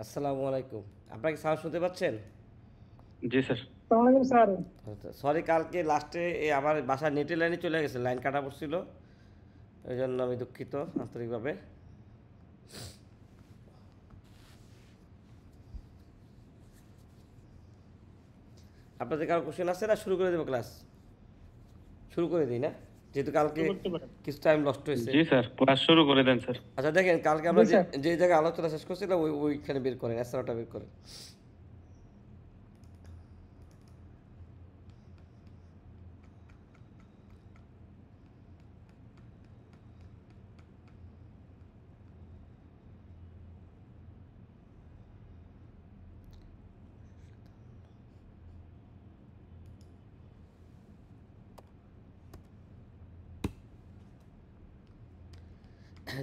আসসালামু আলাইকুম। আপনারা কি সাউন্ড শুনতে পাচ্ছেন? জি স্যার। সালামালাইকুম স্যার। আচ্ছা, সরি কালকে লাস্টে আমার বাসার নেটের লাইনে চলে গেছে, লাইন কাটা পড়ছিল, এই জন্য আমি দুঃখিত আন্তরিকভাবে। আপনাদের কারো কোশ্চেন আছে না শুরু করে দেবো ক্লাস? শুরু করে দিই না, যেহেতু কালকে শুরু করতে পারেন। কিছু টাইম নষ্ট হয়েছে। জি স্যার, ক্লাস শুরু করে দেন স্যার। আচ্ছা দেখেন, কালকে জি আমরা যে স্যার। যে জায়গায় আলোচনা শেষ করছিলাম ওইখানে বের করেন, অ্যাসারটা বের করেন।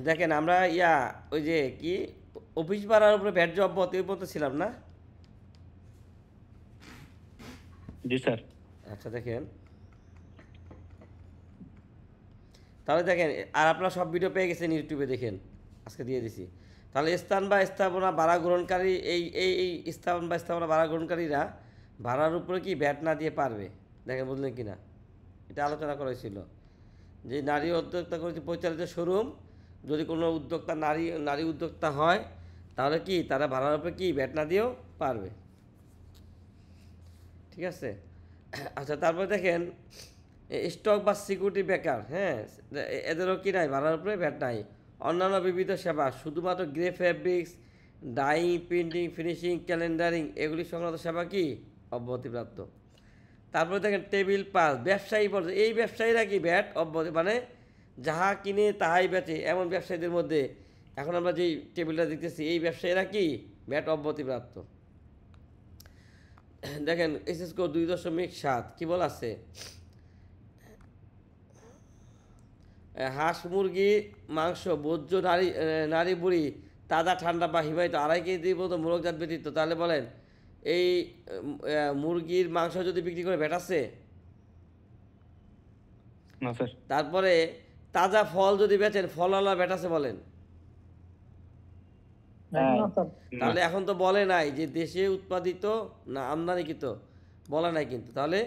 দেখেন আমরা ওই যে কি অফিস ভাড়ার উপরে ভ্যাট জব বলতে ছিলাম না? জি স্যার। আচ্ছা দেখেন, তাহলে দেখেন, আর আপনারা সব ভিডিও পেয়ে গেছেন ইউটিউবে, দেখেন আজকে দিয়ে দিছি। তাহলে স্থান বা স্থাপনা ভাড়া গ্রহণকারী, এই স্থান বা স্থাপনা ভাড়া গ্রহণকারীরা ভাড়ার উপরে কি ভ্যাট না দিয়ে পারবে? দেখেন বুঝলেন কি না, এটা আলোচনা করা হয়েছিল যে নারী উদ্যোক্তা কর্তৃক পরিচালিত শোরুম, যদি কোনো উদ্যোক্তা নারী নারী উদ্যোক্তা হয়, তাহলে কি তারা ভাড়ার উপরে কি ভ্যাট না দিয়েও পারবে। ঠিক আছে। আচ্ছা তারপরে দেখেন, স্টক বা সিকিউরিটি বেকার, হ্যাঁ, এদেরও কি নাই, ভাড়ার উপরে ভ্যাট নাই। অন্যান্য বিবিধ সেবা, শুধুমাত্র grey fabrics, dyeing, printing, finishing, calendering, এগুলি সংক্রান্ত সেবা কি অব্যাহতিপ্রাপ্ত। তারপরে দেখেন টেবিল পাস, ব্যবসায়ী পর্যায়ে এই ব্যবসায়ীরা কি ভ্যাট অব্যাহতি, মানে যাহা কিনে তাহাই বেচে এমন ব্যবসায়ীদের মধ্যে এখন আমরা যেই টেবিলটা দেখতেছি, এই ব্যবসায়ীরা কি ভ্যাট অব্যাহতিপ্রাপ্ত। দেখেন এসএস কো 2.7 কি বল আছে, হাঁস মুরগি মাংস ভোজ্য নারী নারী বুড়ি তাজা ঠান্ডা বা হিমায়িত 2.5 কেজি পর্যন্ত মোরগজাত ব্যতীত। তাহলে বলেন এই মুরগির মাংস যদি বিক্রি করে ভ্যাট আছে? না স্যার। তারপরে তাজা ফল যদি বেচেন, ফলওয়ালা ভ্যাট আছে বলেন? না স্যার। না। তাহলে এখন তো বলে নাই যে দেশে উৎপাদিত না আমদানিকৃত, বলা নাই কিন্তু। তাহলে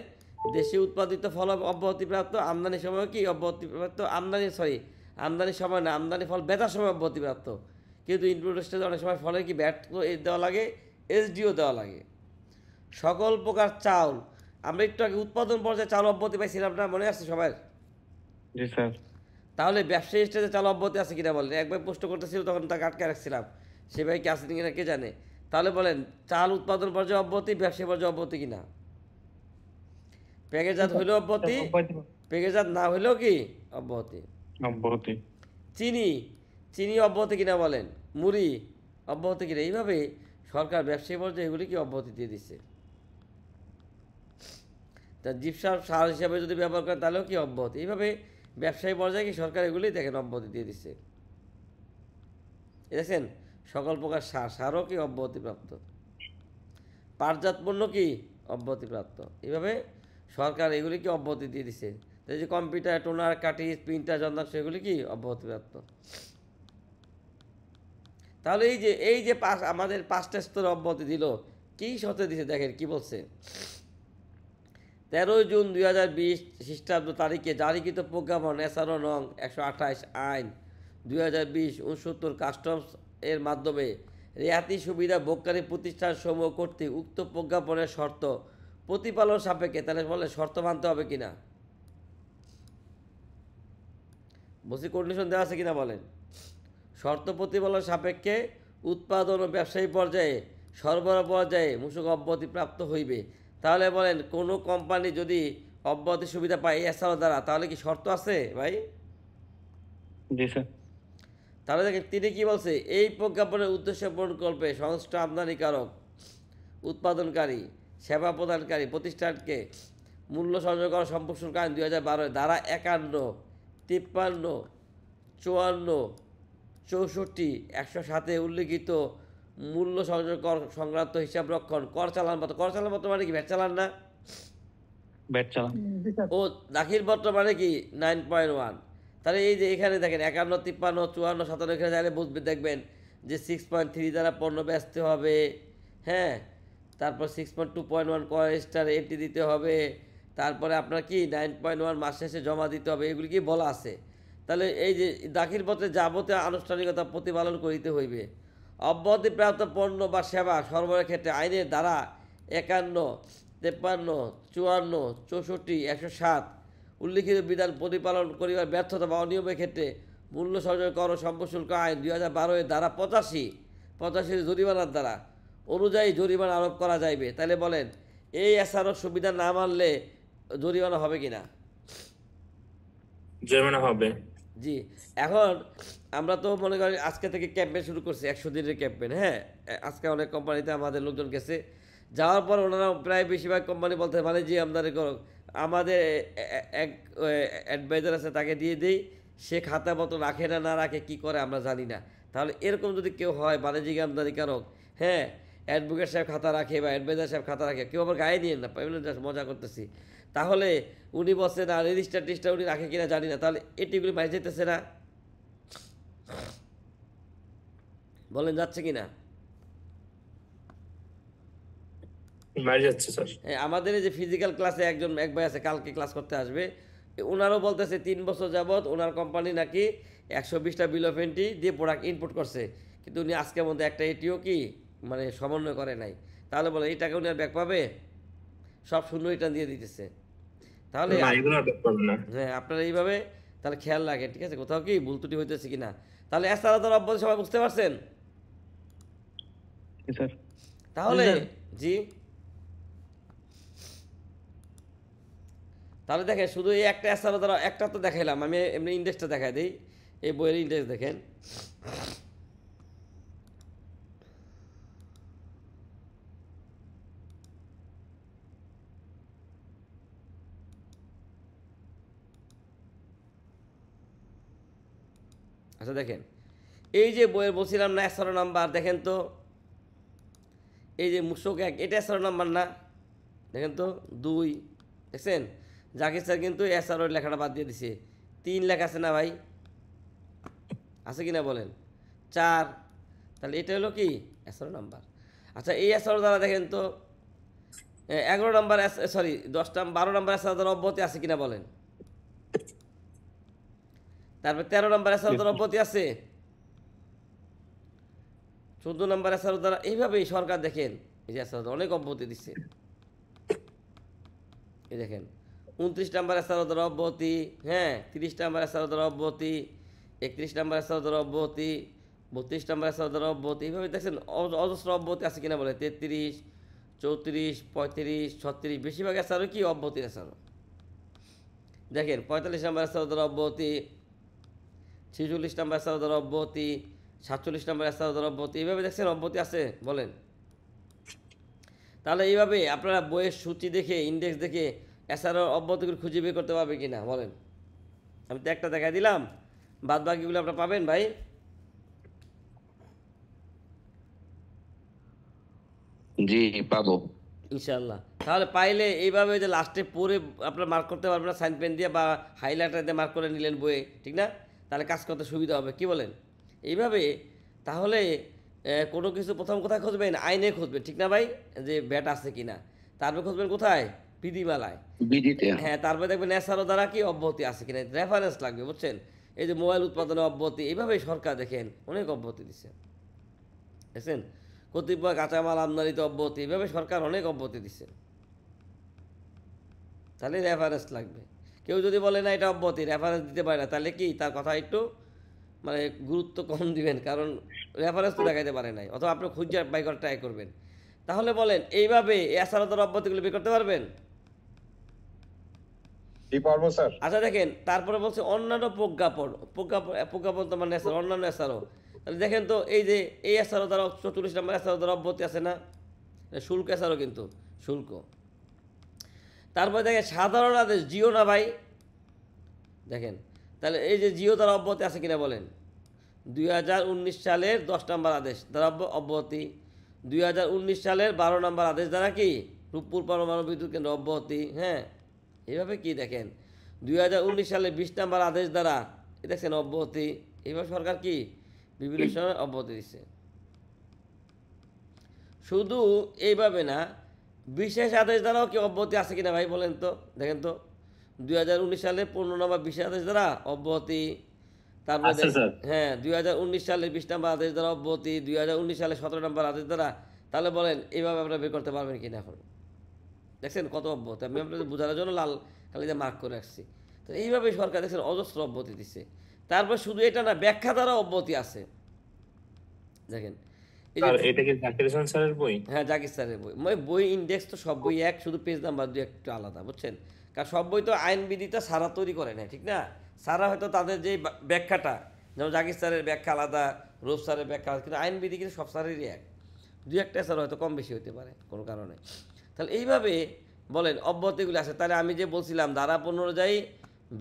দেশে উৎপাদিত ফল অব্যাহতিপ্রাপ্ত, আমদানির সময় কি অব্যাহতিপ্রাপ্ত, আমদানির সময় না, আমদানি ফল বেচার সময় অব্যাহতিপ্রাপ্ত। কিন্তু ইনপুট স্টেজে অনেক সময় ফলের কি ব্যাট দেওয়া লাগে, এসডিও দেওয়া লাগে। সকল প্রকার চাউল, আমরা একটু আগে উৎপাদন পর্যায়ে চাউল অব্যাহতি পাইছিলাম না, মনে আছে সবার? জি স্যার। তাহলে ব্যবসায়ী স্টেজে চালু অব্যাহতি আছে কিনা বলেন? একবার প্রশ্ন করতেছিল, তখন তাকে আটকে রাখছিলাম, সে ভাই কি আছে কিনা কে জানে। তাহলে বলেন চাল উৎপাদন পর্যায়ে অব্যাহতি, ব্যবসায়ী পর্যায়ে অব্যাহতি কিনা? প্যাকেজাত হইলেও অব্যাহতি, প্যাকেজাত না হইলেও কি অব্যাহতি। অব্যাহতি। চিনি, চিনি অব্যাহতি কিনা বলেন? মুড়ি অব্যাহতি কিনা? এইভাবে সরকার ব্যবসায়ী পর্যায়ে এগুলি কি অব্যাহতি দিয়ে দিচ্ছে। তা জিপসাম সার হিসাবে যদি ব্যবহার করেন তাহলেও কি অব্যাহতি। এইভাবে ব্যবসায়ী পর্যায়ে কি সরকার এগুলি দেখেন অব্যাহতি দিয়ে দিচ্ছে। দেখছেন, সকল প্রকার সার, সারও কি অব্যাহতিপ্রাপ্ত। পাটজাত পণ্য কি অব্যাহতিপ্রাপ্ত। এইভাবে সরকার এগুলি কি অব্যাহতি দিয়ে দিচ্ছে। এই যে কম্পিউটার, টোনার, কাটিজ, প্রিন্টার, যন্ত্রাংশ, এগুলি কি অব্যাহতিপ্রাপ্ত। তাহলে এই যে আমাদের 5টা স্তরে অব্যাহতি দিল, কি শর্তে দিছে দেখেন কি বলছে। 13 জুন 2020 খ্রিস্টাব্দ তারিখে জারিকৃত প্রজ্ঞাপন এসআরও নং 128 আইন 2020 69 কাস্টমস এর মাধ্যমে রেয়াতি সুবিধা ভোগকারী প্রতিষ্ঠান সমূহ কর্তৃক উক্ত প্রজ্ঞাপনের শর্ত প্রতিপালন সাপেক্ষে, তাহলে বলে শর্ত মানতে হবে কিনা, বসি কন্ডিশন দেওয়া আছে কিনা বলেন। শর্ত প্রতিপালন সাপেক্ষে উৎপাদন ও ব্যবসায়ী পর্যায়ে সরবরাহ পর্যায়ে মূসক অব্যাহতি প্রাপ্ত হইবে। তাহলে বলেন কোনো কোম্পানি যদি অব্যাহতি সুবিধা পায় এছাড়াও দ্বারা, তাহলে কি শর্ত আছে ভাই? জি স্যার। তাহলে দেখেন তিনি কি বলছে, এই প্রজ্ঞাপনের উদ্দেশ্য পূরণকল্পে সংশ্লিষ্ট আমদানিকারক, উৎপাদনকারী, সেবা প্রদানকারী প্রতিষ্ঠানকে মূল্য সংযোগ করা সম্প্রসারণ আইন 2012 ধারা 51, 53, 54, 64, 107 উল্লিখিত মূল্য সংযোগ কর সংক্রান্ত হিসাব রক্ষণ কর চালানপত্র, কর চালানপত্র মানে কি ভ্যাট চালান না, ব্যাট চালান। জি স্যার। ও দাখিলপত্র মানে কি 9.1। তাহলে এই যে এখানে দেখেন 51, 53, 54, 57 এখানে চাইলে বুঝবে, দেখবেন যে 6.3 দ্বারা পণ্য বেচতে হবে, হ্যাঁ, তারপর 6.2.1 কয় স্টার এটি দিতে হবে, তারপরে আপনার কি 9.1 মাস শেষে জমা দিতে হবে, এগুলি কি বলা আছে। তাহলে এই যে দাখিল পত্রে যাবতীয় আনুষ্ঠানিকতা প্রতিপালন করিতে হইবে। অব্যাহতিপ্রাপ্ত পণ্য বা সেবা সরবরাহের ক্ষেত্রে আইনের ধারা 51, 53, 54, 64, 107 উল্লিখিত বিধান প্রতিপালন করিবার ব্যর্থতা বা অনিয়মের ক্ষেত্রে মূল্য সংযোগ কর ও সম্পদ শুল্ক আইন 2012 এর ধারা 85 জরিমানার দ্বারা অনুযায়ী জরিমানা আরোপ করা যাইবে। তাহলে বলেন এই এসআরও সুবিধা না মানলে জরিমানা হবে কিনা? জরিমানা হবে। জি। এখন আমরা তো মনে করি আজকে থেকে ক্যাম্পেইন শুরু করছি, 100 দিনের ক্যাম্পেইন। হ্যাঁ, আজকে অনেক কোম্পানিতে আমাদের লোকজন গেছে, যাওয়ার পর ওনারা প্রায় বেশিরভাগ কোম্পানি বলতে মানে যে আমদানি করো, আমাদের এক অ্যাডভাইজার আছে তাকে দিয়ে দিই, সে খাতা মতো রাখে না না রাখে কি করে আমরা জানি না। তাহলে এরকম যদি কেউ হয় বাণিজ্যিক আমদানিকারক, হ্যাঁ, অ্যাডভোকেট সাহেব খাতা রাখে বা অ্যাডভাইজার সাহেব খাতা রাখে, কেউ আবার গায়ে নিয়ে না, পাইবেন জাস্ট মজা করতেছি, তাহলে উনি বলছে না রেজিস্টার টিস্টার উনি রাখে কিনা জানি না, তাহলে এটিগুলি মাইনে যেতেছে না, বলেন যাচ্ছে কিনা? মারি যাচ্ছে স্যার। হ্যাঁ, আমাদের এই যে ফিজিক্যাল ক্লাসে এক ভাই আছে, কালকে ক্লাস করতে আসবে, ওনারও বলতেছে 3 বছর যাবৎ ওনার কোম্পানি নাকি 120টা বিল অফ এন্ট্রি দিয়ে প্রোডাক্ট ইনপুট করছে, কিন্তু উনি আজকের মধ্যে একটা এটিও কি মানে সমন্বয় করে নাই। তাহলে বলে এই টাকা উনি আর ব্যাক পাবে? সব শূন্য রিটার্ন দিয়ে দিতেছে। তাহলে না, এগুলো আর ব্যাক পাবেন না। হ্যাঁ, আপনারা এইভাবে তাহলে খেয়াল রাখেন, ঠিক আছে, কোথাও কি ভুল ত্রুটি হইতেছে কিনা। তাহলে এছাড়া তো অব্যাহতি সবাই বুঝতে পারছেন? জি স্যার। তাহলে জি, স্যার। জি, তাহলে দেখেন শুধু এই একটা এছাড়া ধরো একটা তো দেখাইলাম, আমি এমনি ইন্ডেক্সটা দেখাই দিই, এই বইয়ের ইন্ডেক্স দেখেন। আচ্ছা দেখেন, এই যে বইয়ের বলছিলাম না 11 নাম্বার, দেখেন তো এই যে মুশক 1 এটা 11 নাম্বার না, দেখেন তো 2 দেখছেন, জাকির স্যার কিন্তু এসআর ওর লেখাটা বাদ দিয়ে দিছে, 3 লেখা আছে না ভাই, আছে কি না বলেন, 4, তাহলে এটা হলো কি 11 নাম্বার। আচ্ছা এই 11 দ্বারা দেখেন তো 11 নাম্বার, সরি 12 নাম্বার এসআর দ্বারা অব্যাহতি আছে কিনা বলেন, তারপর 13 নাম্বার এসআর দ্বারা অব্যাহতি আছে, 14 নাম্বার এসআর দ্বারা, এইভাবেই সরকার দেখেন এই যে এসআর অনেক অব্যাহতি দিচ্ছে। এই দেখেন 29 নাম্বার এসআর দ্বারা অব্যাহতি, হ্যাঁ, 30 নাম্বার এসআর দ্বারা অব্যাহতি, 31 নাম্বার এসআর দ্বারা অব্যাহতি, 32 নাম্বার এসআর দ্বারা অব্যাহতি, এইভাবে দেখছেন অজস্র অব্যাহতি আছে কিনা বলে, 33, 34, 35, 36, বেশিরভাগ এসআরও কি অব্যাহতি এসআরও। দেখেন 45 নাম্বার এসআর দ্বারা অব্যাহতি, 46 নাম্বার এসআর দ্বারা অব্যাহতি, 47 নাম্বার এসআর দ্বারা অব্যাহতি, এইভাবে দেখছেন অব্যাহতি আছে বলেন। তাহলে এইভাবে আপনারা বইয়ের সূচি দেখে ইন্ডেক্স দেখে এছাড়াও অব্যাহতিগুলো খুঁজে বের করতে পারবে কিনা বলেন। আমি তো একটা দেখাই দিলাম, বাদ বাকিগুলো আপনারা পাবেন ভাই। জি পাবো। ইনশাল্লাহ। তাহলে পাইলে এইভাবে যে লাস্টে পড়ে আপনারা মার্ক করতে পারবেন না, সাইন পেন দিয়ে বা হাইলাইটার দিয়ে মার্ক করে নিলেন বইয়ে, ঠিক না? তাহলে কাজ করতে সুবিধা হবে, কি বলেন? এইভাবে তাহলে কোনো কিছু প্রথম কোথায় খুঁজবেন? আইনে খুঁজবেন, ঠিক না ভাই, যে ব্যাট আছে কিনা। তারপর খুঁজবেন কোথায়? বিধিমালায়। বিদিতে। হ্যাঁ, তারপরে দেখবেন এসআরও দ্বারা কি অব্যাহতি আছে কিনা, রেফারেন্স লাগবে, বুঝছেন? এই যে মোবাইল উৎপাদনে অব্যাহতি, এইভাবেই সরকার দেখেন অনেক অব্যাহতি দিচ্ছে, দেখছেন? কতিপয় কাঁচামাল আমদানিতে অব্যাহতি, এইভাবে সরকার অনেক অব্যাহতি দিচ্ছে। তাহলে রেফারেন্স লাগবে। কেউ যদি বলে না এটা অব্যাহতি, রেফারেন্স দিতে পারে না, তাহলে কি তার কথা একটু মানে গুরুত্ব কম দিবেন, কারণ রেফারেন্স তো দেখাইতে পারে নাই, অথবা আপনি খুঁজে বাই করার ট্রাই করবেন। তাহলে বলেন এইভাবে এছাড়া অব্যাহতিগুলো বের করতে পারবেন? কি পারবো স্যার? আচ্ছা দেখেন, তারপরে বলছে অন্যান্য প্রজ্ঞাপন তো মানে এসআর, অন্যান্য এসআরও। তাহলে দেখেন তো এই যে এই এসআরও দ্বারা 44 নম্বর এসআরও দ্বারা অব্যাহতি আছে না, শুল্ক এসআরও কিন্তু শুল্ক। তারপরে দেখেন সাধারণ আদেশ জিও না ভাই, দেখেন তাহলে এই যে জিও দ্বারা অব্যাহতি আছে কিনা বলেন। 2019 সালের 10 নম্বর আদেশ দ্বারা অব্যাহতি, 2019 সালের 12 নম্বর আদেশ দ্বারা কি রূপপুর পরমাণু বিদ্যুৎ কেন্দ্র অব্যাহতি, হ্যাঁ, এইভাবে কি দেখেন 2019 সালে 20 নম্বর আদেশ দ্বারা দেখছেন অব্যাহতি, এইভাবে সরকার কি বিভিন্ন সময় অব্যাহতি দিচ্ছে। শুধু এইভাবে না, বিশেষ আদেশ দ্বারাও কি অব্যাহতি আছে কিনা ভাই বলেন তো, দেখেন তো। 2019 সালে 15 নম্বর বিশেষ আদেশ দ্বারা অব্যাহতি, তারপরে আছে স্যার। হ্যাঁ 2019 সালে 20 নম্বর আদেশ দ্বারা অব্যাহতি, 2019 সালে 17 নম্বর আদেশ দ্বারা। তাহলে বলেন এইভাবে আপনারা বের করতে পারবেন কিনা এখন? দেখছেন কত অব্যাহতি, আমি আপনাদের বোঝানোর জন্য লাল কালিতে মার্ক করে রাখছি। তো এইভাবে সরকার দেখছেন অজস্র অব্যাহতি দিচ্ছে। তারপর শুধু এটা না, ব্যাখ্যা দ্বারা অব্যাহতি আছে, দেখেন এই যে। স্যার এটা কি জাকির হোসেন স্যারের বই? হ্যাঁ জাকির স্যারের বই, বই ইন্ডেক্স তো সব বই এক, শুধু পেজ নাম্বার দুই একটু আলাদা, বুঝছেন? কারণ সব বই তো আইনবিধিটা সারা তৈরি করে না, ঠিক না? সারা হয়তো তাদের যে ব্যাখ্যাটা, যেমন জাকির স্যারের ব্যাখ্যা আলাদা, রূপ স্যারের ব্যাখ্যা আলাদা, কিন্তু আইনবিধি কিন্তু সব স্যারেরই এক। দুই একটা স্যার হয়তো কম বেশি হতে পারে কোনো কারণে। তাহলে এইভাবে বলেন অব্যাহতিগুলি আছে। তাহলে আমি যে বলছিলাম ধারা 15 অনুযায়ী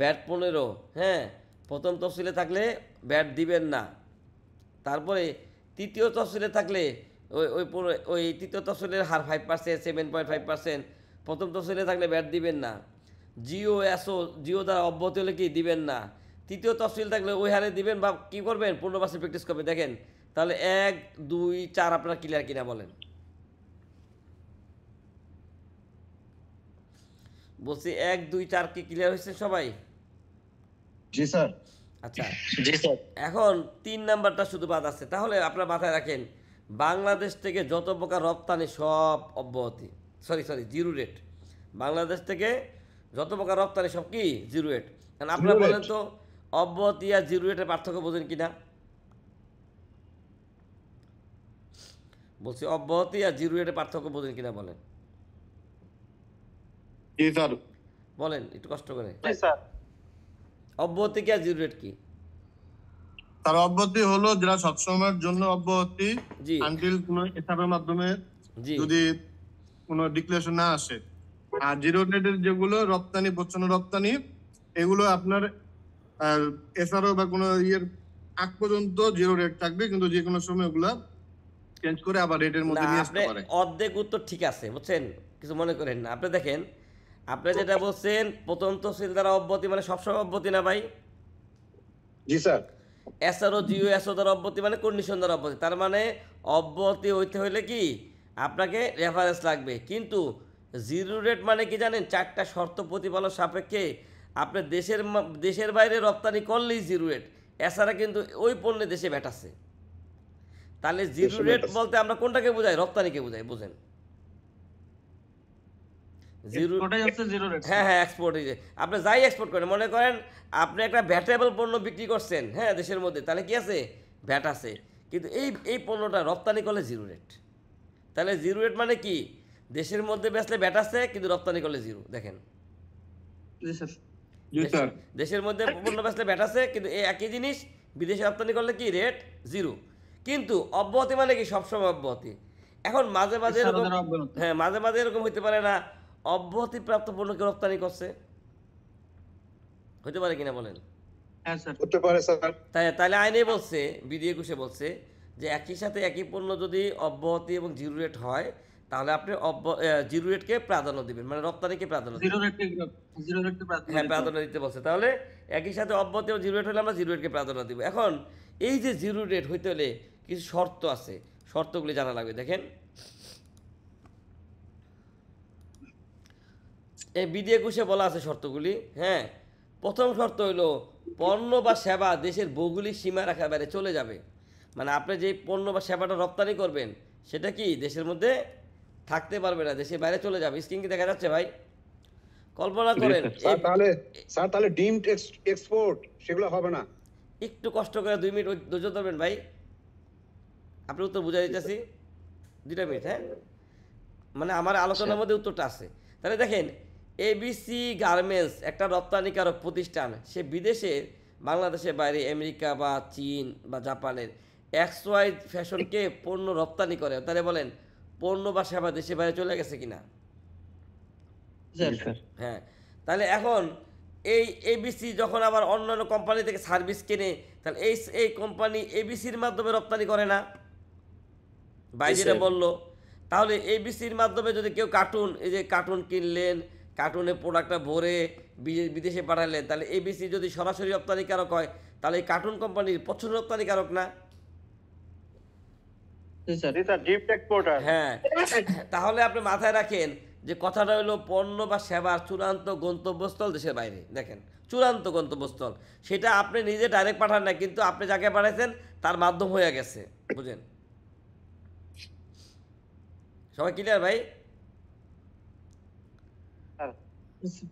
ব্যাট 15, হ্যাঁ, প্রথম তফসিলে থাকলে ব্যাট দিবেন না। তারপরে তৃতীয় তফসিলে থাকলে ওই ওই ওই তৃতীয় তফসিলের হার 5%, 7.5%। প্রথম তফসিলে থাকলে ব্যাট দিবেন না। জিও এসও জিও দ্বারা অব্যাহতি হলে কি দিবেন না। তৃতীয় তফসিল থাকলে ওই হারে দিবেন, বা কী করবেন, 15% প্র্যাকটিস করবে। দেখেন তাহলে 1, 2, 4 আপনারা ক্লিয়ার কিনা বলেন? বলছি 1, 2, 4 কি ক্লিয়ার হয়েছে সবাই? জি স্যার। আচ্ছা, জি স্যার। এখন 3 নাম্বারটা শুধু বাদ আছে। তাহলে আপনারা মাথায় রাখেন, বাংলাদেশ থেকে যত প্রকার রপ্তানি সব অব্যাহতি, জিরো রেট। বাংলাদেশ থেকে যত প্রকার রপ্তানি সব কি জিরো রেট। কারণ আপনারা Zero বলেন rate। তো, অব্যাহতি আর জিরো রেটের পার্থক্য বোঝেন কিনা? বলছি অব্যাহতি আর জিরো রেটের পার্থক্য বোঝেন কিনা বলেন? জি স্যার। বলেন একটু কষ্ট করে। জি স্যার। অব্যাহতি কি আর জিরো রেট কি? তার অব্যাহতি হলো যেটা সবসময়ের জন্য অব্যাহতি, জি আনটিল কোনো হিসাবের মাধ্যমে জি যদি কোনো ডিক্লারেশন না আসে। আর জিরো রেটের যেগুলো রপ্তানি পণ্য রপ্তানি, এগুলো আপনার এছাড়াও বা কোনো ইয়ের আগ পর্যন্ত জিরো রেট থাকবে, কিন্তু যে কোনো সময় ওগুলা চেঞ্জ করে আবার রেটের না, মধ্যে নিয়ে আপনি আসতে পারে। অর্ধেক উত্তর ঠিক আছে, বুঝছেন? কিছু মনে করেন না। আপনি দেখেন, আপনি যেটা বলছেন প্রথম তহসিল দ্বারা অব্যাহতি মানে সবসময় অব্যাহতি না ভাই? জি স্যার। এসআরও জিও এসও দ্বারা অব্যাহতি মানে কন্ডিশন দ্বারা অব্যাহতি। তার মানে অব্যাহতি হইতে হইলে কি আপনাকে রেফারেন্স লাগবে। কিন্তু জিরো রেট মানে কি জানেন? 4টা শর্ত প্রতিপালন সাপেক্ষে আপনি দেশের বাইরে রপ্তানি করলেই জিরো রেট, এছাড়া কিন্তু ওই পণ্যে দেশে ভ্যাট আছে। তাহলে জিরো রেট বলতে আমরা কোনটাকে বোঝাই? রপ্তানিকে বোঝাই, বুঝেন? জিরো, ওটাই হচ্ছে জিরো রেট। হ্যাঁ হ্যাঁ, এক্সপোর্ট। এই যে আপনি যাই এক্সপোর্ট করেন, মনে করেন আপনি একটা ভ্যাটেবল পণ্য বিক্রি করছেন, হ্যাঁ, দেশের মধ্যে, তাহলে কি আছে? ভ্যাট আছে। কিন্তু এই পণ্যটা রপ্তানি করলে জিরো রেট। তাহলে জিরো রেট মানে কি? দেশের মধ্যে বেচলে ভ্যাট আছে, কিন্তু রপ্তানি করলে জিরো। দেখেন, জি স্যার। জি স্যার। দেশের মধ্যে পণ্য বেচলে ভ্যাট আছে, কিন্তু এই একই জিনিস বিদেশে রপ্তানি করলে কি রেট? জিরো। কিন্তু অব্যাহতি মানে কি? সবসময় অব্যাহতি। এখন মাঝে মাঝে এরকম, সারাদের অব্যাহতি। হ্যাঁ মাঝে মাঝে এরকম হইতে পারে না, অব্যাহতিপ্রাপ্ত পণ্যকে রপ্তানি করছে, হইতে পারে কিনা বলেন? হ্যাঁ স্যার। হতে পারে স্যার। তাহলে আইনে বলছে, বিধি 21 বলছে যে একই সাথে একই পণ্য যদি অব্যাহতি এবং জিরো রেট হয়, তাহলে আপনি জিরো রেটকে প্রাধান্য দিবেন, মানে রপ্তানিকে প্রাধান্য দিবেন। জিরো রেটকে প্রাধান্য হ্যাঁ দিতে হবে। প্রাধান্য দিতে বলছে। তাহলে একই সাথে অব্যাহতি এবং জিরো রেট হলে আমরা জিরো রেটকে প্রাধান্য দিব। এখন এই যে জিরো রেট হইতে হলে কিছু শর্ত আছে, শর্তগুলি জানা লাগবে। দেখেন, এই বিধি 21 বলা আছে শর্তগুলি। হ্যাঁ, প্রথম শর্ত হইলো পণ্য বা সেবা দেশের ভৌগোলিক সীমা রাখার বাইরে চলে যাবে। মানে আপনি যে পণ্য বা সেবাটা রপ্তানি করবেন, সেটা কি দেশের মধ্যে থাকতে পারবে না, দেশের বাইরে চলে যাবে। স্ক্রিন কি দেখা যাচ্ছে ভাই? কল্পনা করেন স্যার তাহলে ডিমড এক্সপোর্ট সেগুলো হবে না। একটু কষ্ট করে 2 মিনিট ধৈর্য ধরবেন ভাই, আপনি উত্তর বুঝাই দিতেছি। 2টা মিনিট, হ্যাঁ, মানে আমার আলোচনার মধ্যে উত্তরটা আছে। তাহলে দেখেন, এবিসি গার্মেন্টস একটা রপ্তানিকারক প্রতিষ্ঠান, সে বিদেশে, বাংলাদেশের বাইরে, আমেরিকা বা চীন বা জাপানের XY ফ্যাশনকে পণ্য রপ্তানি করে। তাহলে বলেন পণ্য বা সেবা দেশের বাইরে চলে গেছে কিনা? স্যার। জি স্যার। হ্যাঁ। তাহলে এখন এই এবিসি যখন আবার অন্যান্য কোম্পানি থেকে সার্ভিস কেনে, তাহলে এই কোম্পানি এবিসির মাধ্যমে রপ্তানি করে না? ভাই যেটা বললো, তাহলে এবিসির মাধ্যমে যদি কেউ কার্টুন, এই যে কার্টুন কিনলেন, কার্টুনে প্রোডাক্টটা ভরে বিদেশে পাঠালেন, তাহলে এবিসি যদি সরাসরি রপ্তানিকারক হয়, তাহলে এই কার্টুন কোম্পানির প্রচুর রপ্তানিকারক না? জি স্যার। জি স্যার, গিফট এক্সপোর্টার। হ্যাঁ, তাহলে আপনি মাথায় রাখেন যে কথাটা হলো পণ্য বা সেবার চূড়ান্ত গন্তব্যস্থল দেশের বাইরে। দেখেন, চূড়ান্ত গন্তব্যস্থল সেটা আপনি নিজে ডাইরেক্ট পাঠান না, কিন্তু আপনি যাকে পাঠাইছেন তার মাধ্যম হয়ে গেছে। বুঝেন? সবাই ক্লিয়ার ভাই?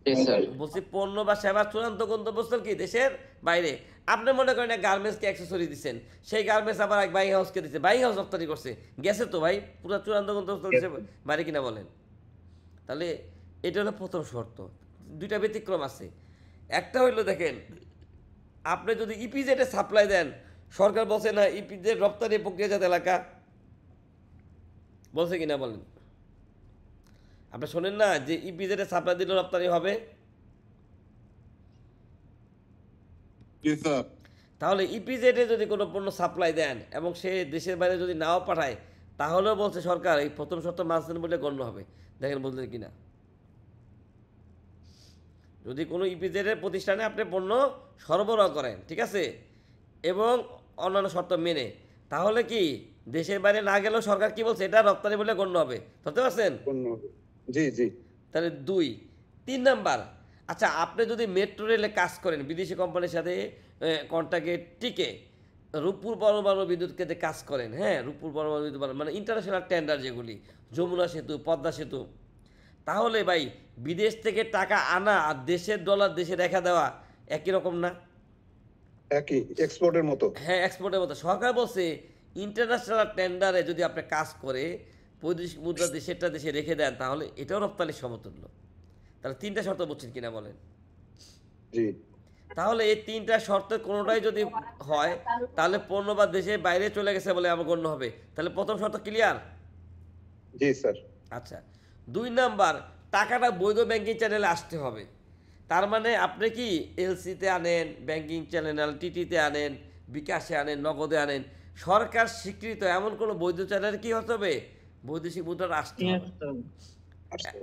জি স্যার। বলছি পণ্য বা সেবার চূড়ান্ত গন্তব্যস্থল কি দেশের বাইরে। আপনি মনে করেন এক গার্মেন্টসকে অ্যাক্সেসরি দিচ্ছেন, সেই গার্মেন্টস আবার এক বাইং হাউসকে দিচ্ছে, বাইং হাউস রপ্তানি করছে, গেছে তো ভাই পুরো চূড়ান্ত গন্তব্যস্থল দেশের বাইরে কিনা বলেন? তাহলে এটা হলো প্রথম শর্ত। দুইটা ব্যতিক্রম আছে। একটা হইলো দেখেন, আপনি যদি ইপিজেডে সাপ্লাই দেন, সরকার বলছে না ইপিজেড রপ্তানি প্রক্রিয়াজাত এলাকা, বলছে কিনা বলেন? আপনি শোনেন না যে ইপিজেডে সাপ্লাই দিলে রপ্তানি হবে? জি স্যার। তাহলে ইপিজেডে যদি কোনো পণ্য সাপ্লাই দেন এবং সে দেশের বাইরে যদি নাও পাঠায়, তাহলেও বলছে সরকার এই প্রথম শর্ত মানছেন বলে গণ্য হবে। দেখেন বললেন কিনা। যদি কোনো ইপিজেডের প্রতিষ্ঠানে আপনি পণ্য সরবরাহ করেন, ঠিক আছে, এবং অন্যান্য শর্ত মেনে, তাহলে কি দেশের বাইরে না গেলেও সরকার কি বলছে এটা রপ্তানি বলে গণ্য হবে। ধরতে পারছেন? জি জি। তাহলে 2। 3 নাম্বার, আচ্ছা আপনি যদি মেট্রো রেলে কাজ করেন, বিদেশি কোম্পানির সাথে কন্ট্রাক্টে টিকে রূপপুর পরমাণু বিদ্যুৎ কেন্দ্রে কাজ করেন, হ্যাঁ, রূপপুর পরমাণু বিদ্যুৎ মানে ইন্টারন্যাশনাল টেন্ডার যেগুলি, যমুনা সেতু, পদ্মা সেতু, তাহলে ভাই বিদেশ থেকে টাকা আনা আর দেশের ডলার দেশে রেখা দেওয়া একই রকম না? একই এক্সপোর্টের মতো। হ্যাঁ, এক্সপোর্টের মতো। সরকার বলছে ইন্টারন্যাশনাল টেন্ডারে যদি আপনি কাজ করে বৈদেশিক মুদ্রা দেশেরটা দেশে রেখে দেন, তাহলে এটাও রপ্তানির সমতুল্য। তাহলে 3টা শর্ত বুঝছেন কিনা বলেন? জি তাহলে এই 3টা শর্তের কোনোটাই যদি হয়, তাহলে পণ্য বা দেশের বাইরে চলে গেছে বলে আমার গণ্য হবে। তাহলে প্রথম শর্ত ক্লিয়ার? জি স্যার। আচ্ছা, 2 নাম্বার, টাকাটা বৈধ ব্যাংকিং চ্যানেলে আসতে হবে। তার মানে আপনি কি এলসিতে আনেন, ব্যাংকিং চ্যানেল টিটিতে আনেন, বিকাশে আনেন, নগদে আনেন, সরকার স্বীকৃত এমন কোনো বৈধ চ্যানেল কি হতে হবে? বৈদেশিক মুদ্রাটা আসতে হবে।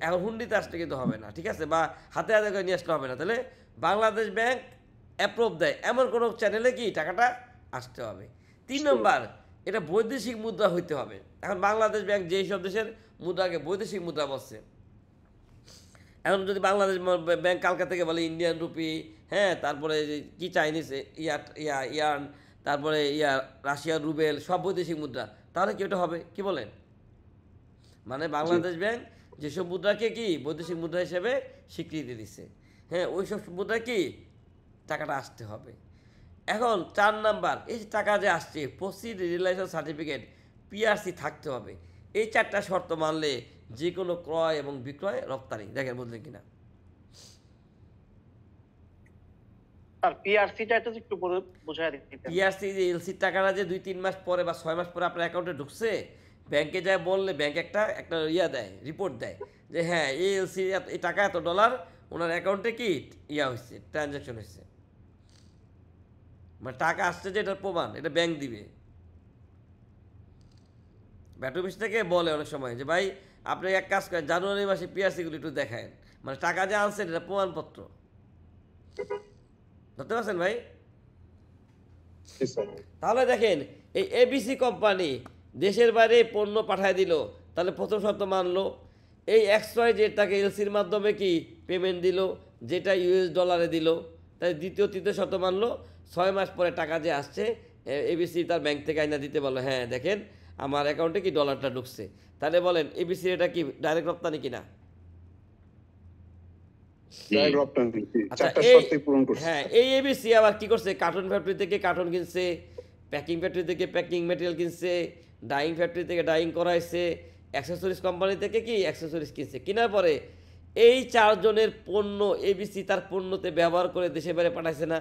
এখন হুন্ডিতে আসলে কিন্তু হবে না, ঠিক আছে, বা হাতে হাতে করে নিয়ে আসলে হবে না। তাহলে বাংলাদেশ ব্যাংক অ্যাপ্রুভ দেয় এমন কোনো চ্যানেলে কি টাকাটা আসতে হবে। 3 নম্বর, এটা বৈদেশিক মুদ্রা হইতে হবে। এখন বাংলাদেশ ব্যাংক যেই সব দেশের মুদ্রাকে বৈদেশিক মুদ্রা বলছে, এখন যদি বাংলাদেশ ব্যাংক কালকা থেকে বলে ইন্ডিয়ান রুপি, হ্যাঁ, তারপরে কি চাইনিজ ইয়ান, তারপরে রাশিয়ার রুবেল, সব বৈদেশিক মুদ্রা, তাহলে কি ওটা হবে? কি বলেন? মানে বাংলাদেশ ব্যাংক যেসব মুদ্রাকে কি বৈদেশিক মুদ্রা হিসেবে স্বীকৃতি দিচ্ছে, হ্যাঁ, ওই সব মুদ্রায় কি টাকাটা আসতে হবে। এখন 4 নাম্বার, এই যে টাকা যে আসছে প্রসিড রিলেশন সার্টিফিকেট পিআরসি থাকতে হবে। এই 4টা শর্ত মানলে যে কোনো ক্রয় এবং বিক্রয় রপ্তানি। দেখেন বুঝলেন কিনা? স্যার পিআরসিটা একটু একটু বোঝায় দিতে। পিআরসি যে এলসির টাকাটা যে 2-3 মাস পরে বা 6 মাস পরে আপনার অ্যাকাউন্টে ঢুকছে, ব্যাংকে যায় বললে ব্যাংক একটা দেয়, রিপোর্ট দেয় যে হ্যাঁ এই এলসি এই টাকা এত ডলার ওনার অ্যাকাউন্টে কি হয়েছে, ট্রানজ্যাকশন হয়েছে, মানে টাকা আসছে যে এটার প্রমাণ, এটা ব্যাংক দিবে। ব্যাট অফিস থেকে বলে অনেক সময় যে ভাই আপনি এক কাজ করেন, জানুয়ারি মাসে পিআরসিগুলো একটু দেখায়, মানে টাকা যে আনছেন এটা প্রমাণপত্র। ধরতে পারছেন ভাই? জি স্যার। তাহলে দেখেন এই এবিসি কোম্পানি দেশের বাইরে পণ্য পাঠায় দিল, তাহলে প্রথম শর্ত মানলো। এই XY যে তাকে এলসির মাধ্যমে কি পেমেন্ট দিল, যেটা US ডলারে দিল, তাই দ্বিতীয় তৃতীয় শর্ত মানলো। 6 মাস পরে টাকা যে আসছে এবিসি তার ব্যাংক থেকে আইনা দিতে বললো, হ্যাঁ দেখেন আমার অ্যাকাউন্টে কি ডলারটা ঢুকছে। তাহলে বলেন এবিসি এটা কি ডাইরেক্ট রপ্তানি কিনা? ডাইরেক্ট রপ্তানি। আচ্ছা, চারটা শর্তই পূরণ করছে। হ্যাঁ, এই এবিসি আবার কি করছে, কার্টুন ফ্যাক্টরি থেকে কার্টুন কিনছে, প্যাকিং ফ্যাক্টরি থেকে প্যাকিং ম্যাটেরিয়াল কিনছে, ডাইং ফ্যাক্টরি থেকে ডাইং করাইছে, অ্যাক্সেসরিজ কোম্পানি থেকে কি অ্যাক্সেসরিজ কিনছে। কেনার পরে এই 4 জনের পণ্য এবিসি তার পণ্যতে ব্যবহার করে দেশে বাইরে পাঠাইছে না?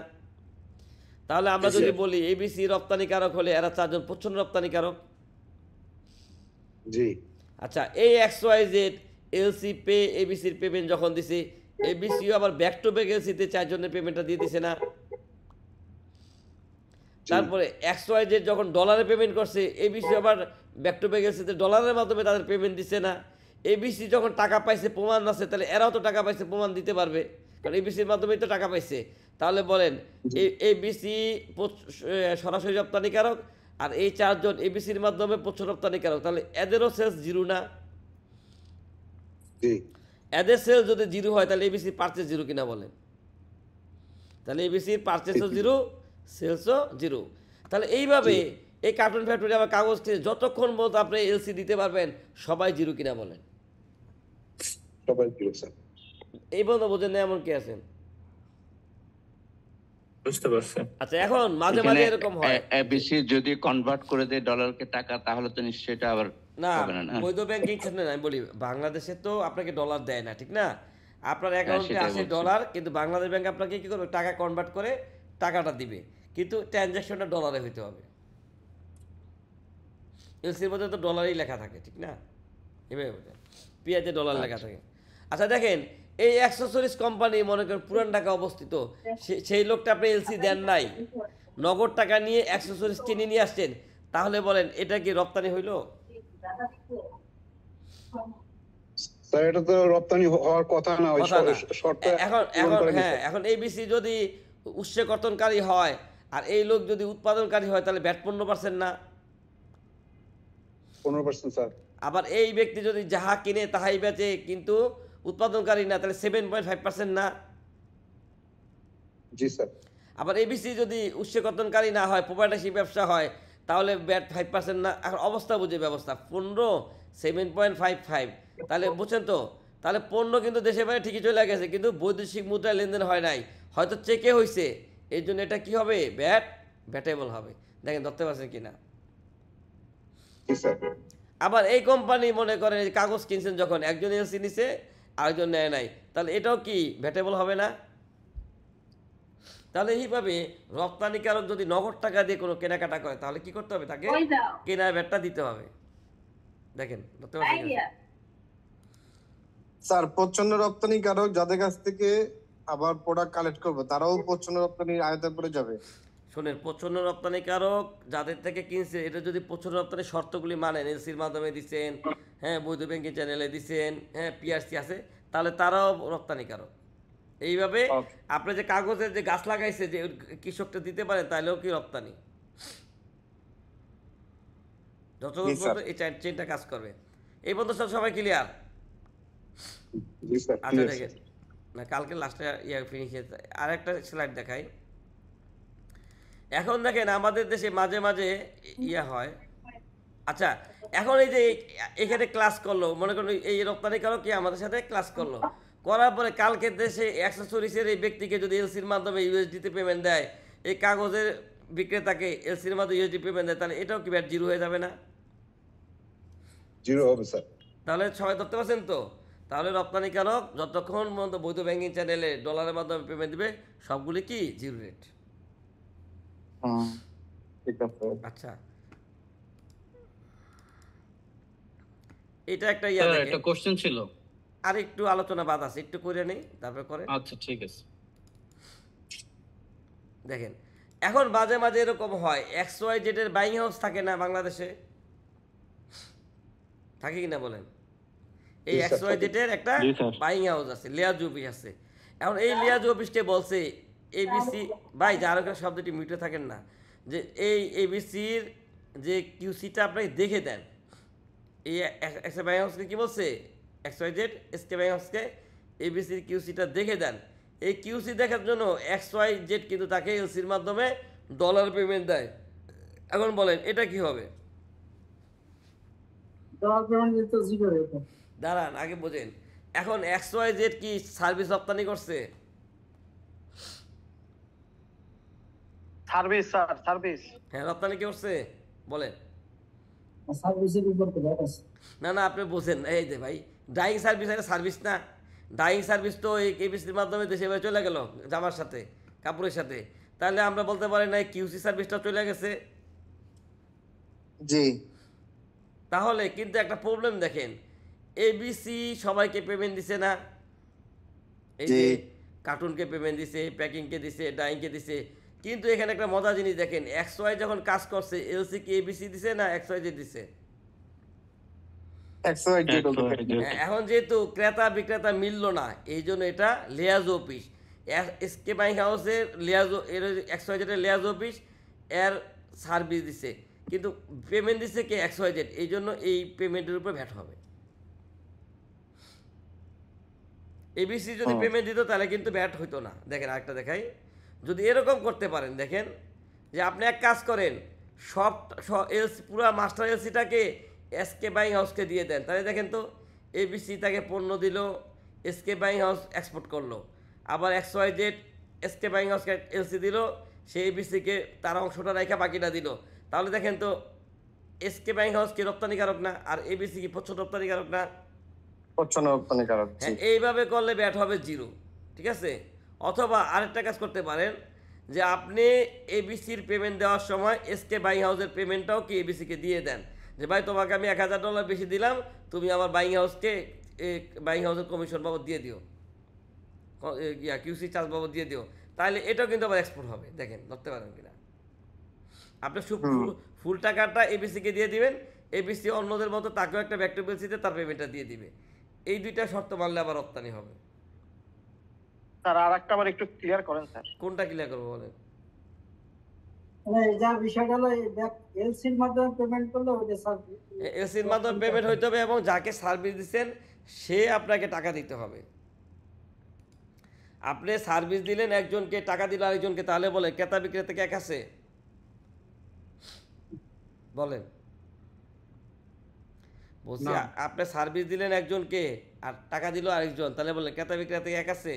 তাহলে আমরা যদি বলি এবিসি রপ্তানিকারক হলে এরা 4 জন প্রচ্ছন্ন রপ্তানিকারক। জি। আচ্ছা, এই XYZ এলসি পে এবিসির পেমেন্ট যখন দিছে, এবিসিও আবার ব্যাক টু ব্যাক এলসিতে 4 জনের পেমেন্টটা দিয়ে দিছে না? তারপরে XYZ যখন ডলারে পেমেন্ট করছে, এবিসি আবার ব্যাক টু ব্যাক এলসিতে ডলারের মাধ্যমে তাদের পেমেন্ট দিছে না? এবিসি যখন টাকা পাইছে প্রমাণ আছে, তাহলে এরাও তো টাকা পাইছে প্রমাণ দিতে পারবে, কারণ এবিসির মাধ্যমেই তো টাকা পাইছে। তাহলে বলেন এবিসি সরাসরি রপ্তানিকারক আর এই চারজন এবিসির মাধ্যমে প্রচ্ছন্ন রপ্তানিকারক, তাহলে এদেরও সেলস জিরো না? জি এদের সেলস যদি জিরো হয় তাহলে এবিসির পারচেস জিরো কিনা বলেন? তাহলে এবিসির পারচেসও জিরো, সেলসও জিরো। তাহলে এইভাবে এই কার্টুন ফ্যাক্টরি আবার কাগজ কিনে যতক্ষণ পর্যন্ত আপনি এলসি দিতে পারবেন সবাই জিরো কিনা বলেন? সবাই জিরো স্যার। এই পর্যন্ত বোঝেন না এমন কি আছেন? বুঝতে পারছি। আচ্ছা, এখন মাঝে মাঝে এরকম হয় এবিসি যদি কনভার্ট করে দেয় ডলারকে টাকা, তাহলে তো নিশ্চয়ই এটা আবার না, হবে না, না? বৈধ ব্যাংকিং ক্ষেত্রে না। আমি বলি বাংলাদেশে তো আপনাকে ডলার দেয় না, ঠিক না? আপনার অ্যাকাউন্টে সেটাই আসে বলছি। ডলার, কিন্তু বাংলাদেশ ব্যাংক আপনাকে কি করবে, টাকা কনভার্ট করে টাকাটা দিবে, কিন্তু ট্রানজ্যাকশনটা ডলারে হইতে হবে। এলসির মধ্যে তো ডলারই লেখা থাকে, ঠিক না? এভাবে বোঝেন, পিয়াতে ডলার লেখা থাকে। আচ্ছা দেখেন, এই অ্যাক্সেসরিজ কোম্পানি মনে করেন পুরান ঢাকা অবস্থিত, সেই লোকটা আপনি এলসি দেন নাই, নগদ টাকা নিয়ে অ্যাক্সেসরিজ কিনে নিয়ে আসছেন, তাহলে বলেন এটা কি রপ্তানি হইলো? স্যার এটা তো রপ্তানি হওয়ার কথা না, ওই কথা না। শর্ত এখন পূরণ এখন করেনি হ্যাঁ, স্যার। এখন এবিসি যদি উৎসে কর্তনকারী হয় আর এই লোক যদি উৎপাদনকারী হয় তাহলে ব্যাট 15% না? 15% স্যার। আবার এই ব্যক্তি যদি যাহা কিনে তাহাই বেচে কিন্তু উৎপাদনকারী না, তাহলে 7.5% না? জি স্যার। আবার এবিসি যদি উৎসে কর্তনকারী না হয়, প্রোপাইটারশিপ ব্যবসা হয়, তাহলে ব্যাট 5% না? এখন অবস্থা বুঝে ব্যবস্থা, 15 7.55, তাহলে বুঝছেন তো? তাহলে পণ্য কিন্তু দেশের বাইরে ঠিকই চলে গেছে, কিন্তু বৈদেশিক মুদ্রায় লেনদেন হয় নাই, হয়তো চেকে হয়েছে, এই জন্য এটা কি হবে, ব্যাটেবল হবে। দেখেন ধরতে পারছেন কিনা? জি স্যার। আবার এই কোম্পানি মনে করেন এই কাগজ কিনছেন, যখন একজন এলসি নিছে আরেকজন নেয় নাই, তাহলে এটাও কি ব্যাটেবল হবে না? তাহলে এইভাবে রপ্তানিকারক যদি নগদ টাকা দিয়ে কোনো কেনাকাটা করে তাহলে কি করতে হবে, তাকে কেনার ব্যাটটা দিতে হবে। দেখেন ধরতে পারছেন কিনা? স্যার প্রচ্ছন্ন রপ্তানিকারক যাদের কাছ থেকে আবার প্রোডাক্ট কালেক্ট করবো তারাও প্রচ্ছন্ন রপ্তানির আয়তায় পড়ে যাবে? শোনেন, প্রচ্ছন্ন রপ্তানিকারক যাদের থেকে কিনছে, এটা যদি প্রচ্ছন্ন রপ্তানির শর্তগুলি মানেন, এলসির মাধ্যমে দিচ্ছেন, হ্যাঁ বৈধ ব্যাংকিং চ্যানেলে দিচ্ছেন, হ্যাঁ পিআরসি আছে, তাহলে তারাও রপ্তানিকারক। এইভাবে আপনি যে কাগজের যে গাছ লাগাইছে যে কৃষকটা দিতে পারেন, তাহলেও কি রপ্তানি? যতক্ষণ পর্যন্ত এই চেনটা কাজ করবে। এই পর্যন্ত সবাই ক্লিয়ার? জি স্যার। আচ্ছা দেখেন, না কালকে লাস্টে ফিনিশ, আর একটা স্লাইড দেখাই। এখন দেখেন আমাদের দেশে মাঝে মাঝে হয়। আচ্ছা, এখন এই যে এখানে ক্লাস করলো, মনে করুন এই রপ্তানিকারক কি আমাদের সাথে ক্লাস করলো, করার পরে কালকে দেশে অ্যাক্সেসরিজের এই ব্যক্তিকে যদি এলসির মাধ্যমে ইউএসডিতে পেমেন্ট দেয়, এই কাগজের বিক্রেতাকে এলসির মাধ্যমে ইউএসডি পেমেন্ট দেয়, তাহলে এটাও কি ব্যাট জিরো হয়ে যাবে না? জিরো হবে স্যার। তাহলে সবাই ধরতে পারছেন তো? তাহলে রপ্তানিকারক যতক্ষণ পর্যন্ত বৈধ ব্যাংকিং চ্যানেলে ডলারের মাধ্যমে পেমেন্ট দিবে সবগুলি কি জিরো রেট। ঠিক আছে। আচ্ছা, এটা একটা স্যার দেখেন, একটা কোশ্চেন ছিল। আর একটু আলোচনা বাদ আছে, একটু করে নেই তারপরে করে। আচ্ছা ঠিক আছে। দেখেন, এখন মাঝে মাঝে এরকম হয়, XYZ এর বাইং হাউস থাকে না বাংলাদেশে, থাকে কিনা বলেন? এই জি স্যার, XYZ এর একটা জি স্যার। বাইং হাউস আছে, লিয়াজ অফিস আছে। এখন এই লিয়াজ অফিসকে বলছে এবিসি, ভাই যার ওখানে শব্দটি মিটে থাকেন না, যে এই এবিসির যে কিউসিটা আপনাকে দেখে দেন। এই এক্সএ বাইং হাউসকে কি বলছে, XYZ এসকে বাইং হাউসকে এবিসির কিউসিটা দেখে দেন। এই কিউসি দেখার জন্য XYZ কিন্তু তাকে এলসির মাধ্যমে ডলার পেমেন্ট দেয়। এখন বলেন এটা কি হবে? দাঁড়ান আগে বোঝেন, এখন XYZ কি সার্ভিস রপ্তানি করছে? Service sir, service. হ্যাঁ, রপ্তানি কি করছে বলেন? না না, আপনি বোঝেন না। এই যে ভাই, ডাইং সার্ভিস একটা সার্ভিস না? ডাইং সার্ভিস তো এই এবিসির মাধ্যমে দেশে বাইরে চলে গেল জামার সাথে, কাপড়ের সাথে, তাহলে আমরা বলতে পারি না কিউসি সার্ভিসটা চলে গেছে? জি। তাহলে কিন্তু একটা প্রবলেম দেখেন, এবিসি সবাইকে পেমেন্ট দিছে না? এই যে কার্টুনকে পেমেন্ট দিছে, প্যাকিংকে দিছে, ডাইংকে দিছে, কিন্তু এখানে একটা মজা জিনিস দেখেন, XY যখন কাজ করছে এলসি কি এবিসি দিছে না XYZ দিছে? XYZ এখন যেহেতু ক্রেতা বিক্রেতা মিলল না, এই জন্য এটা লিয়াজ অফিস, এসকে বাইং হাউসের লিয়াজ, এর XYZ এর লিয়াজ অফিস এর সার্ভিস দিছে, কিন্তু পেমেন্ট দিচ্ছে কে XYZ, এই জন্য এই পেমেন্টের উপর ভ্যাট হবে। ABC যদি পেমেন্ট দিত তাহলে কিন্তু ভ্যাট হইতো না। দেখেন আরেকটা দেখাই, যদি এরকম করতে পারেন, দেখেন যে আপনি এক কাজ করেন, সব এলসি পুরো মাস্টার এলসিটাকে SK বাইং হাউসকে দিয়ে দেন, তাহলে দেখেন তো ABC তাকে পণ্য দিল, SK বাইং হাউস এক্সপোর্ট করলো, আবার XYZ SK বাইং হাউসকে এলসি দিল, সে ABCকে তার অংশটা রেখে বাকিটা দিল, তাহলে দেখেন তো SK বাইং হাউস কি রপ্তানিকারক না, আর ABC কি প্রচ্ছদ রপ্তানিকারক না? প্রচ্ছন্ন রপ্তানিকারক। হ্যাঁ, এইভাবে করলে ব্যাট হবে 0, ঠিক আছে। অথবা আরেকটা কাজ করতে পারেন যে আপনি ABCর পেমেন্ট দেওয়ার সময় SK বাইং হাউসের পেমেন্টটাও কি ABCকে দিয়ে দেন, যে ভাই তোমাকে আমি $1000 বেশি দিলাম, তুমি আমার বাইং হাউসকে বাইং হাউসের কমিশন বাবদ দিয়ে দিও, QC চার্জ বাবদ দিয়ে দিও, তাহলে এটাও কিন্তু আবার এক্সপোর্ট হবে। দেখেন ধরতে পারেন কিনা, আপনি ফুল টাকাটা ABCকে দিয়ে দিবেন, ABC অন্যদের মতো তাকেও একটা ব্যাক টু বেলসিতে তার পেমেন্টটা দিয়ে দিবে, এই দুইটা শর্ত মানলে আবার রপ্তানি হবে। স্যার আর একটা আবার একটু ক্লিয়ার করেন স্যার। কোনটা ক্লিয়ার করবো বলেন? এই যা বিষয়টা হলো এলসির মাধ্যমে পেমেন্ট করলে ওটা স্যার এলসির মাধ্যমে পেমেন্ট হইতে হবে এবং যাকে সার্ভিস দিচ্ছেন সে আপনাকে টাকা দিতে হবে। আপনি সার্ভিস দিলেন একজনকে, টাকা দিল আরেকজনকে, তাহলে বলে ক্রেতা বিক্রেতা কি এক আছে? বলেন, বলছি আপনি সার্ভিস দিলেন একজনকে আর টাকা দিল আরেকজন, তাহলে বলে ক্রেতা বিক্রেতা কি এক আছে?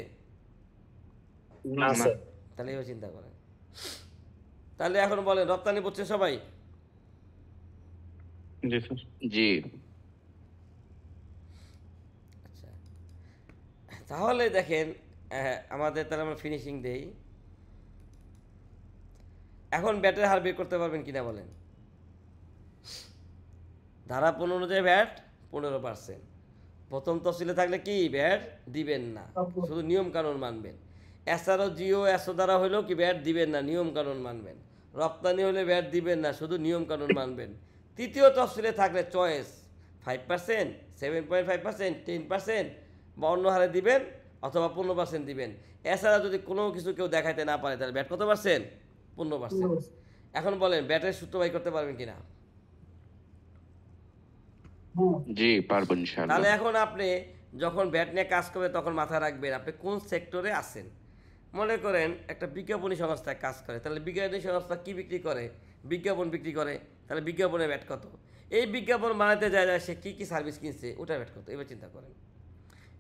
না স্যার। তাহলে এবার চিন্তা করেন। তাহলে এখন বলেন রপ্তানি বুঝছে সবাই? জি স্যার। জি। আচ্ছা, তাহলে দেখেন আমাদের তাহলে আমরা ফিনিশিং দেই। এখন ব্যাটের হার বের করতে পারবেন কিনা বলেন? ধারা 15 অনুযায়ী ভ্যাট 15%। প্রথম তফসিলে থাকলে কি ভ্যাট দিবেন না, শুধু নিয়ম কানুন মানবেন। SRO GO SO দ্বারা হলেও কি ভ্যাট দিবেন না, নিয়ম কানুন মানবেন। রপ্তানি হলে ভ্যাট দিবেন না, শুধু নিয়ম কানুন মানবেন। তৃতীয় তফসিলে থাকলে চয়েস 5%, 7.5%, 10% বা অন্য হারে দিবেন, অথবা 15% দিবেন। এছাড়া যদি কোনো কিছু কেউ দেখাইতে না পারে তাহলে ব্যাট কত পার্সেন্ট? 15%। এখন বলেন ব্যাটের সূত্র বাই করতে পারবেন কিনা? জি পারবো ইনশাআল্লাহ। তাহলে এখন আপনি যখন ব্যাট নিয়ে কাজ করবেন তখন মাথায় রাখবেন আপনি কোন সেক্টরে আছেন। মনে করেন একটা বিজ্ঞাপনী সংস্থায় কাজ করে, তাহলে বিজ্ঞাপনী সংস্থা কি বিক্রি করে? বিজ্ঞাপন বিক্রি করে, তাহলে বিজ্ঞাপনের ব্যাট কত? এই বিজ্ঞাপন বানাতে যায় সে কী কী সার্ভিস কিনছে ওটার ব্যাট কত? এবার চিন্তা করেন।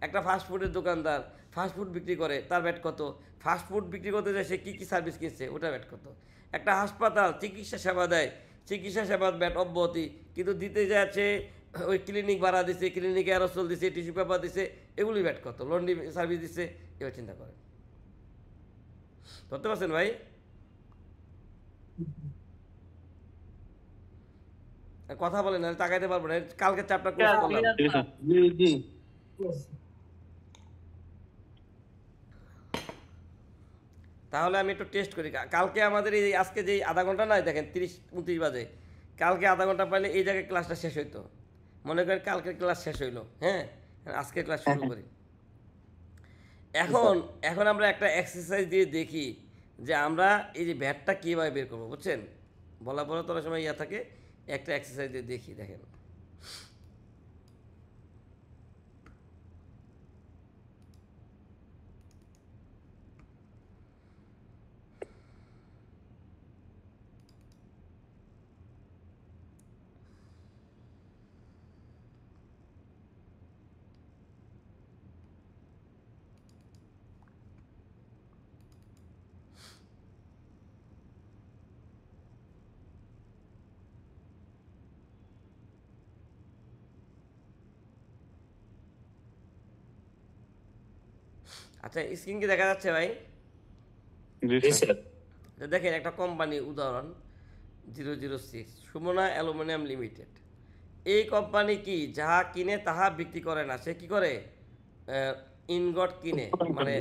একটা ফাস্টফুডের দোকানদার ফাস্টফুড বিক্রি করে, তার ব্যাট কত? ফাস্টফুড বিক্রি করতে যায় সে কী কী সার্ভিস কিনছে ওটার ব্যাট কত? একটা হাসপাতাল চিকিৎসা সেবা দেয়, চিকিৎসা সেবার ব্যাট অব্যাহতি, কিন্তু দিতে যাচ্ছে ওই ক্লিনিক ভাড়া দিছে, ক্লিনিকে অ্যারোসল দিছে, টিস্যু পেপার দিছে, এগুলি ব্যাট কত? লন্ড্রি সার্ভিস দিচ্ছে, এবার চিন্তা করেন। ধরতে পারছেন ভাই? কথা বলেন না, তাকাইতে পারবো না, কালকে চ্যাপ্টার ক্লোজ করলাম। জি স্যার। জি জি। তাহলে আমি একটু টেস্ট করি। কালকে আমাদের এই আজকে যেই আধা ঘন্টা নয়, দেখেন 30-29 বাজে, কালকে আধা ঘন্টা পাইলে এই জায়গায় ক্লাসটা শেষ হইতো। মনে করেন কালকের ক্লাস শেষ হইলো, হ্যাঁ, আজকের ক্লাস শুরু করি। এখন আমরা একটা এক্সারসাইজ দিয়ে দেখি যে আমরা এই যে ভ্যাটটা কীভাবে বের করবো, বুঝছেন? বলা পরে তোর সময় ইয়া থাকে, একটা এক্সারসাইজ দিয়ে দেখি। দেখেন আচ্ছা, স্ক্রিন কি দেখা যাচ্ছে ভাই? জি স্যার। তো দেখেন একটা কোম্পানি উদাহরণ 006 সুমনা অ্যালুমিনিয়াম লিমিটেড। এই কোম্পানি কি যাহা কিনে তাহা বিক্রি করে না, সে কি করে? ইনগট কিনে, মানে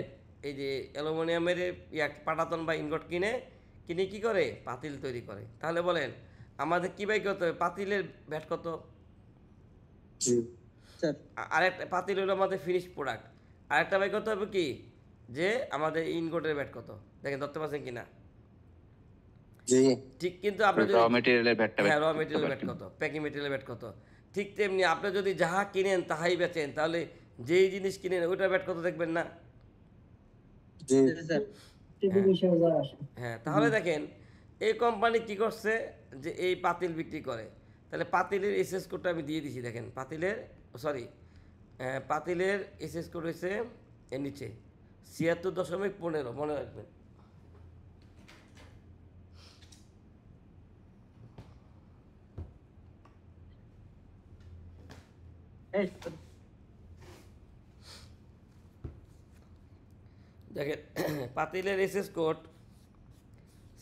এই যে অ্যালুমিনিয়ামের পাটাতন বা ইনগট কিনে কি করে? পাতিল তৈরি করে। তাহলে বলেন আমাদের কি বাই করতে হবে? পাতিলের ভ্যাট কত? স্যার আরেকটা পাতিল হলো আমাদের ফিনিশ প্রোডাক্ট, আরেকটা বাই করতে হবে কি যে আমাদের ইনগটের ভ্যাট কত? দেখেন ধরতে পারছেন কিনা? জি ঠিক কিন্তু আপনি যদি র মেটেরিয়ালের ভ্যাটটা হ্যাঁ র মেটেরিয়াল ভ্যাট কত, প্যাকিং মেটেরিয়াল ভ্যাট কত, ঠিক তেমনি আপনি যদি যাহা কিনেন তাহাই বেচেন, তাহলে যেই জিনিস কিনেন ওইটার ভ্যাট কত দেখবেন না? জি জি স্যার। টিভি বিষয়ে যা আসে হ্যাঁ, তাহলে দেখেন এই কোম্পানি কি করছে যে এই পাতিল বিক্রি করে, তাহলে পাতিলের এসএস কোডটা আমি দিয়ে দিছি, দেখেন পাতিলের পাতিলের এসএস কোড হয়েছে এর নিচে ৭৬.১৫, মনে রাখবেন। এই তো। দেখেন পাতিলের এসএস কোড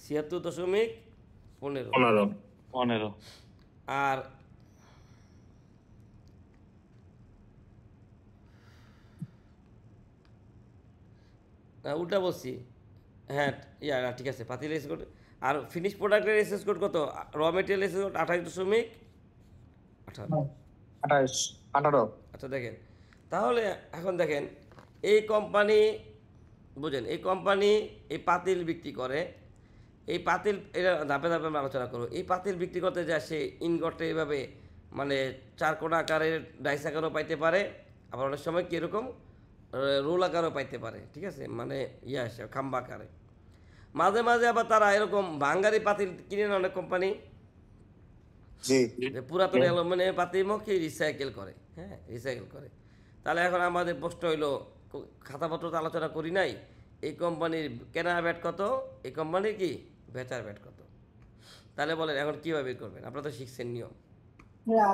৭৬.১৫। 15 আর উল্টা বলছি, হ্যাঁ না ঠিক আছে, পাতিলের এসএস কোড আর ফিনিশ প্রোডাক্টের এসএস কোড কত, র মেটেরিয়াল এসএস কোড ২৮.১৮। 18 আচ্ছা দেখেন, তাহলে এখন দেখেন এই কোম্পানি, বুঝেন এই কোম্পানি এই পাতিল বিক্রি করে, এই পাতিল এটা ধাপে ধাপে আমরা আলোচনা করবো। এই পাতিল বিক্রি করতে যায় সে ইনগটে এইভাবে মানে 4 কোণা আকারের ডাইস আকারও পাইতে পারে, আবার অনেক সময় কীরকম রোল আকারও পাইতে পারে, ঠিক আছে, মানে আসে খাম্বা আকারে। মাঝে মাঝে আবার তারা এরকম বাঙ্গারি পাতিল কিনে না অনেক কোম্পানি, জি যে পুরাতন অ্যালুমিনিয়াম পাতিলও কি রিসাইকেল করে, হ্যাঁ রিসাইকেল করে। তাহলে এখন আমাদের প্রশ্ন হইলো, খাতাপত্র তো আলোচনা করি নাই, এই কোম্পানির কেনা ব্যাট কত, এই কোম্পানির কি বেচার ব্যাট কত, তাহলে বলেন এখন কীভাবে করবেন, আপনারা তো শিখছেন নিয়ম।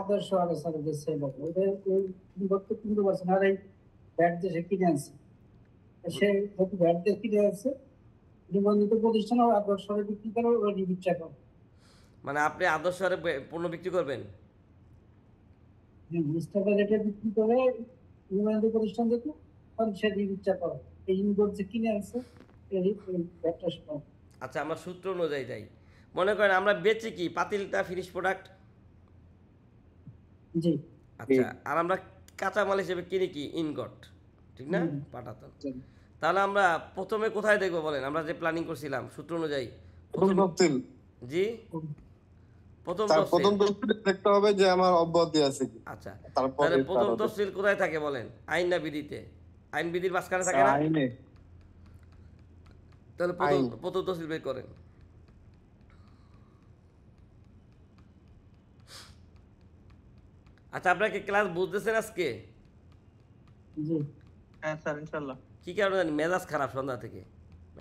আদর্শ আলোচনা দিচ্ছে ওদের ওই বিভক্ত 15% আর এই ব্যাট দেশে কিনে আনছে, সে যত ব্যাট দিয়ে কিনে আনছে নিবন্ধিত প্রতিষ্ঠান আর আদর্শ বিক্রি করে ওরা নিবিচ্ছা করে। মানে আপনি আদর্শ হারে পণ্য বিক্রি করবেন? মিস্টার রেটে বিক্রি করে নিবন্ধিত প্রতিষ্ঠান থেকে তখন সে নিবিচ্ছা করে এই ইনগোট যে কিনে আনছে এই ব্যাটটা সময়। আচ্ছা আমরা সূত্র অনুযায়ী যাই, মনে করেন আমরা বেচি কি পাতিলটা ফিনিশ প্রোডাক্ট, জি আচ্ছা, আর আমরা কাঁচামাল হিসেবে কিনি কি ইনগট, ঠিক না, পাটাতন। তাহলে আমরা প্রথমে কোথায় দেখবো বলেন, আমরা যে প্ল্যানিং করছিলাম সূত্র অনুযায়ী প্রথম তফসিল জি প্রথম তার তফসিল। প্রথম তফসিল দেখতে হবে যে আমার অব্যাহতি আছে কি। আচ্ছা তারপরে তাহলে প্রথম তারপরে- তফসিল কোথায় থাকে বলেন, আইন না বিধিতে? আইন বিধির মাঝখানে থাকে না? আইনে তাহলে আইন। প্রথম তফসিল বের করেন। আচ্ছা আপনার কি ক্লাস বুঝতেছেন আজকে? জি হ্যাঁ স্যার ইনশাআল্লাহ। কি কারণে জানি মেজাজ খারাপ সন্ধ্যা থেকে,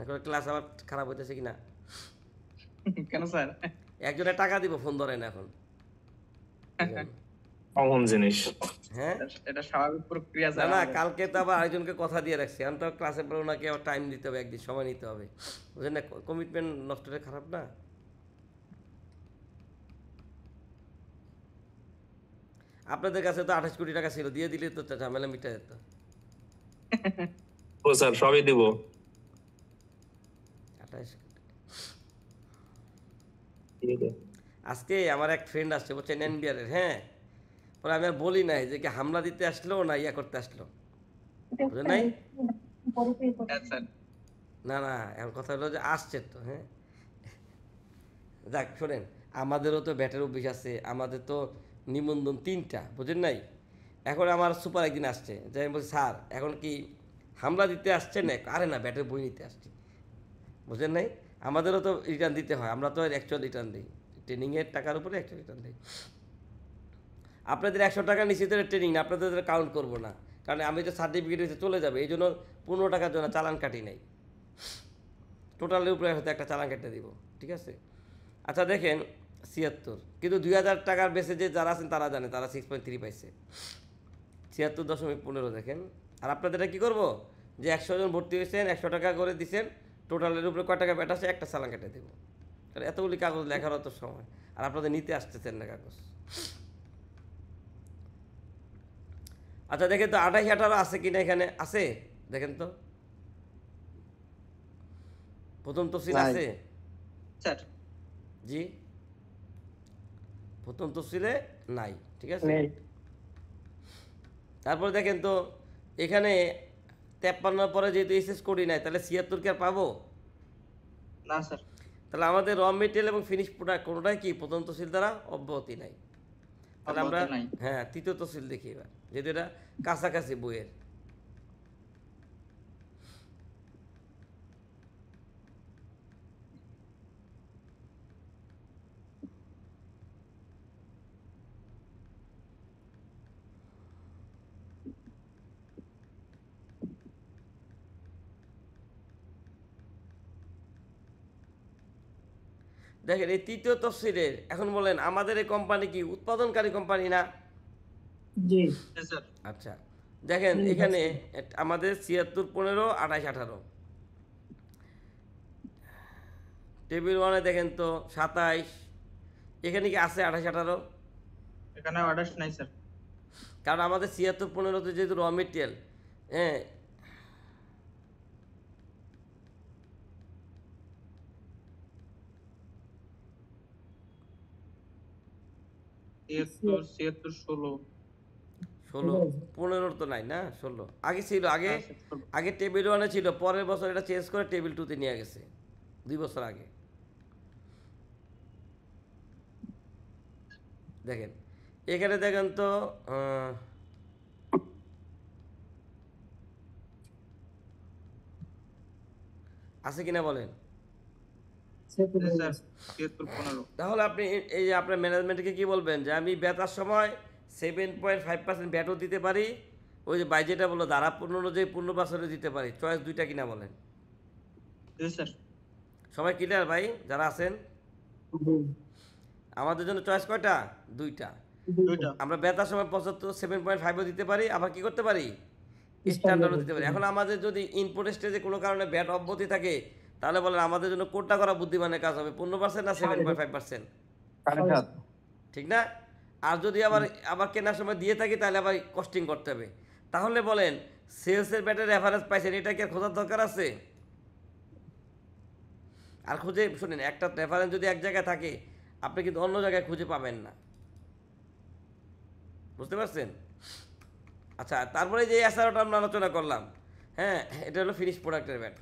এখন ক্লাস আবার খারাপ হইতেছে কিনা? কেন স্যার? একজনে টাকা দিব ফোন ধরেন এখন। কমন জিনিস। হ্যাঁ এটা স্বাভাবিক প্রক্রিয়া না স্যার। না, কালকে তো আবার আরেকজনকে কথা দিয়ে রাখছি, এখন তো ক্লাসে পরে ওনাকে আবার টাইম দিতে হবে, একদিন সময় নিতে হবে, বুঝলেন না, কমিটমেন্ট নষ্ট হলে খারাপ না। আপনাদের কাছে তো 28 কোটি টাকা ছিল, দিয়ে দিলে তো ঝামেলা মিটা যেত। ও স্যার সবই দিব। 28 কোটি। আজকে আমার এক ফ্রেন্ড আসছে, বলছেন এনবিআর এর, হ্যাঁ, পরে আমি আর বলি নাই যে কি হামলা দিতে আসলো না ইয়া করতে আসলো, বুঝলেন নাই? হ্যাঁ স্যার। না না, এখন কথা হলো যে আসছে তো, হ্যাঁ যাক শোনেন, আমাদেরও তো ব্যাটের অভ্যাস আছে, আমাদের তো নিবন্ধন 3টা, বুঝেন নাই? এখন আমার সুপার একদিন আসছে, যে আমি বলছি স্যার এখন কি হামলা দিতে আসছে না, আরে না ব্যাটের বই নিতে আসছি, বুঝেন নাই? আমাদেরও তো রিটার্ন দিতে হয়, আমরা তো অ্যাকচুয়াল রিটার্ন দিই, ট্রেনিংয়ের টাকার উপরে অ্যাকচুয়াল রিটার্ন দিই। আপনাদের 100 টাকা নিশ্চিত ট্রেনিং না, আপনাদের কাউন্ট করবো না, কারণ আমি তো সার্টিফিকেট হচ্ছে চলে যাবে, এই জন্য 15 টাকার জন্য চালান কাটি নাই, টোটালের উপরে হয়তো একটা চালান কেটে দিব, ঠিক আছে? আচ্ছা দেখেন 76, কিন্তু 2000 টাকার বেসে যে যারা আছেন তারা জানে, তারা 6.3 পাইছে, 76.15 দেখেন। আর আপনাদের কী করবো, যে 100 জন ভর্তি হয়েছেন 100 টাকা করে দিচ্ছেন, টোটালের উপরে কয় টাকা ব্যাট আছে একটা চালান কেটে দেবো, কারণ এতগুলি কাগজ লেখার অত সময়, আর আপনাদের নিতে আসতেছেন না কাগজ। আচ্ছা দেখেন তো 28-18 আছে কিনা, এখানে আছে দেখেন তো, প্রথম তফসিল নাই। আছে স্যার জি, প্রথম তফসিলে নাই, ঠিক আছে। তারপরে দেখেন তো এখানে 53 পরে যেহেতু এসএস করি নাই, তাহলে 76 কি আর পাবো? না স্যার। তাহলে আমাদের র মেটেরিয়াল এবং ফিনিশ প্রোডাক্ট কোনোটাই কি প্রথম তহসিল দ্বারা অব্যাহতি নাই। তাহলে আমরা অব্যাহতি নাই। হ্যাঁ তৃতীয় তহসিল দেখি এবার, যেহেতু এটা কাছাকাছি বইয়ের। দেখেন এই তৃতীয় তফসিলের এখন বলেন আমাদের এই কোম্পানি কি উৎপাদনকারী কোম্পানি না? জি স্যার আচ্ছা দেখেন এখানে আমাদের ৭৬, ১৫, ২৮, ১৮ টেবিল 1-এ দেখেন তো ২৭, এখানে কি আছে ২৮, ১৮? এখানে অর্ডার নাই স্যার। কারণ আমাদের ৭৬, ১৫-তে যেহেতু র মেটেরিয়াল, হ্যাঁ ৭৬, ৭৬, ১৬ ১৬, ১৫-র তো নাই না, ১৬ আগে ছিল। আগে টেবিল 1-এ ছিল, পরের বছর এটা চেঞ্জ করে টেবিল 2-তে নিয়ে গেছে 2 বছর আগে। দেখেন এখানে দেখেন তো আছে কিনা বলেন। স্যার ৭৬, ১৫ তাহলে আপনি এই যে আপনার ম্যানেজমেন্টকে কি বলবেন যে আমি বেতার সময় 7.5% ব্যাটও দিতে পারি, ওই যে বাইজেটা বললো ধারা পূর্ণ অনুযায়ী পূর্ণ বছরে দিতে পারি, চয়েস দুইটা কিনা বলেন। জি স্যার। সবাই ক্লিয়ার ভাই যারা আছেন? আমাদের জন্য চয়েস কয়টা? দুইটা। দুইটা। আমরা বেতার সময় 7.5ও দিতে পারি, আবার কি করতে পারি স্ট্যান্ডার্ডও দিতে পারি। এখন আমাদের যদি ইনপুট স্টেজে কোনো কারণে ব্যাট অব্যাহতি থাকে তাহলে বলেন আমাদের জন্য কোনটা করা বুদ্ধিমানের কাজ হবে, 15% না 7.5%? ঠিক না? আর যদি আবার কেনার সময় দিয়ে থাকি তাহলে আবার কস্টিং করতে হবে। তাহলে বলেন সেলসের ব্যাটের রেফারেন্স পাইছেন, এটা কি আর খোঁজার দরকার আছে? আর খুঁজে শুনেন, একটা রেফারেন্স যদি এক জায়গায় থাকে আপনি কিন্তু অন্য জায়গায় খুঁজে পাবেন না, বুঝতে পারছেন? আচ্ছা তারপরে যে এসআরওটা আমরা আলোচনা করলাম, হ্যাঁ এটা হলো ফিনিশ প্রোডাক্টের ব্যাট।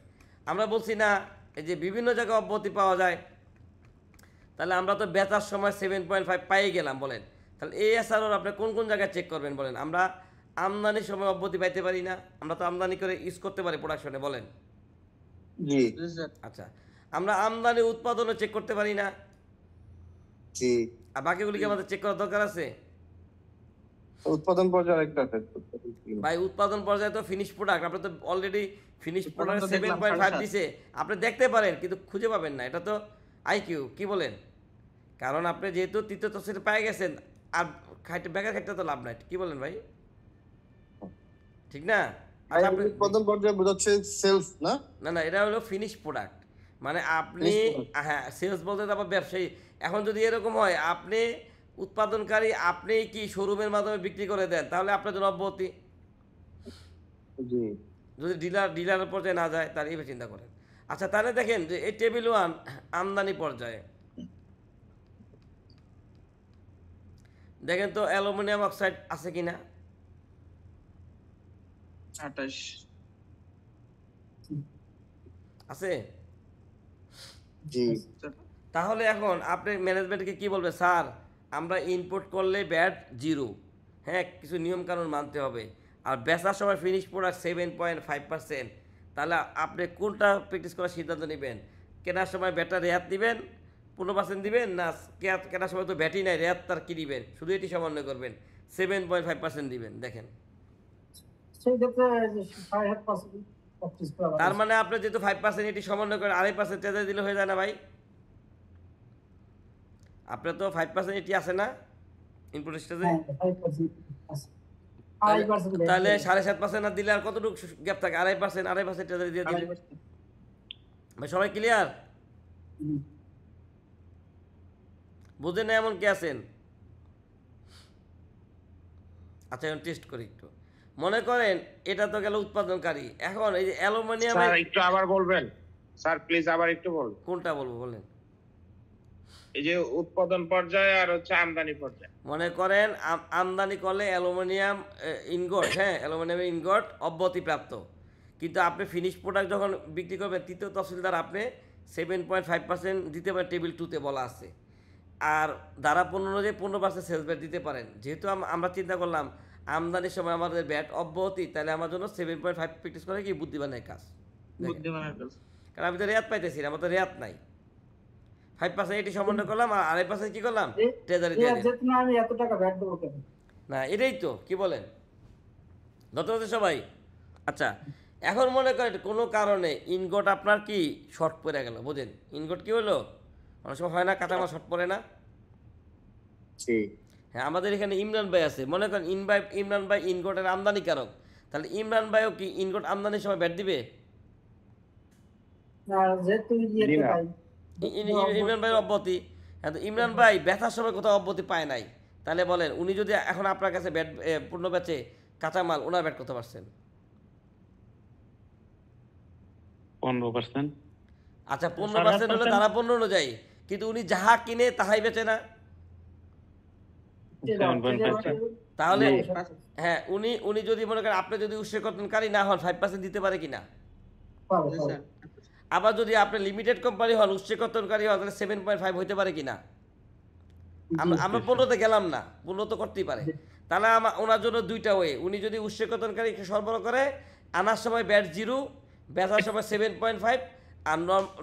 আমরা বলছি না এই যে বিভিন্ন জায়গায় অব্যাহতি পাওয়া যায়, তাহলে আমরা তো বেচার সময় 7.5 পাই গেলাম বলেন, তাহলে এই এসআরওর আপনি কোন কোন জায়গায় চেক করবেন বলেন? আমরা আমদানির সময় অব্যাহতি পাইতে পারি না, আমরা তো আমদানি করে ইউজ করতে পারি প্রোডাকশনে বলেন। জি জি স্যার। আচ্ছা আমরা আমদানি উৎপাদনও চেক করতে পারি না, জি আর বাকিগুলি কি আমাদের চেক করার দরকার আছে? উৎপাদন পর্যায়ে আরেকটা আছে। ভাই উৎপাদন পর্যায়ে তো ফিনিশ প্রোডাক্ট, আপনি তো অলরেডি ফিনিশ প্রোডাক্ট তো দেখলাম 7.5 7.5 দিছে, আপনি দেখতে পারেন কিন্তু খুঁজে পাবেন না, এটা তো আইকিউ কি বলেন? কারণ আপনি যেহেতু তৃতীয় তফসিলে পেয়ে গেছেন, আর বেকার খাইতে তো লাভ নাই, কি বলেন ভাই? ঠিক না? আচ্ছা আপনি উৎপাদন পর্যায়ে বোঝাচ্ছে সেলস না? না না এটা হলো ফিনিশ প্রোডাক্ট, মানে আপনি হ্যাঁ সেলস বলতে তো আবার ব্যবসায়ী। এখন যদি এরকম হয় আপনি উৎপাদনকারী, আপনি কি শোরুমের মাধ্যমে বিক্রি করে দেন তাহলে আপনার জন্য অব্যাহতি। জি যদি ডিলারের পর্যায়ে না যায় তাহলে এইভাবে চিন্তা করেন। আচ্ছা তাহলে দেখেন যে এই টেবিল 1 আমদানি পর্যায়ে দেখেন তো অ্যালুমিনিয়াম অক্সাইড আছে কিনা? ২৮ আছে। জি তাহলে এখন আপনি ম্যানেজমেন্টকে কি বলবে, স্যার আমরা ইনপুট করলে ব্যাট 0, হ্যাঁ কিছু নিয়মকানুন মানতে হবে, আর বেচার সময় ফিনিশ প্রোডাক্ট 7.5%, তাহলে আপনি কোনটা প্র্যাকটিস করার সিদ্ধান্ত নেবেন? কেনার সময় ব্যাটটা রেয়াত দিবেন 15% দিবেন, না কেনার সময় তো ব্যাটই নাই রেয়াত তার কি দিবেন, শুধু এটি সমন্বয় করবেন 7.5% দিবেন? দেখেন সেই ক্ষেত্রে 7.5% প্র্যাকটিস করা ভালো। তার মানে আপনি যেহেতু 5% এটি সমন্বয় করে 2.5% ট্রেজারি দিলে হয়ে যায় না ভাই? আপনার তো 5% এটি আছে না ইনপুট স্টেজে, হ্যাঁ, 5% আছে। 2.5% তাহলে 7.5% না দিলে আর কতটুকু গ্যাপ থাকে? 2.5% ট্রেজারি দিয়ে দিলে ভাই সবাই ক্লিয়ার? হুম। বুঝেন না এমন কি আছেন? আচ্ছা এখন টেস্ট করি একটু। মনে করেন এটা তো গেল উৎপাদনকারী, এখন এই যে অ্যালুমিনিয়ামের একটু আবার বলবেন স্যার, প্লিজ আবার একটু বলুন। কোনটা বলবো বলেন? এই যে উৎপাদন পর্যায়ে আর হচ্ছে আমদানি পর্যায়ে। মনে করেন আমদানি করলে অ্যালুমিনিয়াম ইনগট, হ্যাঁ অ্যালুমিনিয়ামের ইনগট অব্যাহতিপ্রাপ্ত, কিন্তু আপনি ফিনিশ প্রোডাক্ট যখন বিক্রি করবেন তৃতীয় তহসিলদার আপনি 7.5% দিতে পারেন, টেবিল 2-তে বলা আছে। আর ধারা 15 অনুযায়ী 15% সেলস ভ্যাট দিতে পারেন। যেহেতু আমরা চিন্তা করলাম আমদানির সময় আমাদের ভ্যাট অব্যাহতি, তাহলে আমার জন্য 7.5 প্র্যাকটিস করে কি বুদ্ধিমানের কাজ। দেখেন, বুদ্ধিমানের কাজ। কারণ আমি তো রেয়াত পাইতেছি না, আমার তো রেয়াত নাই। 5% এটি সমন্বয় করলাম, আর 2.5% কি করলাম, ট্রেজারি দিয়ে দিলাম। যেহেতু না আমি এত টাকা ভ্যাট দেবো কেন? না এটাই তো, কি বলেন ধরতে পারছে সবাই? আচ্ছা, এখন মনে করেন কোনো কারণে ইনগট আপনার কি শর্ট পড়ে গেল, বুঝেন ইনগট কি হলো, অনেক সময় হয় না কাঁচামাল শর্ট পড়ে না। হ্যাঁ, আমাদের এখানে ইমরান ভাই আছে, মনে করেন ইমরান ভাই ইনগটের আমদানিকারক, তাহলে ইমরান ভাইও কি ইনগট আমদানির সময় ব্যাট দিবে? আর যেহেতু ইয়েতে পাই ইমরান ভাইয়ের অব্যাহতি, হ্যাঁ, তো ইমরান ভাই ব্যথার সময় কোথাও অব্যাহতি পায় নাই, তাহলে বলেন উনি যদি এখন আপনার কাছে ব্যাট পূর্ণ ব্যাচে কাঁচামাল ওনার ব্যাট করতে পারছেন? 15%। আচ্ছা 15% হলে তারা 15 অনুযায়ী, কিন্তু উনি যাহা কিনে তাহাই বেচে না, 7.5%। তাহলে হ্যাঁ উনি যদি মনে করেন আপনি যদি উৎসকর্তনকারী না হন 5% দিতে পারে কিনা? জি স্যার। আবার যদি আপনি লিমিটেড কোম্পানি হন উৎসকর্তনকারী হন তাহলে 7.5 হইতে পারে কিনা? আমরা 15-তে গেলাম না, 15 তো করতেই পারে। তাহলে ওনার জন্য দুইটা ওয়ে, উনি যদি উৎসকর্তনকারী সরবরাহ করে আনার সময় ব্যাট 0, বেচার সময় 7.5, আর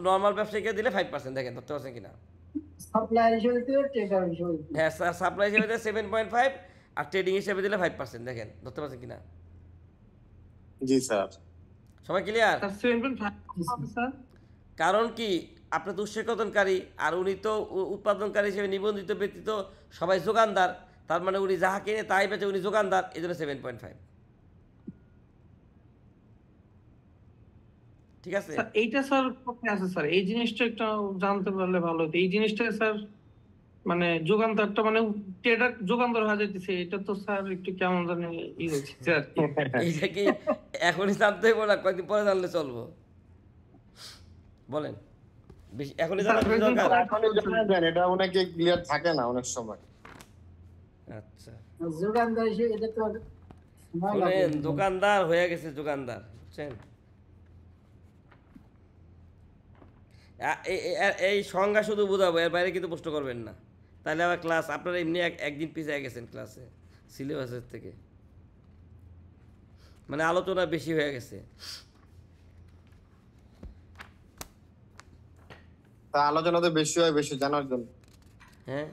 নর্মাল ব্যবসায়ীকে দিলে 5%। দেখেন ধরতে পারছেন কিনা? সাপ্লাই হিসেবে দিলে ট্রেডার হিসেবে দিলে। হ্যাঁ, সাপ্লাই হিসেবে দিলে 7.5 আর ট্রেডিং হিসেবে দিলে 5%। দেখেন ধরতে পারছেন কিনা? জি স্যার। সবাই ক্লিয়ার? স্যার 7.5 হবে স্যার। কারণ কি আপনি তো উৎসকর্তনকারী আর উনি তো উৎপাদনকারী হিসেবে নিবন্ধিত ব্যক্তি, তো সবাই যোগানদার, তার মানে উনি যাহা কিনে তাই বেচে, উনি যোগানদার, এই জন্য 7.5। ঠিক আছে? স্যার এইটা স্যার কোথায় আছে স্যার? এই জিনিসটা একটু জানতে পারলে ভালো হতো। এই জিনিসটা স্যার মানে যোগানদারটা মানে ট্রেডার যোগানদার হয়ে যাইতেছে, এটা তো স্যার একটু কেমন জানি ই হচ্ছে স্যার। এইটা কি এখনই জানতে হইব না কয়েকদিন পরে জানলে চলবো? বলেন এখনই জানা কি দরকার? এখনই জানা যায়, এটা অনেকে ক্লিয়ার থাকে না অনেক সময়। আচ্ছা যোগানদার হিসেবে এটা তো সময় লাগে। শুনেন, দোকানদার হয়ে গেছে যোগানদার, বুঝছেন? এই সংজ্ঞা শুধু বোঝাবো, এর বাইরে কিন্তু প্রশ্ন করবেন না, তাহলে আবার ক্লাস আপনারা এমনি একদিন পিছিয়ে গেছেন ক্লাসে সিলেবাসের থেকে, মানে আলোচনা বেশি হয়ে গেছে। তা আলোচনা তো বেশি হয় বেশি জানার জন্য। হ্যাঁ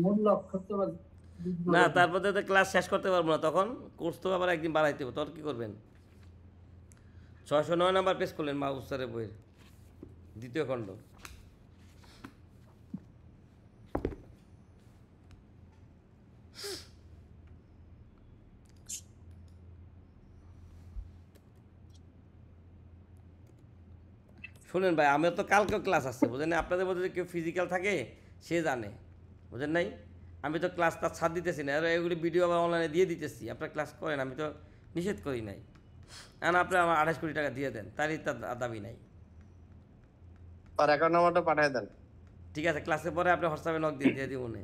মূল লক্ষ্য তো না, তারপরে তো ক্লাস শেষ করতে পারবো না, তখন কোর্স তো আবার একদিন বাড়াইতে হবে, তখন কী করবেন? 609 নাম্বার পেজ করলেন মাহবুব স্যারের বইয়ের 2য় খণ্ড। শুনেন ভাই, আমার তো কালকেও ক্লাস আছে, বুঝেন না? আপনাদের মধ্যে যদি কেউ ফিজিক্যাল থাকে সে জানে, বুঝেন নাই? আমি তো ক্লাসটা ছাড় দিতেছি না, আর এগুলি ভিডিও আবার অনলাইনে দিয়ে দিতেছি, আপনার ক্লাস করেন, আমি তো নিষেধ করি নাই। আর আপনি আমার 28 কোটি টাকা দিয়ে দেন, তারই তার দাবি নাই। তার অ্যাকাউন্ট নাম্বারটা পাঠিয়ে দেন। ঠিক আছে, ক্লাসের পরে আপনি হোয়াটসঅ্যাপে নক দিয়ে দিব মনে,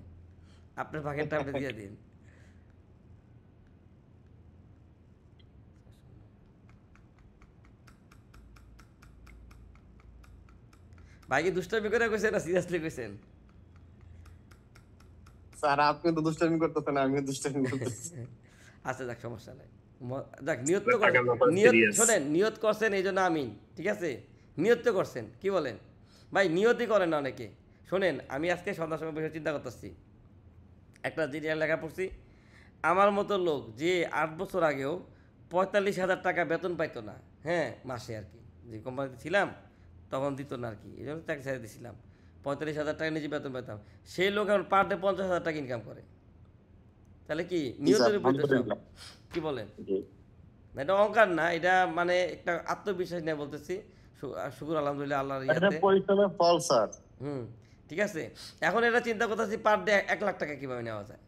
আপনার ভাগেরটা আপনি দিয়ে দিন। ভাই কি দুষ্টামি করে কইছেন না সিরিয়াসলি কইছেন? স্যার আপনি তো দুষ্টামি করতেছেন, আমি দুষ্টামি করতেছি। আচ্ছা যাক, সমস্যা নাই। যাক, নিয়ত তো টাকা ব্যাপার নিয়ত serious। শোনেন, নিয়ত করছেন এই জন্য আমিন, ঠিক আছে? নিয়ত তো করছেন, কি বলেন ভাই? নিয়তই করেন না অনেকে। শোনেন, আমি আজকে সন্ধ্যার সময় বসে চিন্তা করতেছি, একটা জিনিস লেখা পড়ছি, আমার মতো লোক যে 8 বছর আগেও 45,000 টাকা বেতন পাইতো না, হ্যাঁ মাসে আর কি, যে কোম্পানিতে ছিলাম তখন দিত না আর কি, এই জন্য চাকরি ছেড়ে দিয়েছিলাম, 45,000 টাকা নিজে বেতন পেতাম, সেই লোক এখন পার ডে 50,000 টাকা ইনকাম করে। তাহলে কি নিয়তের উপর তো সব। কি বলেন? না, এটা অহংকার না, এটা মানে একটা আত্মবিশ্বাস নিয়ে বলতেছি। শুকুর আলহামদুলিল্লাহ আল্লাহর ইয়াতে। পরিশ্রমের ফল স্যার। ঠিক আছে, এখন এটা চিন্তা করতেছি পার ডে 1 লাখ টাকা কিভাবে নেওয়া যায়।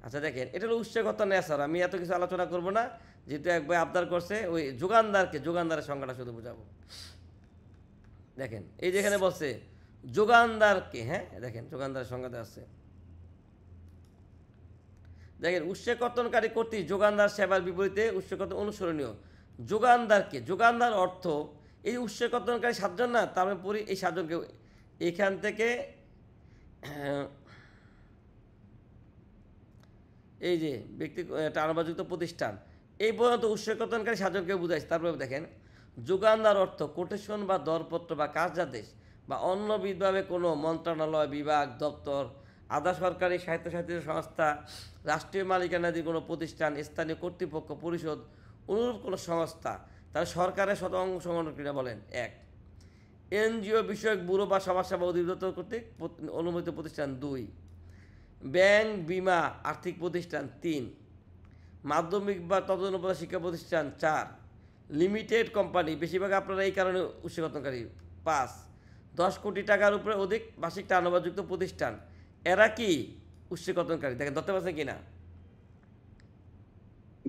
আচ্ছা দেখেন, এটা হলো উৎসকতা নেই স্যার, আমি এত কিছু আলোচনা করব না, যেহেতু একবার আবদার করছে, ওই যোগানদারের সংখ্যাটা শুধু বোঝাবো। দেখেন এই যেখানে বলছে যোগানদারকে, হ্যাঁ দেখেন যোগানদারের সংখ্যা দেওয়া আছে। দেখেন উৎসকর্তনকারী কর্তৃক যোগানদার সেবার বিপরীতে উৎসকর্তন অনুসরণীয়। যোগানদারকে, যোগানদার অর্থ এই উৎসকর্তনকারী 7 জন না, তারপরে পড়ি এই 7 জনকে এখান থেকে এই যে ব্যক্তি টার্নওভারযুক্ত প্রতিষ্ঠান এই পর্যন্ত উৎসকর্তনকারী 7 জনকে বুঝাইছে। তারপরে দেখেন যোগানদার অর্থ কোটেশন বা দরপত্র বা কার্যাদেশ বা অন্য বিধভাবে কোনো মন্ত্রণালয়, বিভাগ, দপ্তর, আধা সরকারি স্বায়ত্তশাসিত সংস্থা, রাষ্ট্রীয় মালিকানাধীন কোনো প্রতিষ্ঠান, স্থানীয় কর্তৃপক্ষ, পরিষদ, অনুরূপ কোনো সংস্থা, তারা সরকারের শত অংশগ্রহণ ক্রীড়া বলেন। 1 এনজিও বিষয়ক ব্যুরো বা সমাজসেবা অধিদপ্তর কর্তৃক অনুমোদিত প্রতিষ্ঠান। 2 ব্যাংক, বিমা, আর্থিক প্রতিষ্ঠান। 3 মাধ্যমিক বা তদনুপাত শিক্ষা প্রতিষ্ঠান। 4 লিমিটেড কোম্পানি, বেশিরভাগ আপনারা এই কারণে উৎসকর্তনকারী। 5 10 কোটি টাকার উপরে অধিক বার্ষিক টার্নওভারযুক্ত প্রতিষ্ঠান, এরা কি উৎসকর্তনকারী? দেখেন ধরতে পারছেন কিনা?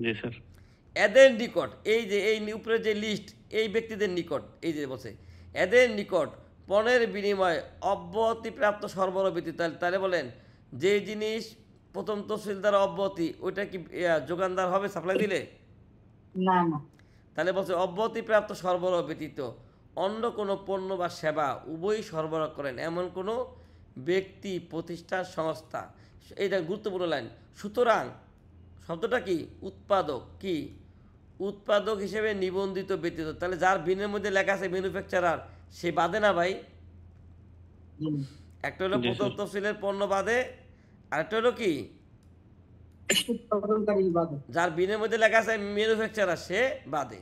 জি স্যার। এদের নিকট, এই যে এই উপরে যে লিস্ট, এই ব্যক্তিদের নিকট, এই যে বলছে এদের নিকট পণের বিনিময়ে অব্যাহতিপ্রাপ্ত সরবরাহ ব্যতীত, তাহলে বলেন যে জিনিস প্রথম তফসিল দ্বারা অব্যাহতি, ওইটা কি যোগানদার হবে সাপ্লাই দিলে? না না, তাহলে বলছে অব্যাহতিপ্রাপ্ত সরবরাহ ব্যতীত অন্য কোনো পণ্য বা সেবা উভয়ই সরবরাহ করেন এমন কোনো ব্যক্তি, প্রতিষ্ঠান, সংস্থা। এইটা গুরুত্বপূর্ণ লাইন। সুতরাং শব্দটা কি? উৎপাদক। কি উৎপাদক হিসেবে নিবন্ধিত ব্যতীত, তাহলে যার বিনের মধ্যে লেখা আছে ম্যানুফ্যাকচারার, সে বাদে না ভাই? একটা হলো জি, প্রথম স্যার। তফসিলের পণ্য বাদে, আর একটা হলো কি উৎপাদনকারী বাদে। যার বিনের মধ্যে লেখা আছে ম্যানুফ্যাকচারার, সে বাদে।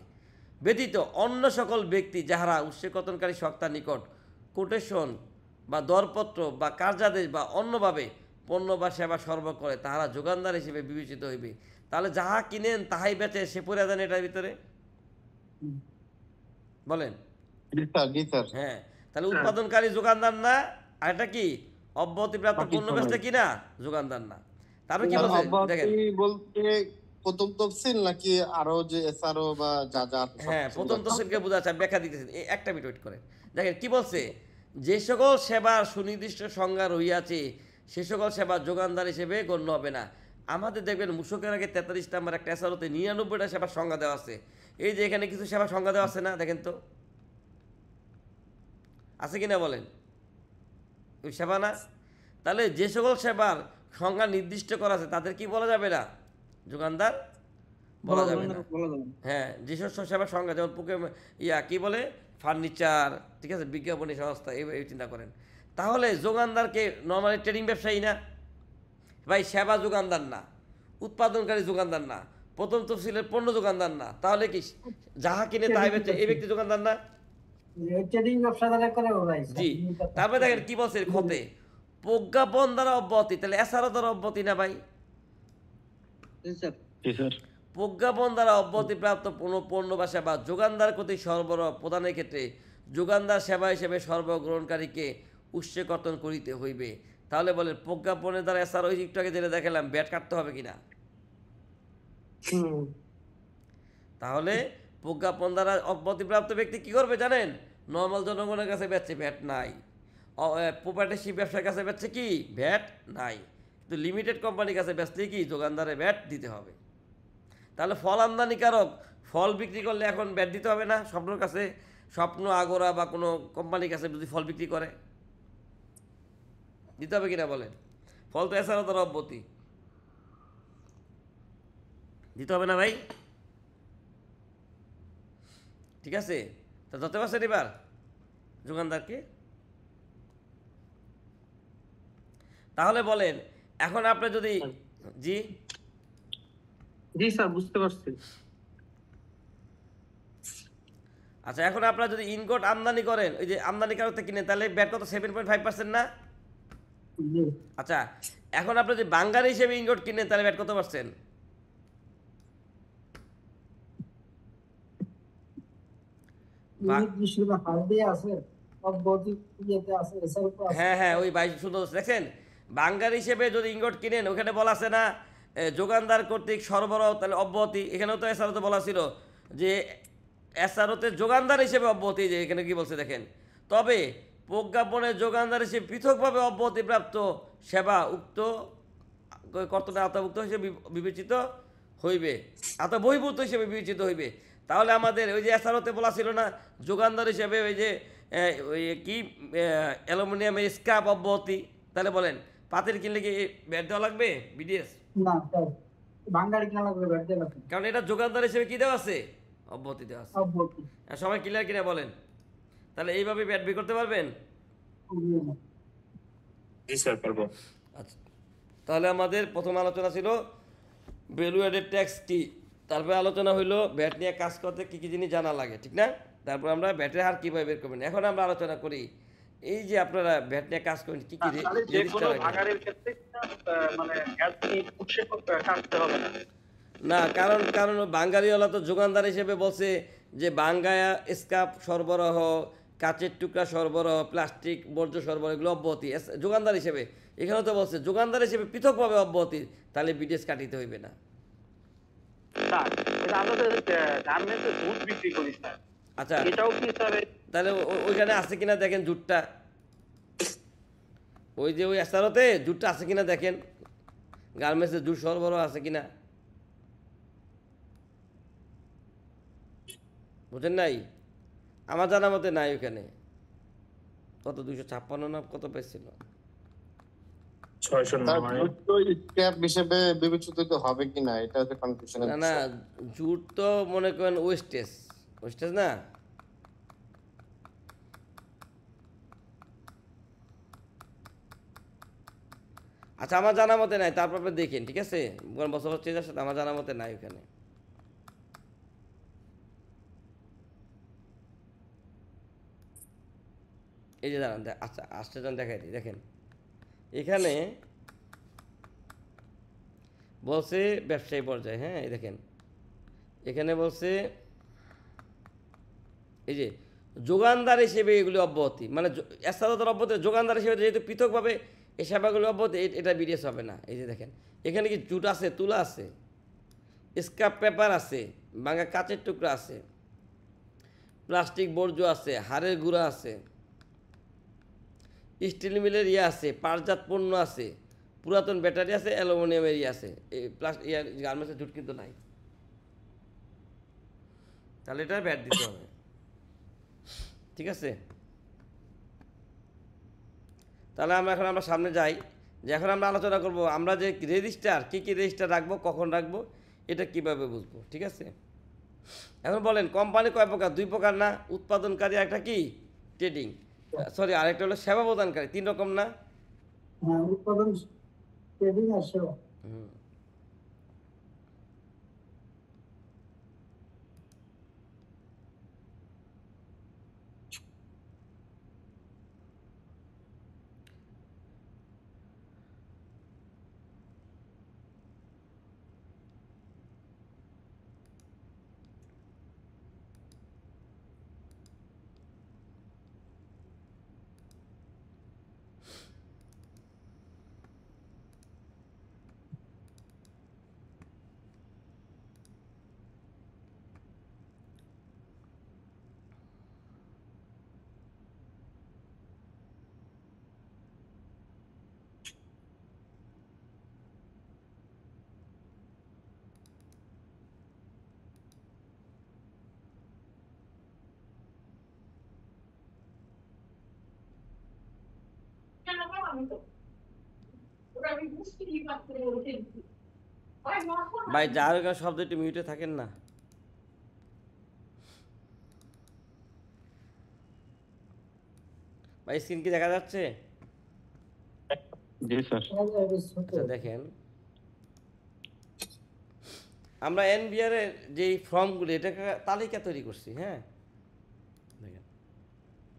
ব্যতীত অন্য সকল ব্যক্তি যাহারা উৎসকর্তনকারী সংস্থার নিকট কোটেশন বা দরপত্র বা কার্যাদেশ বা অন্যভাবে পণ্য বা সেবা সরবরাহ করে, তাহারা যোগানদার হিসেবে বিবেচিত হইবে। তাহলে যাহা কিনেন তাহাই বেচে, সে পড়ে দেন এটার ভিতরে? বলেন। জি স্যার, জি স্যার। হ্যাঁ, তাহলে উৎপাদনকারী যোগানদার না, আর এটা কি অব্যাহতিপ্রাপ্ত পণ্য বেচতে কি না? যোগানদার না। তারপরে কি বলছে দেখেন। বলতে প্রথম তফসিল নাকি আরো যে এসআরও বা যা যা আছে সব হ্যাঁ, কিছু প্রথম বোঝাচ্ছে? তফসিলকে বোঝাচ্ছে, আমি ব্যাখ্যা দিতেছি। একটা মিনিট ওয়েট করেন। দেখেন কি বলছে, যে সকল সেবার সুনির্দিষ্ট সংজ্ঞা রহিয়াছে সে সকল সেবা যোগানদার হিসেবে গণ্য হবে না। আমাদের দেখবেন মূসকের আগে 43 নাম্বার একটা এসআরওতে 99টা সেবার সংজ্ঞা দেওয়া আছে। এই যে এখানে কিছু সেবা সংজ্ঞা দেওয়া আছে না, দেখেন তো আছে কিনা বলেন? ওই সেবা না? তাহলে যে সকল সেবার সংজ্ঞা নির্দিষ্ট করা আছে তাদের কি বলা যাবে না? যোগানদার বলা যাবে না। হ্যাঁ, যেসব সেবার সংজ্ঞা, যেমন কি বলে ফার্নিচার, ঠিক আছে, বিজ্ঞাপনী সংস্থা, এই চিন্তা করেন। তাহলে যোগানদারকে নর্মালি ট্রেডিং ব্যবসায়ী না ভাই, সেবা যোগানদার না, উৎপাদনকারী যোগানদার না, প্রথম তফসিলের পণ্য যোগানদার না, তাহলে কি যাহা কিনে তাই বেচে এই ব্যক্তি যোগানদার না? ট্রেডিং ব্যবসা যারা করে ওরাই। জি। তারপরে দেখেন কি বলছে ক্ষতে, প্রজ্ঞাপন দ্বারা অব্যাহতি, তাহলে এছাড়া দ্বারা অব্যাহতি না ভাই? জি স্যার। প্রজ্ঞাপন দ্বারা অব্যাহতিপ্রাপ্ত কোনো পণ্য বা সেবা যোগানদার কর্তৃক সরবরাহ প্রদানের ক্ষেত্রে যোগানদার সেবা হিসেবে সরবরাহ গ্রহণকারীকে উৎসকর্তন করিতে হইবে। তাহলে বলে প্রজ্ঞাপনের দ্বারা এছাড়া ওই একটু আগে যেটা দেখালাম ব্যাট কাটতে হবে কিনা? তাহলে প্রজ্ঞাপন দ্বারা অব্যাহতিপ্রাপ্ত ব্যক্তি কি করবে জানেন? নর্মাল জনগণের কাছে বেচছে, ভ্যাট নাই। প্রপার্টিশিপ ব্যবসার কাছে বেচছে কি? ভ্যাট নাই। কিন্তু লিমিটেড কোম্পানির কাছে বেচলে কি? যোগানদারের ভ্যাট দিতে হবে। তাহলে ফল আমদানিকারক ফল বিক্রি করলে এখন ভ্যাট দিতে হবে না? স্বপ্নর কাছে, স্বপ্ন, আগোরা বা কোনো কোম্পানির কাছে যদি ফল বিক্রি করে দিতে হবে কিনা বলেন? ফল তো এছাড়াও তার অব্যাহতি, দিতে হবে না ভাই? ঠিক আছে, তা ধরতে পারছেন এবার যোগানদারকে? তাহলে বলেন এখন আপনি যদি, জি জি স্যার, বুঝতে পারছি। আচ্ছা, এখন আপনারা যদি ইনগোট আমদানি করেন, ওই যে আমদানিকারক কিনে, তাহলে ব্যাট কত? 7.5% না? আচ্ছা, এখন আপনি যদি বাঙ্গারি হিসেবে ইনগোট কিনেন তাহলে ব্যাট কত পার্সেন্ট? হ্যাঁ হ্যাঁ, ওই 22 সুন্দর দেখছেন। বাঙ্গারি হিসেবে যদি ইনগোট কিনেন, ওখানে বলা আছে না যোগানদার কর্তৃক সরবরাহ, তাহলে অব্যাহতি। এখানেও তো এসআরওতে বলা ছিল যে এসআরওতে যোগানদার হিসেবে অব্যাহতি, যে এখানে কি বলছে দেখেন, তবে প্রজ্ঞাপনের যোগানদার হিসেবে পৃথকভাবে অব্যাহতিপ্রাপ্ত সেবা উক্ত কর্তনের আওতাভুক্ত হিসেবে বিবেচিত হইবে, বহির্ভূত হিসেবে বিবেচিত হইবে। তাহলে আমাদের ওই যে এসআরওতে বলা ছিল না যোগানদার হিসেবে ওই যে ওই কি অ্যালুমিনিয়ামের স্ক্র্যাপ অব্যাহতি, তাহলে বলেন পাতিল কিনলে কি ব্যাট দেওয়া লাগবে বিডিএস? না স্যার, বাঙালি কিনা লাগবে ব্যাট দেওয়া লাগবে। কারণ এটা যোগানদার হিসেবে কি দেওয়া আছে? অব্যাহতি দেওয়া আছে। অব্যাহতি। সবাই ক্লিয়ার কিনা বলেন? তাহলে এইভাবে ব্যাট বি করতে পারবেন? জি স্যার পারবো। আচ্ছা, তাহলে আমাদের প্রথম আলোচনা ছিল ভ্যালু অ্যাডেড ট্যাক্স কি, তারপরে আলোচনা হইলো ব্যাট নিয়ে কাজ করতে কী কী জিনিস জানা লাগে, ঠিক না? তারপর আমরা ব্যাটের হার কীভাবে বের করবেন। এখন আমরা আলোচনা করি এই যে আপনারা ব্যাট নিয়ে কাজ করেন কী কী তাহলে যে কোনো ভাগাড়ের ক্ষেত্রে মানে এলসি উৎসে কাটতে হবে না। না, কারণ কারণ বাঙ্গালিওয়ালা তো যোগানদার হিসেবে বলছে যে বাঙ্গায়া স্কাপ সরবরাহ, কাচের টুকরা সরবরাহ, প্লাস্টিক বর্জ্য সরবরাহ, এগুলো অব্যাহতি যোগানদার হিসেবে। এখানেও তো বলছে যোগানদার হিসেবে পৃথকভাবে অব্যাহতি, তাহলে বিদেশ কাটিতে হইবে না। স্যার এটা আমাদের গার্মেন্টসে দুধ বিক্রি করি স্যার। আচ্ছা, এটাও কি স্যার? তাহলে ওইখানে আছে কিনা দেখেন জুটটা, ওই যে ওই এসআরওতে জুটটা আছে কিনা দেখেন, গার্মেন্টসে জুট সরবরাহ আছে কিনা, বুঝেন নাই? আমার জানা মতে নাই ওখানে। কত 256 না কত পেয়েছিল? 600 স্ক্র্যাপ হিসেবে বিবেচিত হবে কিনা এটা হচ্ছে কনফিউশনের না না, জুট তো মনে করেন ওয়েস্টেজ, ওয়েস্টেজ না। আচ্ছা, আমার জানা মতে নাই, তারপর আপনি দেখেন, ঠিক আছে? বছর চেঞ্জ আসে, আমার জানা মতে নাই ওখানে। এই যে দাঁড়ান, আচ্ছা আসতে যান দেখাই দিই, দেখেন এখানে বলছে ব্যবসায়ী পর্যায়ে, হ্যাঁ এই দেখেন এখানে বলছে এই যে যোগানদার হিসেবে এগুলি অব্যাহতি, মানে এছাড়াও অব্যাহতি, যোগানদার হিসেবে যেহেতু পৃথকভাবে এই সেবাগুলি অব্যাহতি, এটা বিডিএস হবে না। এই যে দেখেন এখানে কি জুট আছে, তুলা আছে, স্ক্র্যাপ পেপার আছে, ভাঙা কাচের টুকরা আছে, প্লাস্টিক বর্জ্য আছে, হাড়ের গুঁড়া আছে, স্টিল মিলের ইয়ে আছে, পাটজাত পণ্য আছে, পুরাতন ব্যাটারি আছে, অ্যালুমিনিয়ামের ইয়ে আছে। এই গার্মেন্টসের জুট কিন্তু নাই, তাহলে এটা ব্যাট দিতে হবে, ঠিক আছে? তাহলে আমরা সামনে যাই, যে এখন আমরা আলোচনা করব আমরা যে রেজিস্টার, কী কী রেজিস্টার রাখবো, কখন রাখবো, এটা কিভাবে বুঝবো, ঠিক আছে? এখন বলেন কোম্পানি কয় প্রকার? 2 প্রকার না? উৎপাদনকারী একটা কি ট্রেডিং, সরি আরেকটা হলো সেবা প্রদানকারী। 3 রকম না? হ্যাঁ, উৎপাদন, ট্রেডিং আর সেবা। ভাই যার ওখানে শব্দ একটু মিউটে থাকেন না। ভাই স্ক্রিন কি দেখা যাচ্ছে? জি স্যার। আচ্ছা দেখেন, আমরা এনবিআর এর যেই ফর্মগুলি এটাকে তালিকা তৈরি করছি, হ্যাঁ দেখেন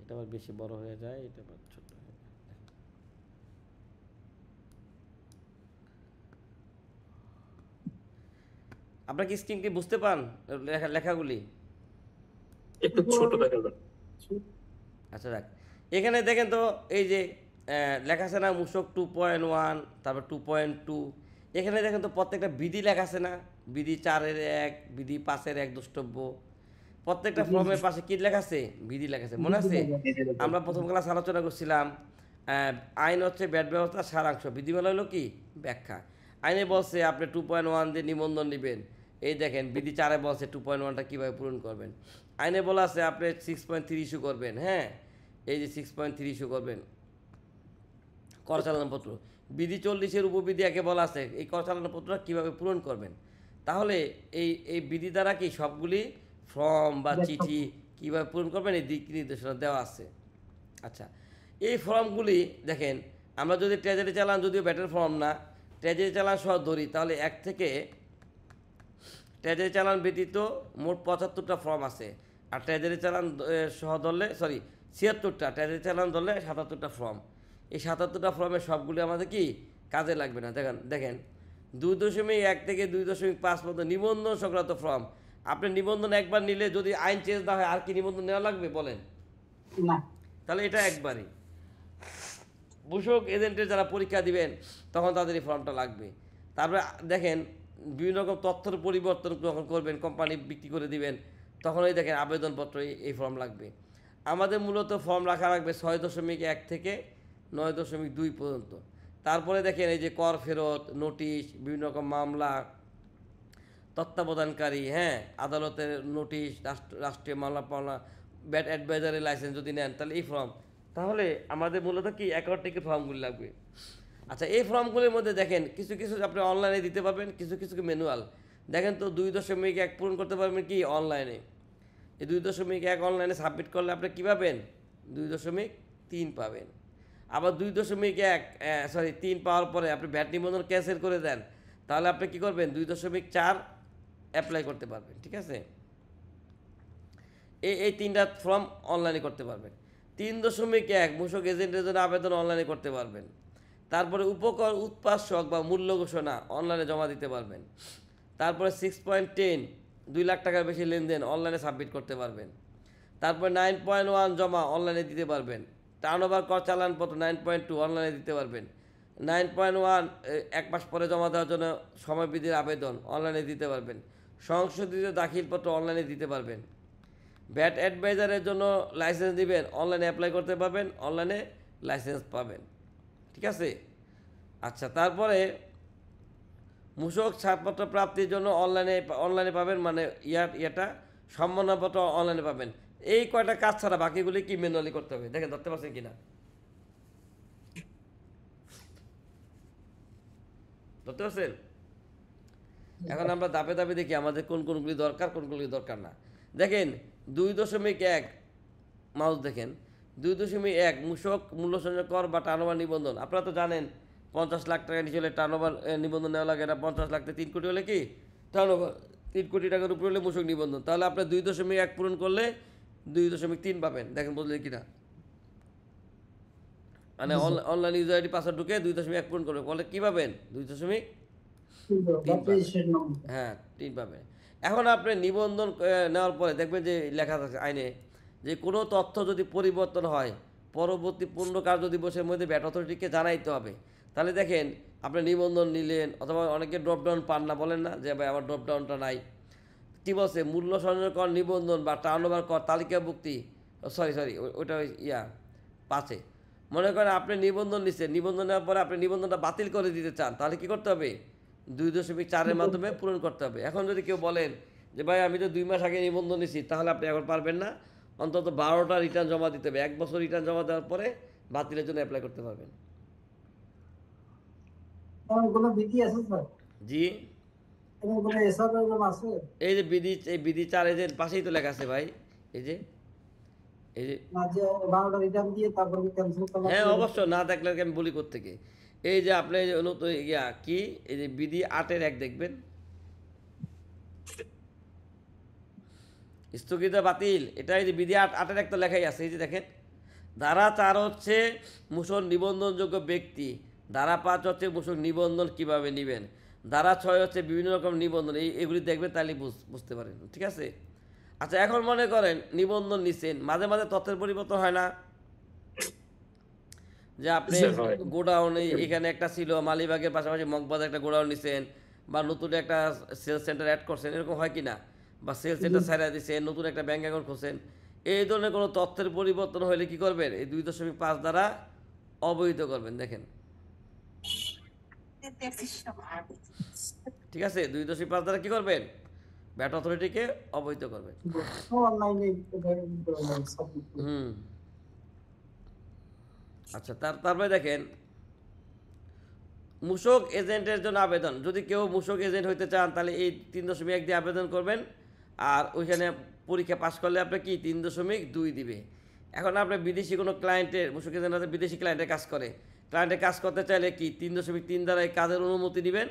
এটা আবার বেশি বড় হয়ে যায়, এটা আবার ছোট হয়ে যায়। আপনার কি স্ক্রিন কি বুঝতে পান লেখাগুলি? একটু ছোট দেখা যায়। আচ্ছা দেখ, এখানে দেখেন তো এই যে লেখা আছে না মূসক 2.1, তারপর 2.2, এখানে দেখেন তো প্রত্যেকটা বিধি লেখা আছে না, বিধি 4-এর 1, বিধি 5-এর 1 দ্রষ্টব্য, প্রত্যেকটা ফর্মের পাশে কি লেখা আছে? বিধি লেখা আছে, মনে আছে? আমরা প্রথম ক্লাস আলোচনা করছিলাম আইন হচ্ছে ব্যাট ব্যবস্থার সারাংশ, বিধিমালা হলো কি ব্যাখ্যা। আইনে বলছে আপনি 2.1 দিয়ে নিবন্ধন নেবেন, এই দেখেন বিধি 4-এ বলছে 2.1টা কীভাবে পূরণ করবেন। আইনে বলা আছে আপনি 6.3 ইস্যু করবেন, হ্যাঁ এই যে 6.3 ইস্যু করবেন কর চালানপত্র। বিধি 40-এর উপবিধি একে বলা আছে এই কর চালানপত্রটা কীভাবে পূরণ করবেন। তাহলে এই বিধি দ্বারা কি সবগুলি ফর্ম বা চিঠি কীভাবে পূরণ করবেন এই দিক নির্দেশনা দেওয়া আছে। আচ্ছা, এই ফর্মগুলি দেখেন আমরা যদি ট্রেজারি চালান, যদিও ব্যাটের ফর্ম না, ট্রেজারি চালান সহ ধরি তাহলে এক থেকে ট্রেজারি চালান ব্যতীত মোট 75টা ফর্ম আছে। আর ট্রেজারি চালান সহ ধরলে 76টা, ট্রেজারি চালান ধরলে 77টা ফর্ম। এই 77টা ফর্মের সবগুলি আমাদের কি কাজে লাগবে না। দেখেন 2.1 থেকে 2.5 পর্যন্ত নিবন্ধন সংক্রান্ত ফর্ম। আপনি নিবন্ধন একবার নিলে যদি আইন চেঞ্জ না হয় আর কি নিবন্ধন নেওয়া লাগবে বলেন? না। তাহলে এটা একবারই। মূসক এজেন্টের যারা পরীক্ষা দিবেন তখন তাদের এই ফর্মটা লাগবে। তারপরে দেখেন বিভিন্ন রকম তথ্যের পরিবর্তন যখন করবেন, কোম্পানি বিক্রি করে দিবেন, তখন ওই দেখেন আবেদনপত্র এই ফর্ম লাগবে। আমাদের মূলত ফর্ম রাখা লাগবে 6.1 থেকে 9.2 পর্যন্ত। তারপরে দেখেন এই যে কর ফেরত, নোটিশ, বিভিন্ন রকম মামলা, তত্ত্বাবধানকারী, হ্যাঁ আদালতের নোটিশ, রাষ্ট্রীয় মামলা পাওনা, ব্যাট অ্যাডভাইজারি লাইসেন্স যদি নেন তাহলে এই ফর্ম। তাহলে আমাদের মূলত কি অ্যাকাউন্টিংয়ের ফর্মগুলি লাগবে। আচ্ছা, এই ফর্মগুলির মধ্যে দেখেন কিছু কিছু আপনি অনলাইনে দিতে পারবেন, কিছু কিছু ম্যানুয়াল। দেখেন তো 2.1 পূরণ করতে পারবেন কি অনলাইনে। এই 2.1 অনলাইনে সাবমিট করলে আপনি কী পাবেন? 2.3 পাবেন। আবার 2.3 পাওয়ার পরে আপনি ভ্যাট নিবন্ধন ক্যান্সেল করে দেন, তাহলে আপনি কী করবেন? 2.4 অ্যাপ্লাই করতে পারবেন। ঠিক আছে, এই 3টা ফর্ম অনলাইনে করতে পারবেন। 3.1 মূসক এজেন্টের জন্য আবেদন অনলাইনে করতে পারবেন। তারপরে উপকর উৎপাদক বা মূল্য ঘোষণা অনলাইনে জমা দিতে পারবেন। তারপরে 6.10 2 লাখ টাকার বেশি লেনদেন অনলাইনে সাবমিট করতে পারবেন। তারপরে 9.1 জমা অনলাইনে দিতে পারবেন। টার্নওভার কর চালানপত্র 9.2 অনলাইনে দিতে পারবেন। 9.1 1 মাস পরে জমা দেওয়ার জন্য সময় বৃদ্ধির আবেদন অনলাইনে দিতে পারবেন। সংশোধিত দাখিলপত্র অনলাইনে দিতে পারবেন। ব্যাট অ্যাডভাইজারের জন্য লাইসেন্স দিবেন, অনলাইনে অ্যাপ্লাই করতে পারবেন, অনলাইনে লাইসেন্স পাবেন। ঠিক আছে। আচ্ছা, তারপরে মূসক ছাড়পত্র প্রাপ্তির জন্য অনলাইনে পাবেন, মানে এটা সম্মাননাপত্র অনলাইনে পাবেন। এই কয়টা কাজ ছাড়া বাকিগুলি কি ম্যানুয়ালি করতে হবে। দেখেন ধরতে পারছেন কিনা, ধরতে পারছেন? এখন আমরা ধাপে ধাপে দেখি আমাদের কোনগুলি দরকার, কোনগুলি দরকার না। দেখেন 2.1 মাউস দেখেন 2.1 মূসক মূল্য সংযোগ কর বা টার্নওভার নিবন্ধন। আপনারা তো জানেন 50 লাখ টাকা নিচে হলে টার্নওভার নিবন্ধন নেওয়া লাগে। এটা 50 লাখ থেকে 3 কোটি হলে কি টার্নওভার, 3 কোটি টাকার উপরে হলে মূসক নিবন্ধন। তাহলে আপনার 2.1 পূরণ করলে 2.3 পাবেন। দেখেন বুঝলেন কিনা, মানে অনলাইন ইউজার আইডি পাসওয়ার্ড ঢুকে 2.1 পূরণ করবে, বলে কী পাবেন? 2.3 হ্যাঁ 3 পাবেন। এখন আপনি নিবন্ধন নেওয়ার পরে দেখবেন যে লেখা থাকে আইনে যে কোনো তথ্য যদি পরিবর্তন হয় পরবর্তী 15 কার্য দিবসের মধ্যে ভ্যাট অথরিটিকে জানাইতে হবে। তাহলে দেখেন আপনি নিবন্ধন নিলেন, অথবা অনেকে ড্রপডাউন পান না, বলেন না যে ভাই আমার ড্রপডাউনটা নাই, কী বলছে? মূল্য সংযোগ কর নিবন্ধন বা টার্নওভার কর তালিকাভুক্তি, সরি ওইটা 5-এ। মনে করেন আপনি নিবন্ধন নিচ্ছেন, নিবন্ধন নেওয়ার পরে আপনি নিবন্ধনটা বাতিল করে দিতে চান, তাহলে কী করতে হবে? 2.4 মাধ্যমে পূরণ করতে হবে। এখন যদি কেউ বলেন যে ভাই আমি তো 2 মাস আগে নিবন্ধন নিচ্ছি, তাহলে আপনি এখন পারবেন না, অন্তত 12টা রিটার্ন জমা দিতে হবে। 1 বছর রিটার্ন জমা দেওয়ার পরে বাতিলের জন্য অ্যাপ্লাই করতে পারবেন। কোনো বিধি আছে স্যার? জি, কোনো এসআর আছে? এই যে বিধি 4 এই যে পাশেই তো লেখা আছে ভাই, এই যে না, যে 12টা রিটার্ন দিয়ে তারপরে ক্যান্সেল করলাম। হ্যাঁ অবশ্য না দেখলে আমি বলি কোত্থেকে। এই যে আপনি নতুন কি এই যে বিধি 8-এর 1 দেখবেন, স্থগিত বাতিল, এটা এই যে বিধি 8-এর 1 তো লেখাই আছে। এই যে দেখেন ধারা 4 হচ্ছে মূসক নিবন্ধনযোগ্য ব্যক্তি, ধারা 5 হচ্ছে মূসক নিবন্ধন কিভাবে নেবেন, ধারা 6 হচ্ছে বিভিন্ন রকম নিবন্ধন। এগুলি দেখবেন তাহলে বুঝতে পারেন। ঠিক আছে। আচ্ছা, এখন মনে করেন নিবন্ধন নিচ্ছেন, মাঝে মাঝে তথ্যের পরিবর্তন হয় না, যে আপনি গোডাউন এখানে একটা ছিল, মালিবাগের পাশাপাশি মগবাজার একটা গোডাউন নিছেন, বা নতুন একটা সেলস সেন্টার অ্যাড করছেন, এরকম হয় কি না? বা সেলস সেন্টার ছাড়া দিচ্ছেন, নতুন একটা ব্যাঙ্ক অ্যাকাউন্ট খুলছেন। এই ধরনের কোনো তথ্যের পরিবর্তন হলে কি করবেন? এই 2.5 দ্বারা অবহিত করবেন। দেখেন ঠিক আছে, 2.5 দ্বারা কি করবেন? ভ্যাট অথরিটিকে অবহিত করবেন। অনলাইনে সাবমিট হুম। আচ্ছা, তারপরে দেখেন মূসক এজেন্টের জন্য আবেদন। যদি কেউ মূসক এজেন্ট হইতে চান তাহলে এই 3.1 দিয়ে আবেদন করবেন, আর ওইখানে পরীক্ষা পাশ করলে আপনি কি 3.2 দিবে। এখন আপনি বিদেশি কোনো ক্লায়েন্টের, মূসক এজেন্ট আছে বিদেশি ক্লায়েন্টের কাজ করে, ক্লায়েন্টের কাজ করতে চাইলে কি 3.3 দ্বারা এই কাজের অনুমতি দিবেন,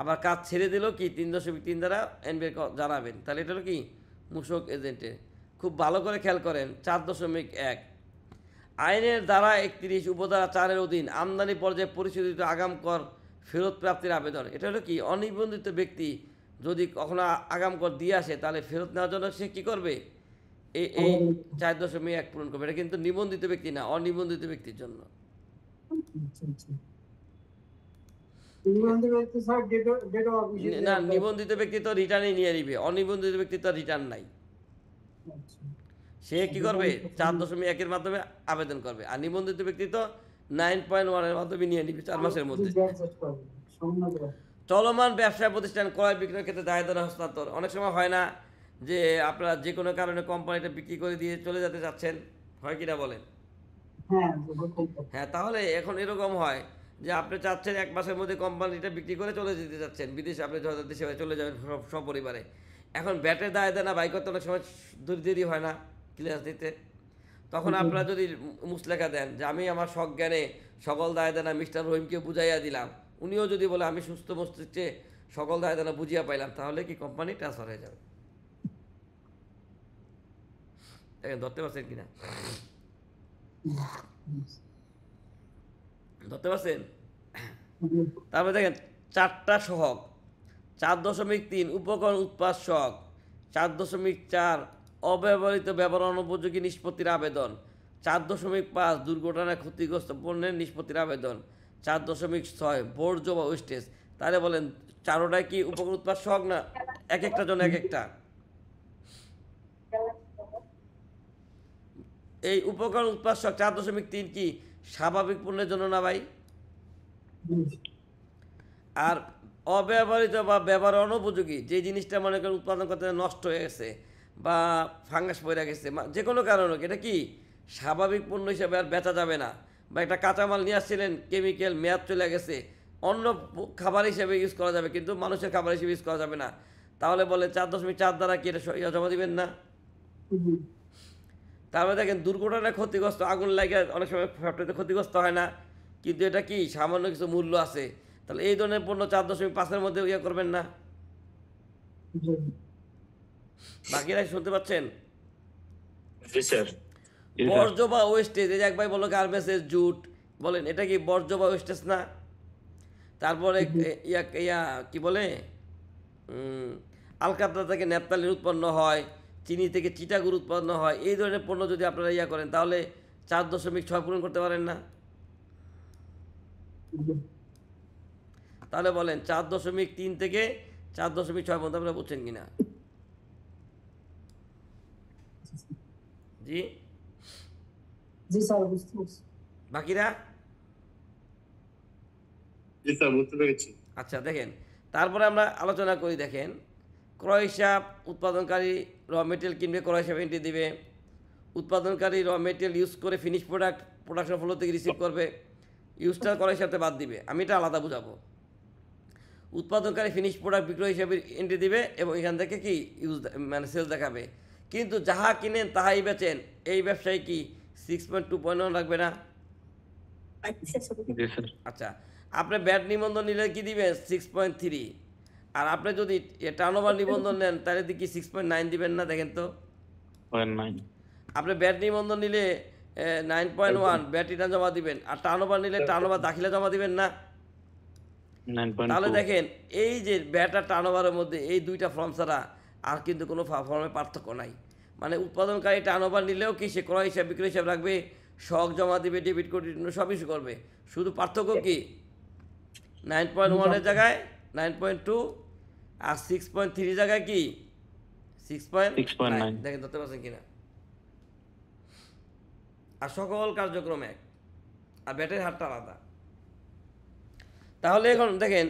আবার কাজ ছেড়ে দিলেও কি 3.3 দ্বারা এনবিআর জানাবেন। তাহলে এটা হলো কি মূসক এজেন্টের। খুব ভালো করে খেয়াল করেন 4.1 আইনের ধারা 31 উপধারা 4-এর অধীন আমদানি পর্যায়ে পরিশোধিত আগাম কর ফেরত প্রাপ্তির আবেদন। এটা হলো কি অনিবন্ধিত ব্যক্তি যদি কখনো আগাম কর দিয়ে আসে তাহলে ফেরত নেওয়ার জন্য সে কী করবে, এই 4.1 পূরণ করবে। এটা কিন্তু নিবন্ধিত ব্যক্তি না, অনিবন্ধিত ব্যক্তির জন্য। না, নিবন্ধিত ব্যক্তি তো রিটার্নই নিয়ে নিবে, অনিবন্ধিত ব্যক্তি তো রিটার্ন নাই। সে কি করবে 4.1-এর মাধ্যমে আবেদন করবে, আর নিবন্ধিত ব্যক্তি তো 9.1-এর মাধ্যমে নিয়ে নিবে 4 মাসের মধ্যে। চলমান ব্যবসা প্রতিষ্ঠান ক্রয় বিক্রয়ের ক্ষেত্রে দায়িত্ব হস্তান্তর। অনেক সময় হয় না যে আপনারা যে কোনো কারণে কোম্পানিটা বিক্রি করে দিয়ে চলে যেতে চাচ্ছেন, হয় কিনা বলেন? হ্যাঁ, তাহলে এখন এরকম হয় যে আপনি চাচ্ছেন 1 মাসের মধ্যে কোম্পানিটা বিক্রি করে চলে যেতে চাচ্ছেন বিদেশে, আপনি দেশে চলে যাবেন সপরিবারে। এখন ব্যাটের দায় দেয় না, বাই করতে অনেক সময় দেরি হয় না ক্লিয়ারেন্স দিতে। তখন আপনারা যদি মুসলেখা দেন যে আমি আমার সজ্ঞানে সকল দায় দেনা মিস্টার রহিমকে বুঝাইয়া দিলাম, উনিও যদি বলে আমি সুস্থ মস্তিষ্কে সকল দায় দেনা বুঝিয়া পাইলাম, তাহলে কি কোম্পানি ট্রান্সফার হয়ে যাবে। দেখেন ধরতে পারছেন কিনা, ধরতে পারছেন? তারপরে দেখেন 4টা সহগ, 4.3 উপকরণ উৎপাদ সহগ, 4.4 অব্যবহৃত ব্যবহার অনুপযোগী নিষ্পত্তির আবেদন, 4.5 দুর্ঘটনায় ক্ষতিগ্রস্ত পণ্যের নিষ্পত্তির আবেদন, 4.6 বর্জ্য বা ওয়েস্টেজ। তাহলে বলেন 4টায় কি উপকরণ উৎপাদ সহগ না এক একটা জন্য এক একটা? এই উপকরণ উৎপাদ সহগ 4.3 কি স্বাভাবিক পণ্যের জন্য না ভাই? আর অব্যবহৃত বা ব্যবহার অনুপযোগী যে জিনিসটা মনে করেন উৎপাদন করতে নষ্ট হয়ে গেছে বা ফাঙ্গাস পড়ে গেছে, যে কোনো কারণে এটা কি স্বাভাবিক পণ্য হিসেবে আর বেচা যাবে না, বা একটা কাঁচামাল নিয়ে আসছিলেন কেমিক্যাল মেয়াদ চলে গেছে, অন্য খাবার হিসেবে ইউজ করা যাবে কিন্তু মানুষের খাবার হিসেবে ইউজ করা যাবে না, তাহলে বলে 4.4 দ্বারা কি এটা জমা দিবেন না? তারপরে দেখেন দুর্ঘটনায় ক্ষতিগ্রস্ত, আগুন লাগে অনেক সময় ফ্যাক্টরিতে ক্ষতিগ্রস্ত হয় না, কিন্তু এটা কি সামান্য কিছু মূল্য আছে, তাহলে এই ধরনের পণ্য 4.5-এর মধ্যে ইয়ে করবেন না। বাকিরা শুনতে পাচ্ছেন? বর্জ্য বা ওয়েস্টেজ, এই যে এক ভাই বললো গার্মেন্টসের জুট, বলেন এটা কি বর্জ্য বা ওয়েস্টেজ না? তারপরে ইয়া কি বলে আলকাতরা থেকে ন্যাপথালিন উৎপন্ন হয়, চিনি থেকে চিটাগুড় উৎপন্ন হয়, এই ধরনের পণ্য যদি আপনারা ইয়া করেন তাহলে 4.6 পূরণ করতে পারেন না? তাহলে বলেন 4.3 থেকে 4.6 পর্যন্ত আপনারা বুঝছেন কিনা? জি জি স্যার, বুঝতে পারছি। বাকিরা? জি স্যার, বুঝতে পেরেছি। আচ্ছা দেখেন, তারপরে আমরা আলোচনা করি। দেখেন ক্রয় হিসাব, উৎপাদনকারী র মেটেরিয়াল কিনবে, ক্রয় হিসাব এন্ট্রি দিবে। উৎপাদনকারী র মেটেরিয়াল ইউজ করে ফিনিশ প্রোডাকশন ফ্লো থেকে রিসিভ করবে, ইউজটা ক্রয় হিসাবে বাদ দিবে। আমি এটা আলাদা বুঝাবো। উৎপাদনকারী ফিনিশ প্রোডাক্ট বিক্রয় হিসাবে এন্ট্রি দিবে এবং এখান থেকে কি ইউজ মানে সেলস দেখাবে। কিন্তু যাহা কিনেন তাহাই বেচেন, এই ব্যবসায় কি 6.2.1 রাখবে না? আচ্ছা, আপনি ব্যাট নিবন্ধন নিলে কি দিবেন 6.3, আর আপনি যদি টার্নওভার নিবন্ধন নেন তাহলে কি 6.9 দিবেন না? দেখেন তো, আপনি ব্যাট নিবন্ধন নিলে 9.1 ব্যাট রিটার্ন জমা দিবেন, আর টার্নওভার নিলে টার্নওভার দাখিলা জমা দিবেন না? তাহলে দেখেন এই যে ব্যাট আর টার্নওভারের মধ্যে এই দুইটা ফর্ম ছাড়া আর কিন্তু কোনো ফর্মে পার্থক্য নাই। মানে উৎপাদনকারী টার্নওভার নিলেও কি সে ক্রয় হিসাব বিক্রয় হিসাব রাখবে, শখ জমা দিবে, ডেবিট ক্রেডিট সব কিছু করবে। শুধু পার্থক্য কি 9.1-এর জায়গায় 9.2 আর 6.3 জায়গায় কি 6.9। দেখেন ধরতে পারছেন কিনা? আর সকল কার্যক্রম এক, আর ব্যাটের হারটা আলাদা। তাহলে এখন দেখেন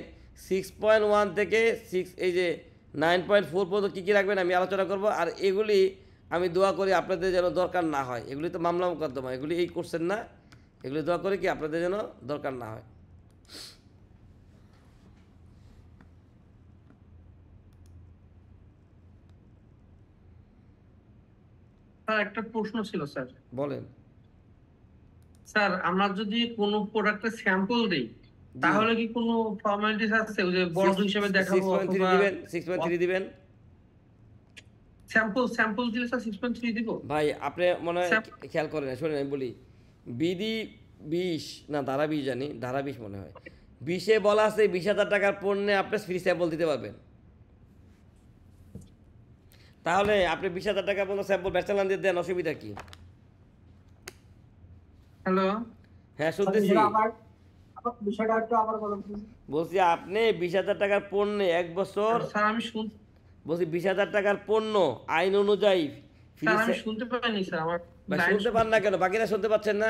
6.1 থেকে 6 এই যে 9.4 পর্যন্ত কী কী রাখবেন আমি আলোচনা করব। আর এগুলি আমি দোয়া করি আপনাদের যেন দরকার না হয়, এগুলি তো মামলা মোকদ্দমা, এগুলি এই করছেন না, এগুলি দোয়া করি কি আপনাদের যেন দরকার না হয়। স্যার একটা প্রশ্ন ছিল স্যার। বলেন। স্যার আমরা যদি কোনো প্রোডাক্টের স্যাম্পল দেই তাহলে কি কোনো ফর্মালিটিস আছে, ওই যে বর্জ্য হিসেবে দেখাবো 6.3 অথবা দিবেন, 6.3 দিবেন। স্যাম্পল দিলে স্যার 6.3 দিব? ভাই আপনি মনে হয় স্যার- খেয়াল করেন না, শোনেন আমি বলি, বিডি 20 না ধারা 20 জানি, ধারা 20 মনে হয়, 20-এ বলা আছে 20,000 টাকার পণ্যে আপনি ফ্রি স্যাম্পল দিতে পারবেন। তাহলে আপনি 20,000 টাকা পর্যন্ত স্যাম্পল ব্যাচালান দিয়ে দেন, অসুবিধা কি? হ্যালো হ্যাঁ স্যার, শুনতেছি। বিষয়টা বিষয়টা একটু আবার বলুন please। বলছি আপনি 20,000 টাকার পণ্যে 1 বছর, স্যার আমি বলছি 20,000 টাকার পণ্য আইন অনুযায়ী ফ্রি। স্যার আমি শুনতে পাইনি স্যার, আমার শুনতে পান না কেন? বাকিরা শুনতে পাচ্ছেন না?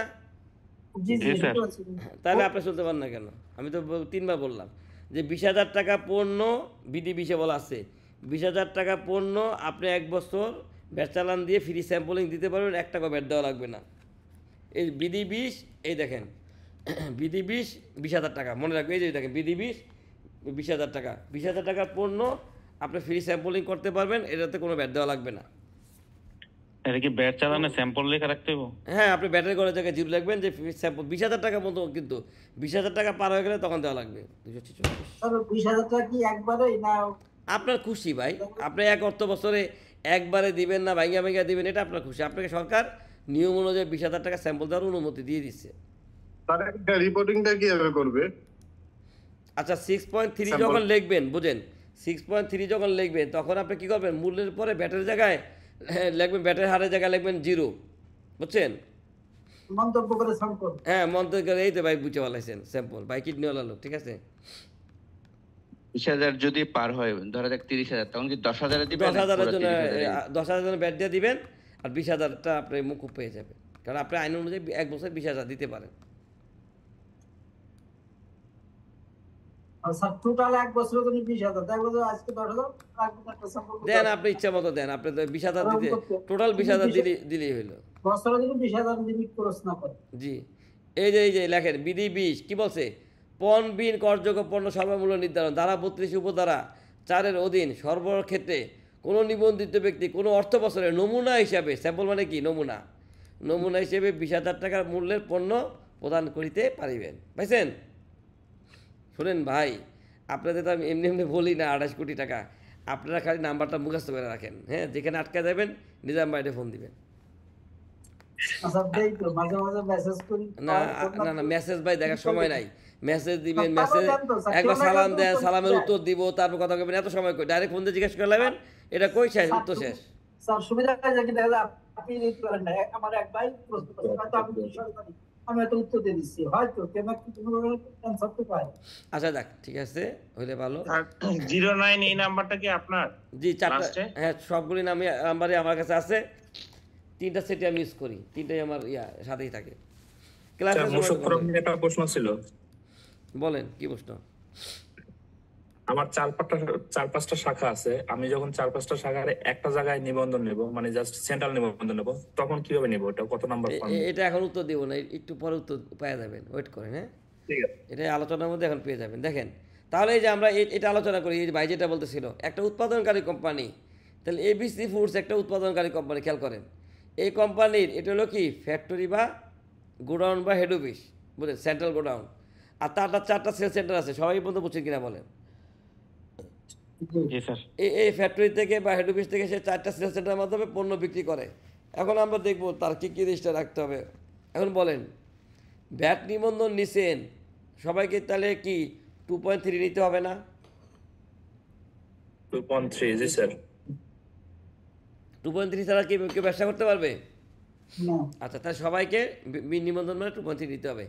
জি জি জি, স্যার। শুনতে পাচ্ছি। তাহলে আপনি শুনতে পান না কেন? আমি তো 3বার বললাম যে 20,000 টাকা পণ্য, বিডি 20-এ বলা আছে 20,000 টাকা পণ্য আপনি 1 বছর ব্যাট চালান দিয়ে ফ্রি স্যাম্পলিং দিতে পারবেন, 1 টাকা ব্যাট দেওয়া লাগবে না। এই বিডি 20, এই দেখেন বিডি 20 20,000 টাকা, মনে রাখবেন, এই যে দেখেন বিডি 20 20,000 টাকা, 20,000 টাকার পণ্য আপনি ফ্রি স্যাম্পলিং করতে পারবেন, এটাতে কোনো ব্যাট দেওয়া লাগবে না। এটা কি ব্যাট চালানো স্যাম্পল লেখা রাখতে হবে? হ্যাঁ, আপনি ব্যাটারি করার জায়গায় জিরো লিখবেন যে স্যাম্পল 20,000 টাকা মতো, কিন্তু 20,000 টাকা পার হয়ে গেলে তখন দেওয়া লাগবে 246। স্যার 20,000 টাকা কি একবারেই না? আপনার খুশি ভাই, আপনি এক অর্থ বছরে একবারে দিবেন না ভাঙ্গা ভাঙ্গা দিবেন, এটা আপনার খুশি। আপনাকে সরকার নিয়ম অনুযায়ী 20,000 টাকা স্যাম্পল দেওয়ার অনুমতি দিয়ে দিচ্ছে। তারা রিপোর্টিংটা কিভাবে করবে? আচ্ছা 6.3 Sample। যখন লিখবেন, বুঝেন, 6.3 যখন লিখবেন তখন আপনি কী করবেন, মূল্যের পরে ব্যাটের জায়গায় লিখবেন, ব্যাটের হারের জায়গায় লিখবেন 0, বুঝছেন? মন্তব্য করে সম্পর্ক। হ্যাঁ, মন্তব্য করে, এই তো ভাই বুঝে বলাইছেন স্যাম্পল, ভাই কিডনিওয়ালা লোক, ঠিক আছে? 20,000 যদি পার হয়, ধরা যাক 30,000, তখন কি 10,000 দিবেন? 10,000-এর জন্য 30,000 10,000 জন্য ব্যাট দিয়ে দিবেন, আর 20,000টা আপনি মুকুব পেয়ে যাবেন, কারণ আপনি আইন অনুযায়ী 1 বছর 20,000 দিতে পারেন। আর স্যার টোটাল এক বছরের জন্য 20,000, এক বছর আজকে 10,000 রাখবেন একটা সম্পর্ক। দেন আপনি ইচ্ছা মতো দেন, আপনি তো 20,000 দিতে, টোটাল 20,000 দিলেই হইলো। বছরের জন্য 20,000 লিমিট ক্রস না করে। জি, এই যে লেখেন বিধি 20 কি বলছে, পণ বিন করযোগ্য পণ্য সর্বমূল্য নির্ধারণ, ধারা 32 উপধারা 4-এর অধীন সরবরাহের ক্ষেত্রে কোনো নিবন্ধিত ব্যক্তি কোনো অর্থ বছরে নমুনা হিসাবে, স্যাম্পল মানে কি নমুনা হিসেবে 20,000 টাকার মূল্যের পণ্য প্রদান করিতে পারিবেন। পাইছেন? শুনেন ভাই, আপনাদের তো আমি এমনি এমনি বলি না 28 কোটি টাকা, আপনারা খালি নাম্বারটা মুখস্থ করে রাখেন, হ্যাঁ, যেখানে আটকে যাবেন নিজাম বাইরে ফোন দিবেন। আচ্ছা দেই তো, মাঝে মাঝে মেসেজ করি। না না না, মেসেজ ভাই দেখার সময় নাই, মেসেজ দিবেন, তারপর মেসেজ দেন তো, স্যার, একবার কেউ না সালাম কেউ তো দেন, উত্তর সালামের দেয়। উত্তর দিব, তারপর কথা বলবেন, এত সময় কই? ডাইরেক্ট ফোন দিয়ে জিজ্ঞেস করে নেবেন, এটা কই শেষ, উত্তর শেষ। স্যার সুবিধা হয় যে দেখা যায় আপনি রিড করেন না, আমার এক ভাই প্রশ্ন করছে, হয়তো আমি বিষয় জানি, আমি হয়তো উত্তর দিয়ে দিচ্ছি, হয়তো কেন কি কোনো অ্যানসার তো পাই। আচ্ছা দেখ, ঠিক আছে, হইলে ভালো। 09 এই নাম্বারটা কি আপনার? জি, 4টা, Last এ? হ্যাঁ সবগুলি নাম্বারই আমার কাছে আছে, 3টা সেটে আমি ইউজ করি, 3টাই আমার সাথেই থাকে ক্লাসে। একটা প্রশ্ন ছিল, বলেন কি প্রশ্ন? আমার 4-5টা শাখা আছে, আমি যখন 4-5টা শাখার একটা জায়গায় নিবন্ধন নেব, মানে জাস্ট সেন্ট্রাল নিবন্ধন নেব, তখন কিভাবে নেব? এটা কত নাম্বার ফর্ম? এটা এখন উত্তর দিব না, একটু পরে উত্তর পেয়ে যাবেন, ওয়েট করেন। হ্যাঁ, ঠিক আছে। এটা আলোচনার মধ্যে এখন পেয়ে যাবেন। দেখেন তাহলে এই যে আমরা এটা আলোচনা করি, এই যে ভাই যেটা বলতেছিল, একটা উৎপাদনকারী কোম্পানি, তাহলে এবিসি ফুডস একটা উৎপাদনকারী কোম্পানি, খেয়াল করেন, এই কোম্পানির এটা হলো কি ফ্যাক্টরি বা গোডাউন বা হেড অফিস, বুঝলেন, সেন্ট্রাল গোডাউন, আর তার 4টা সেল সেন্টার আছে, সবাই বলতে বুঝছেন কিনা বলেন? জি স্যার। এই ফ্যাক্টরি থেকে বা হেড অফিস থেকে সে 4টা সেল সেন্টারের মাধ্যমে পণ্য বিক্রি করে। এখন আমরা দেখব তার কী কী রেজিস্টার রাখতে হবে। এখন বলেন, ভ্যাট নিবন্ধন নিছেন সবাইকে, তাহলে কি 2.3 নিতে হবে না? 2.3, জি স্যার। 2.3 ছাড়া কি কেউ ব্যবসা করতে পারবে? না আচ্ছা, তাহলে সবাইকে নিবন্ধন মানে 2.3 নিতে হবে।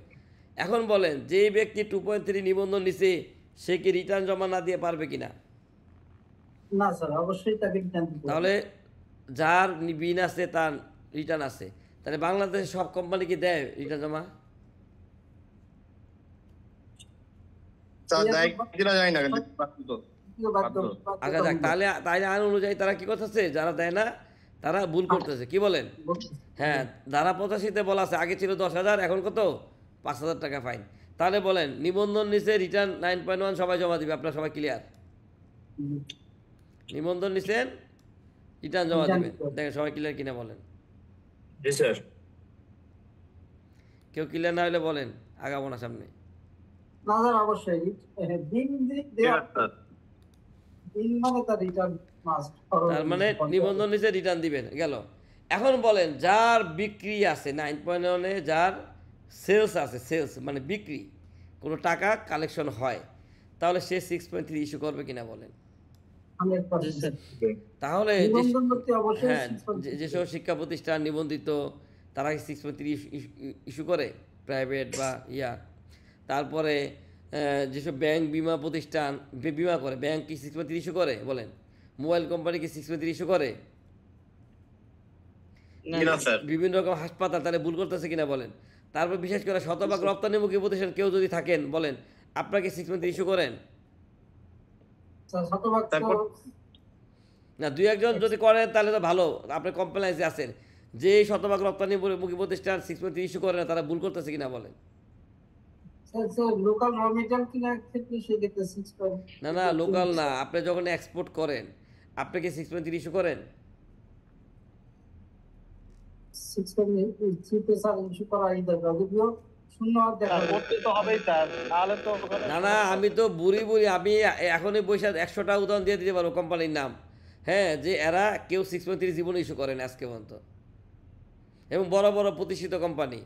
এখন বলেন, যেই ব্যক্তি 2.3 নিবন্ধন নিছে সে কি রিটার্ন জমা না দিয়ে পারবে কিনা? না স্যার, অবশ্যই তাকে রিটার্ন দিতে হবে। তাহলে যার বিন আছে তার রিটার্ন আছে, তাহলে বাংলাদেশে সব কোম্পানি কি দেয় রিটার্ন জমা? স্যার দেয় কিনা জানি না, কিন্তু আচ্ছা যাক, তাহলে তাহলে আইন অনুযায়ী তারা কি করতেছে, যারা দেয় না তারা ভুল করতেছে, কি বলেন? হ্যাঁ, ধারা 85-তে বলা আছে আগে ছিল 10,000, এখন কত? 5,000 টাকা ফাইন। তাহলে বলেন নিবন্ধন নিচে রিটার্ন 9.1 সবাই জমা দিবে, আপনারা সবাই ক্লিয়ার? নিবন্ধন নিছেন, রিটার্ন জমা দিবেন। দেখেন সবাই ক্লিয়ার কিনা বলেন। জি স্যার। কেউ ক্লিয়ার না হলে বলেন, আগাবো না সামনে। না স্যার অবশ্যই দিন দেওয়া দিন মানে তার রিটার্ন মাস্ট। তার মানে নিবন্ধন নিচে রিটার্ন দিবেন, গেল। এখন বলেন যার বিক্রি আছে 9.1-এ, যার সেলস আছে, সেলস মানে বিক্রি, কোনো টাকা কালেকশন হয়, তাহলে সে 6.3 ইস্যু করবে কিনা বলেন? 100%। তাহলে নিবন্ধন করতে অবশ্যই হ্যাঁ, 6.3 যেসব শিক্ষা প্রতিষ্ঠান নিবন্ধিত তারা 6.3 ইস্যু করে, প্রাইভেট বা ইয়া। তারপরে যেসব ব্যাংক বিমা প্রতিষ্ঠান বিমা করে, ব্যাংক কি 6.3 ইস্যু করে বলেন? মোবাইল কোম্পানি কি 6.3 ইস্যু করে? না স্যার। বিভিন্ন রকম হাসপাতাল তাহলে ভুল করতেছে কিনা বলেন? তারপর বিশেষ করে শতভাগ রপ্তানিমুখী প্রতিষ্ঠান কেউ যদি থাকেন বলেন, আপনাকে 6.3 ইস্যু করেন? স্যার শতভাগ তো না, 2-1 যদি করেন তাহলে তো ভালো, আপনি কমপ্লায়েন্সে আছেন। যে শতভাগ রপ্তানিমুখী প্রতিষ্ঠান 6.3 ইস্যু করে না, তারা ভুল করতেছে কিনা বলেন? স্যার লোকাল র মেটেরিয়াল কেনার ক্ষেত্রে সেক্ষেত্রে 6.3 না না, লোকাল না, আপনি যখন এক্সপোর্ট করেন আপনি কি 6.3 ইস্যু করেন? 6.3 তে স্যার ইস্যু করা দরকার, যদিও শূন্য দেখা যায়। করতে তো হবেই স্যার, তাহলে তো ওখানে না না, আমি তো বুড়ি আমি এখনই পয়সা 100টা উদাহরণ দিয়ে দিতে পারবো কোম্পানির নাম, হ্যাঁ, যে এরা কেউ 6.3 জীবনে ইস্যু করেন আজকে পর্যন্ত, এবং বড় বড় প্রতিষ্ঠিত কোম্পানি।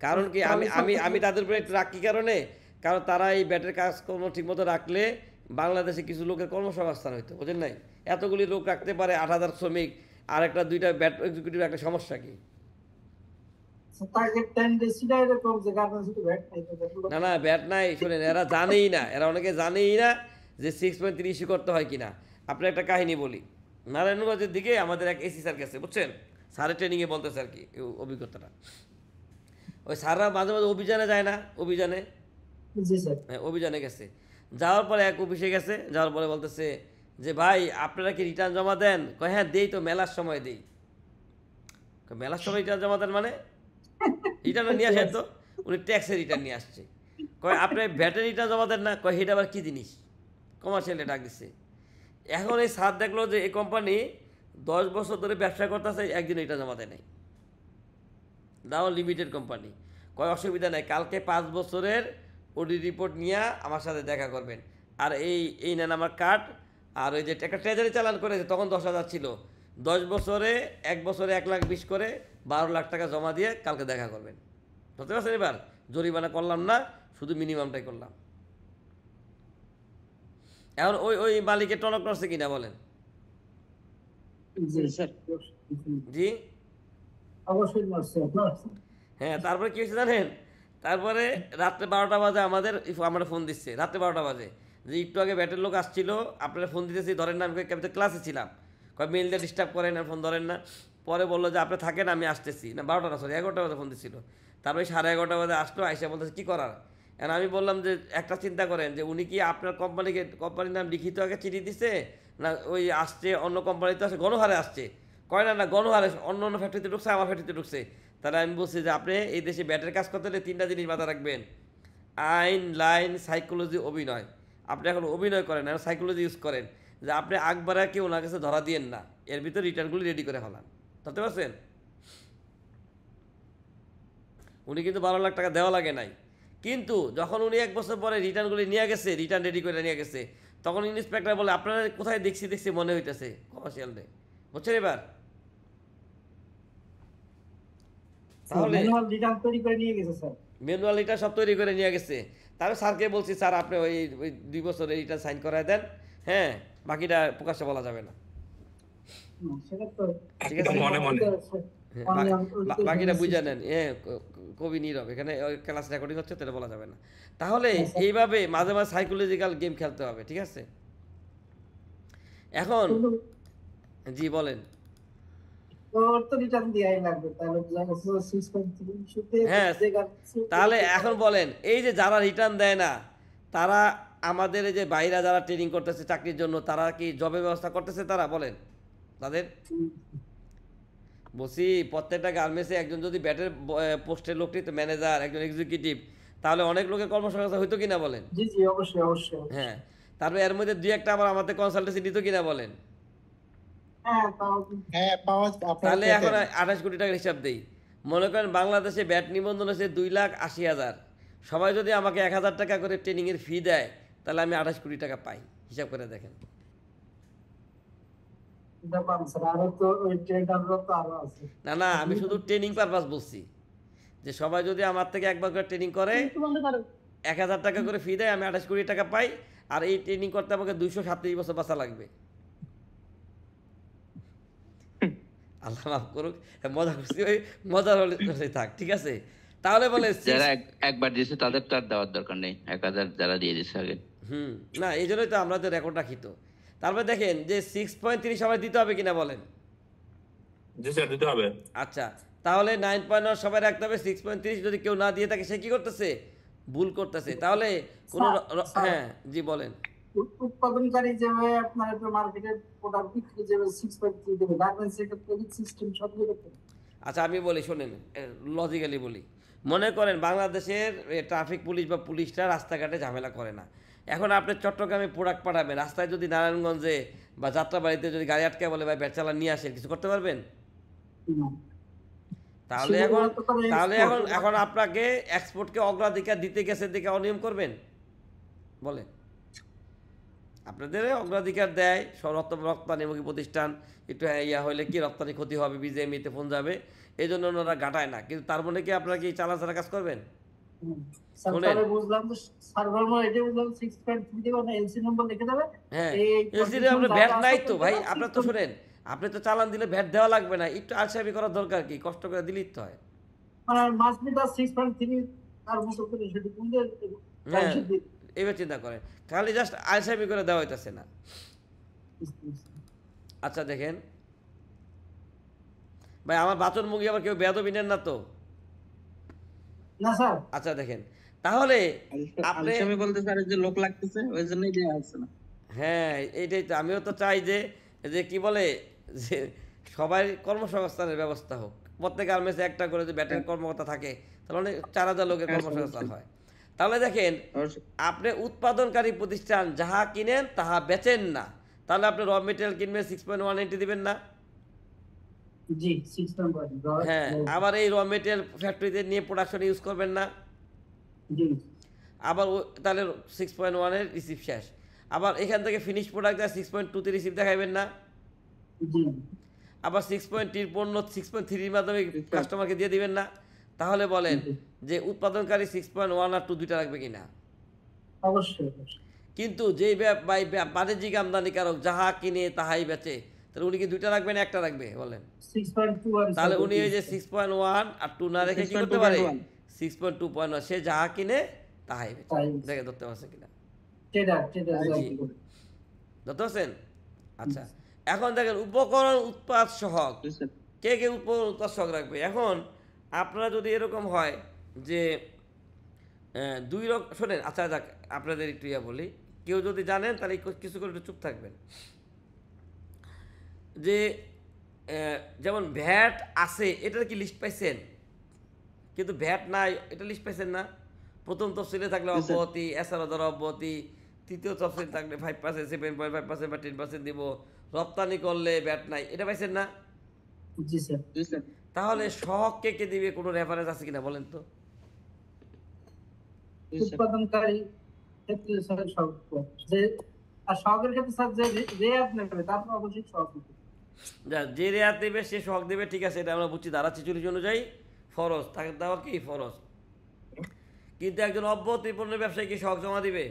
কারণ কি আমি আমি আমি তাদের উপরে একটু রাগ কি কারণে? কারণ তারা এই ব্যাটের কাজকর্ম ঠিকমতো রাখলে বাংলাদেশে কিছু লোকের কর্মসংস্থান হইতো, বুঝেন নাই? এতগুলি লোক রাখতে পারে, 8,000 শ্রমিক, আর একটা 2টা ব্যাট এক্সিকিউটিভ, একটা সমস্যা কি? টার্গেট 10 ডেসিটা এরকম যে গার্মেন্টস তো ব্যাট নাই তো না না, ব্যাট নাই, শোনেন, এরা জানেই না, এরা অনেকে জানেই না যে 6.3 ইস্যু করতে হয় কিনা। আপনার একটা কাহিনী বলি। নারায়ণগঞ্জের দিকে আমাদের এক এসি স্যার গেছে, বুঝছেন, স্যারের ট্রেনিংয়ে বলতেছে আর কি এই অভিজ্ঞতাটা। ওই স্যাররা মাঝে মাঝে অভিযানে যায় না, অভিযানে, জি স্যার হ্যাঁ অভিযানে গেছে। যাওয়ার পরে এক অফিসে গেছে, যাওয়ার পরে বলতেছে যে ভাই আপনারা কি রিটার্ন জমা দেন? কয় হ্যাঁ দেই তো, মেলার সময় দেই। মেলার সময় রিটার্ন জমা দেন মানে? রিটার্ন নিয়ে আসেন তো। উনি ট্যাক্সের রিটার্ন নিয়ে আসছে। কয় আপনি ভ্যাটের রিটার্ন জমা দেন না? কয় সেটা আবার কী জিনিস? কমার্শিয়ালে ডাক দিচ্ছে। এখন এই স্যার দেখলো যে এই কোম্পানি 10 বছর ধরে ব্যবসা করতেছে, একদিন রিটার্ন জমা দেয় নাই, দাও লিমিটেড কোম্পানি। কয় অসুবিধা নাই, কালকে 5 বছরের অডিট রিপোর্ট নিয়ে আমার সাথে দেখা করবেন, আর এই নেন আমার কার্ড, আর ওই যে একটা ট্রেজারি চালান করেছে তখন 10,000 ছিল, 10 বছরে 1 বছরে 1,20,000 করে 12 লাখ টাকা জমা দিয়ে কালকে দেখা করবেন। বুঝতে পারছেন? এবার জরিমানা করলাম না, শুধু মিনিমামটাই করলাম। এখন ওই মালিকের টনক নড়ছে কিনা বলেন? জি স্যার জি অবশ্যই নড়ছে। হ্যাঁ, তারপরে কি হয়েছে জানেন? তারপরে রাত্রে 12টা বাজে আমরা ফোন দিচ্ছে, রাত্রে 12টা বাজে, যে একটু আগে ব্যাটের লোক আসছিল, আপনারা ফোন দিতেছি ধরেন না, আমি ক্লাসে ছিলাম, কয় মেল দিয়ে ডিস্টার্ব করেন আর ফোন ধরেন না। পরে বললো যে আপনি থাকেন, আমি আসতেছি, না 12টা না সরি 11টা বাজে ফোন দিচ্ছিল। তারপরে 11:30 বাজে আসলো, আইসা বলতেছে কী করার। এখন আমি বললাম যে একটা চিন্তা করেন যে উনি কি আপনার কোম্পানির নাম লিখিত আগে চিঠি দিচ্ছে, না ওই আসছে অন্য কোম্পানিতে আসছে, গণহারে আসছে? কয় না না গণহারে, অন্য অন্য ফ্যাক্টরিতে ঢুকছে, আমার ফ্যাক্টরিতে ঢুকছে। তাহলে আমি বলছি যে আপনি এই দেশে ব্যাটের কাজ করতে হলে 3টা জিনিস মাথায় রাখবেন: আইন, লাইন, সাইকোলজি, অভিনয়। আপনি এখন অভিনয় করেন, এখন সাইকোলজি ইউজ করেন, যে আপনি আকবারে কেউ ওনার কাছে ধরা দিয়েন না, এর ভিতরে রিটার্নগুলি রেডি করে ফেলান। ধরতে পারছেন? উনি কিন্তু 12 লাখ টাকা দেওয়া লাগে নাই, কিন্তু যখন উনি 1 বছর পরে রিটার্নগুলি নিয়ে গেছে, রিটার্ন রেডি করে নিয়ে গেছে, তখন ইন্সপেক্টর বলে আপনারা কোথায় দেখছি মনে হইতেছে কমার্শিয়াল ডে। বুঝছেন এবার? তাহলে ম্যানুয়াল রিটার্ন তৈরি করে নিয়ে গেছে স্যার, ম্যানুয়াল রিটার্ন সব তৈরি করে নিয়ে গেছে। তারপর স্যারকে বলছি, স্যার আপনি ওই 2 বছরের রিটার্ন সাইন করায় দেন, হ্যাঁ, বাকিটা প্রকাশ্যে বলা যাবে না। সেটা তো ঠিক আছে, মনে মনে বাকিটা বুঝে নেন। কবি নীরব, এখানে ক্লাস রেকর্ডিং হচ্ছে, তাহলে বলা যাবে না। তাহলে এইভাবে মাঝে মাঝে সাইকোলজিক্যাল গেম খেলতে হবে, ঠিক আছে? এখন জি বলেন। ওর তো রিটার্ন দেয়াই লাগবে, তাহলে 6.3 হ্যাঁ, তাহলে এখন বলেন, এই যে যারা রিটার্ন দেয় না, তারা আমাদের এই যে বাইরা যারা ট্রেনিং করতেছে চাকরির জন্য, তারা কি জবের ব্যবস্থা করতেছে? তারা বলেন তাদের বলছি, প্রত্যেকটা গার্মেন্টসে একজন যদি ব্যাটের পোস্টের লোকটি তো ম্যানেজার, একজন এক্সিকিউটিভ, তাহলে অনেক লোকের কর্মসংস্থান হইতো কিনা বলেন? জি জি, অবশ্যই অবশ্যই। হ্যাঁ, তারপরে এর মধ্যে দুই একটা আবার আমাদের কনসালটেন্সি দিত কিনা বলেন? হ্যাঁ তাও হ্যাঁ পাওয়া তাহলে এখন 28 কোটি টাকার হিসাব দেই। মনে করেন বাংলাদেশে ব্যাট নিবন্ধন হচ্ছে 2,80,000, সবাই যদি আমাকে 1,000 টাকা করে ট্রেনিংয়ের ফি দেয়, তাহলে আমি 28 কোটি টাকা পাই। হিসাব করে দেখেন। ব্যাপার স্যার, আরো তো ওই ট্রেডাররা তো আরো আছে। না না, আমি শুধু ট্রেনিং পারপাস বলছি, যে সবাই যদি আমার থেকে একবার করে ট্রেনিং করে 1,000 টাকা করে ফি দেয়, আমি 28 কোটি টাকা পাই। আর এই ট্রেনিং করতে আমাকে 237 বছর বাঁচা লাগবে। আল্লাহ মাফ করুক, মজা করছি, ওই মজার হলে থাক, ঠিক আছে? তাহলে বলে যারা একবার দিয়েছে তাদের তো আর দেওয়ার দরকার নেই, 1,000 যারা দিয়ে দিয়েছে আগে। না, এই জন্যই তো আমরা তো রেকর্ড রাখি। তো তারপরে দেখেন যে 6.3 সবাই দিতে হবে কিনা বলেন? জি স্যার, দিতে হবে। আচ্ছা, তাহলে 9.9 সবাই রাখতে হবে। 6.3 যদি কেউ না দিয়ে থাকে, সে কি করতেছে? ভুল করতেছে। তাহলে কোন হ্যাঁ জি বলেন। উৎপাদনকারী যেভাবে আপনার একটা মার্কেটের প্রোডাক্ট বিক্রি যেভাবে 6.3 দেবে, গার্মেন্টস এর ক্ষেত্রে সিস্টেম সব দিকে। আচ্ছা আমি বলি, শোনেন, লজিক্যালি বলি। মনে করেন বাংলাদেশের ট্রাফিক পুলিশ বা পুলিশরা রাস্তাঘাটে ঝামেলা করে না। এখন আপনি চট্টগ্রামে প্রোডাক্ট পাঠাবেন, রাস্তায় যদি নারায়ণগঞ্জে বা যাত্রাবাড়িতে যদি গাড়ি আটকায় বলে ভাই ব্যাট চালান নিয়ে আসেন, কিছু করতে পারবেন? তাহলে এখন আপনাকে এক্সপোর্টকে অগ্রাধিকার দিতে গেছে দেখে অনিয়ম করবেন? বলেন, আপনাদের অগ্রাধিকার দেয় রপ্তানিমুখী প্রতিষ্ঠান, একটু ইয়া হলে কি রপ্তানি ক্ষতি হবে, বিজেএমইতে ফোন যাবে, এই জন্য ওনারা গাটায় না। কিন্তু তার মনে কি আপনারা কি চালা ছাড়া কাজ করবেন? বুঝলাম, সার্ভার মো এটা বুঝলাম 6.3 দেবে না, এলসি নম্বর লিখে দেবে। হ্যাঁ, এলসি তে আপনার ভ্যাট নাই তো ভাই। আপনার তো শুনেন, আপনি তো চালান দিলে ভ্যাট দেওয়া লাগবে না, একটু আলসামি করার দরকার কি? কষ্ট করে দিলেই তো হয়। মানে মাস্ট বি দা 6.3 তার মতো করে সেটা কোনটা হ্যাঁ, এবার চিন্তা করেন, খালি জাস্ট আলসামি করে দেওয়া হইতাছে না। আচ্ছা দেখেন ভাই, আমার বাচন মুখী আবার কেউ বেয়াদবি নেন না তো? না স্যার। আচ্ছা দেখেন, তাহলে আপনি আলসামি বলতে স্যার যে লোক লাগতেছে ওই জন্যই দেয়া হচ্ছে না। হ্যাঁ, এইটাই তো আমিও তো চাই যে যে কি বলে যে সবাই কর্মসংস্থানের ব্যবস্থা হোক। প্রত্যেক গার্মেন্টসে একটা করে যে ব্যাটের কর্মকর্তা থাকে, তাহলে অনেক 4,000 লোকের কর্মসংস্থান হয়। তাহলে দেখেন, আপনি উৎপাদনকারী প্রতিষ্ঠান যাহা কিনেন তাহা বেচেন না, তাহলে আপনি র মেটেরিয়াল কিনবেন 6.180 দিবেন না? জি 6.1। হ্যাঁ, আবার এই র মেটেরিয়াল ফ্যাক্টরিতে নিয়ে প্রোডাকশন ইউজ করবেন না? জি। আবার তাহলে 6.1 এর রিসিভ শেষ। আবার এখান থেকে ফিনিশ প্রোডাক্ট 6.2 তে রিসিভ দেখাবেন না? জি। আবার 6.3 পণ্য 6.3 এর মাধ্যমে কাস্টমারকে দিয়ে দিবেন না? তাহলে বলেন যে উৎপাদনকারী 6.1 আর 2 দুইটা রাখবে কিনা? অবশ্যই। কিন্তু যেই বাণিজ্যিক আমদানিকারক যাহা কিনে তাহাই বেচে, তাহলে উনি কি দুইটা রাখবেন, একটা রাখবে বলেন? 6.2। তাহলে উনি ওই যে 6.1 আর 2 না রেখে কি করতে পারে? 6.2.1, সে যাহা কিনে তাহাই বেচে। দেখে ধরতে পারছেন কিনা? ধরতে পারছেন? আচ্ছা, এখন দেখেন উপকরণ উৎপাদ সহগ, কে কে উপকরণ উৎপাদ সহগ রাখবে? এখন আপনারা যদি এরকম হয় যে দুই রকম, শোনেন, আচ্ছা যাক আপনাদের একটু ইয়া বলি, কেউ যদি জানেন তাহলে কিছু করে একটু চুপ থাকবেন। যে যেমন ভ্যাট আছে, এটার কি লিস্ট পাইছেন? কিন্তু ভ্যাট নাই, এটা লিস্ট পাইছেন না? প্রথম তফসিলে থাকলে অব্যাহতি, এছাড়া ধরো অব্যাহতি, তৃতীয় তফসিল থাকলে 5%, 7.5% বা 10% দিব, রপ্তানি করলে ভ্যাট নাই, এটা পাইছেন না? জি স্যার। তাহলে সহগ কে কে দিবে, কোনো রেফারেন্স আছে কিনা বলেন তো? উৎপাদনকারী ক্ষেত্রে স্যার সহগ, যে আর সহগের ক্ষেত্রে স্যার যে রেয়াত নেবে তারপর অবশ্যই সহগ দিবে। যে রেয়াত দেবে সে সহগ দেবে, ঠিক আছে, এটা আমরা বুঝছি। ধারা 46 অনুযায়ী ফরজ তাকে দেওয়া কি ফরজ। কিন্তু একজন অব্যাহতি পণ্য ব্যবসায়ী কি সহগ জমা দিবে?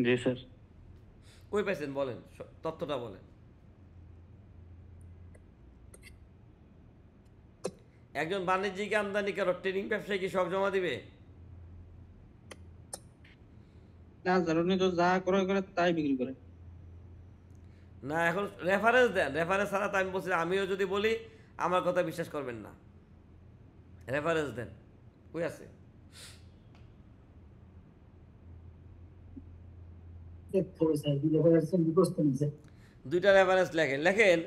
জি স্যার। কই পাইছেন বলেন, তথ্যটা বলেন। একজন বাণিজ্যিক আমদানিকারক ট্রেনিং ব্যবসায়ী কি সহগ জমা দিবে? না স্যার, উনি তো যা ক্রয় করে তাই বিক্রি করে। না, এখন রেফারেন্স দেন। রেফারেন্স ছাড়া তো আমি বলছি, আমিও যদি বলি আমার কথা বিশ্বাস করবেন না। রেফারেন্স দেন, কই আছে? দেখতে হবে স্যার রেফারেন্স মুখস্থ নিছে। দুইটা রেফারেন্স লেখেন লেখেন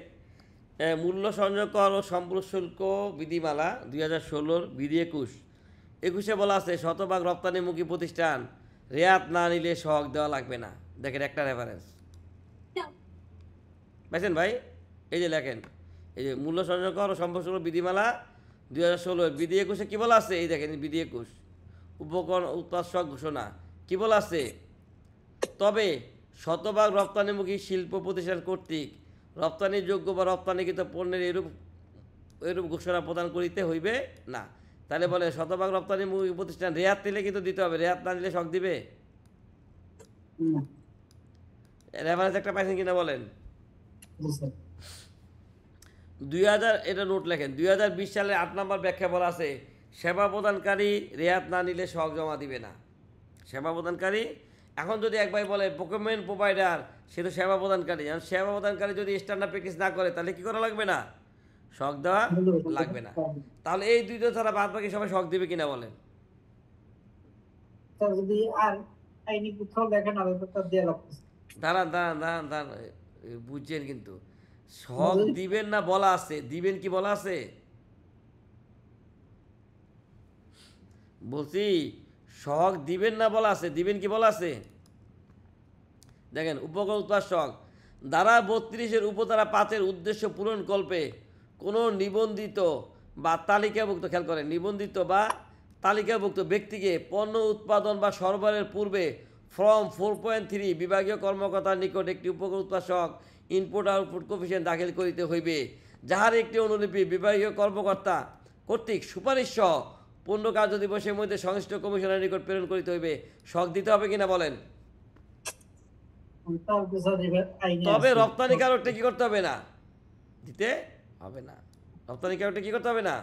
মূল্য সংযোগ কর ও সম্পূর্ণ শুল্ক বিধিমালা 2016 বিধি 21 বলা আছে শতভাগ রপ্তানিমুখী প্রতিষ্ঠান রেয়াত না নিলে সহগ দেওয়া লাগবে না। দেখেন একটা রেফারেন্স পাইছেন ভাই? এই যে লেখেন এই যে মূল্য সংযোগ কর ও সম্পূর্ণ শুল্ক বিধিমালা 2016 বিধি 21 কি বলা আছে? এই দেখেন বিধি 21 উপকরণ উৎপাদ সহগ ঘোষণা কি বলা আছে? তবে শতভাগ রপ্তানিমুখী শিল্প প্রতিষ্ঠান কর্তৃক রপ্তানিযোগ্য বা রপ্তানিকৃত পণ্যের এরূপ ঘোষণা প্রদান করিতে হইবে না। তাহলে বলে শতভাগ রপ্তানিমুখী প্রতিষ্ঠান রেয়াত নিলে কিন্তু দিতে হবে, রেয়াত না দিলে শক দিবে? রেফারেন্স একটা পাইছেন কিনা বলেন? 2000 এটা নোট লেখেন 2020 সালের 8 নম্বর ব্যাখ্যা বলা আছে সেবা প্রদানকারী রেয়াত না নিলে শক জমা দিবে না। সেবা প্রদানকারী এখন যদি এক ভাই বলে প্রকুরমেন্ট প্রোভাইডার সে তো সেবা প্রদানকারী, এখন সেবা প্রদানকারী যদি স্ট্যান্ডার্ড প্র্যাকটিস না করে তাহলে কি করা লাগবে না? শক দেওয়া লাগবে না। তাহলে এই দুইটা ছাড়া বাদ বাকি সবাই শক দিবে কিনা বলেন? স্যার যদি আর আইনি কোথাও দেখেন আর এটা দেয়া লাগবে। দাঁড়ান দাঁড়ান দাঁড়ান দাঁড়ান বুঝছেন কিন্তু শক দিবেন না বলা আছে, দিবেন কি বলা আছে? বলছি শক দিবেন না বলা আছে, দিবেন কি বলা আছে? দেখেন উপকরণ উৎপাদ শক ধারা 32 উপধারা 5 উদ্দেশ্য পূরণ কল্পে কোনো নিবন্ধিত বা তালিকাভুক্ত, খেয়াল করেন, নিবন্ধিত বা তালিকাভুক্ত ব্যক্তিকে পণ্য উৎপাদন বা সরবরাহের পূর্বে ফর্ম 4.3 বিভাগীয় কর্মকর্তার নিকট একটি উপকরণ উৎপাদ শক ইনপুট আউটপুট কোফিসিয়েন্ট দাখিল করিতে হইবে, যাহার একটি অনুলিপি বিভাগীয় কর্মকর্তা কর্তৃক সুপারিশ সহ 15 কার্য দিবসের মধ্যে সংশ্লিষ্ট কমিশনের নিকট প্রেরণ করিতে হইবে। শক দিতে হবে কিনা বলেন? তবে রপ্তানিকারকটা কি করতে হবে না? দিতে হবে না। রপ্তানিকারকটা কি করতে হবে না?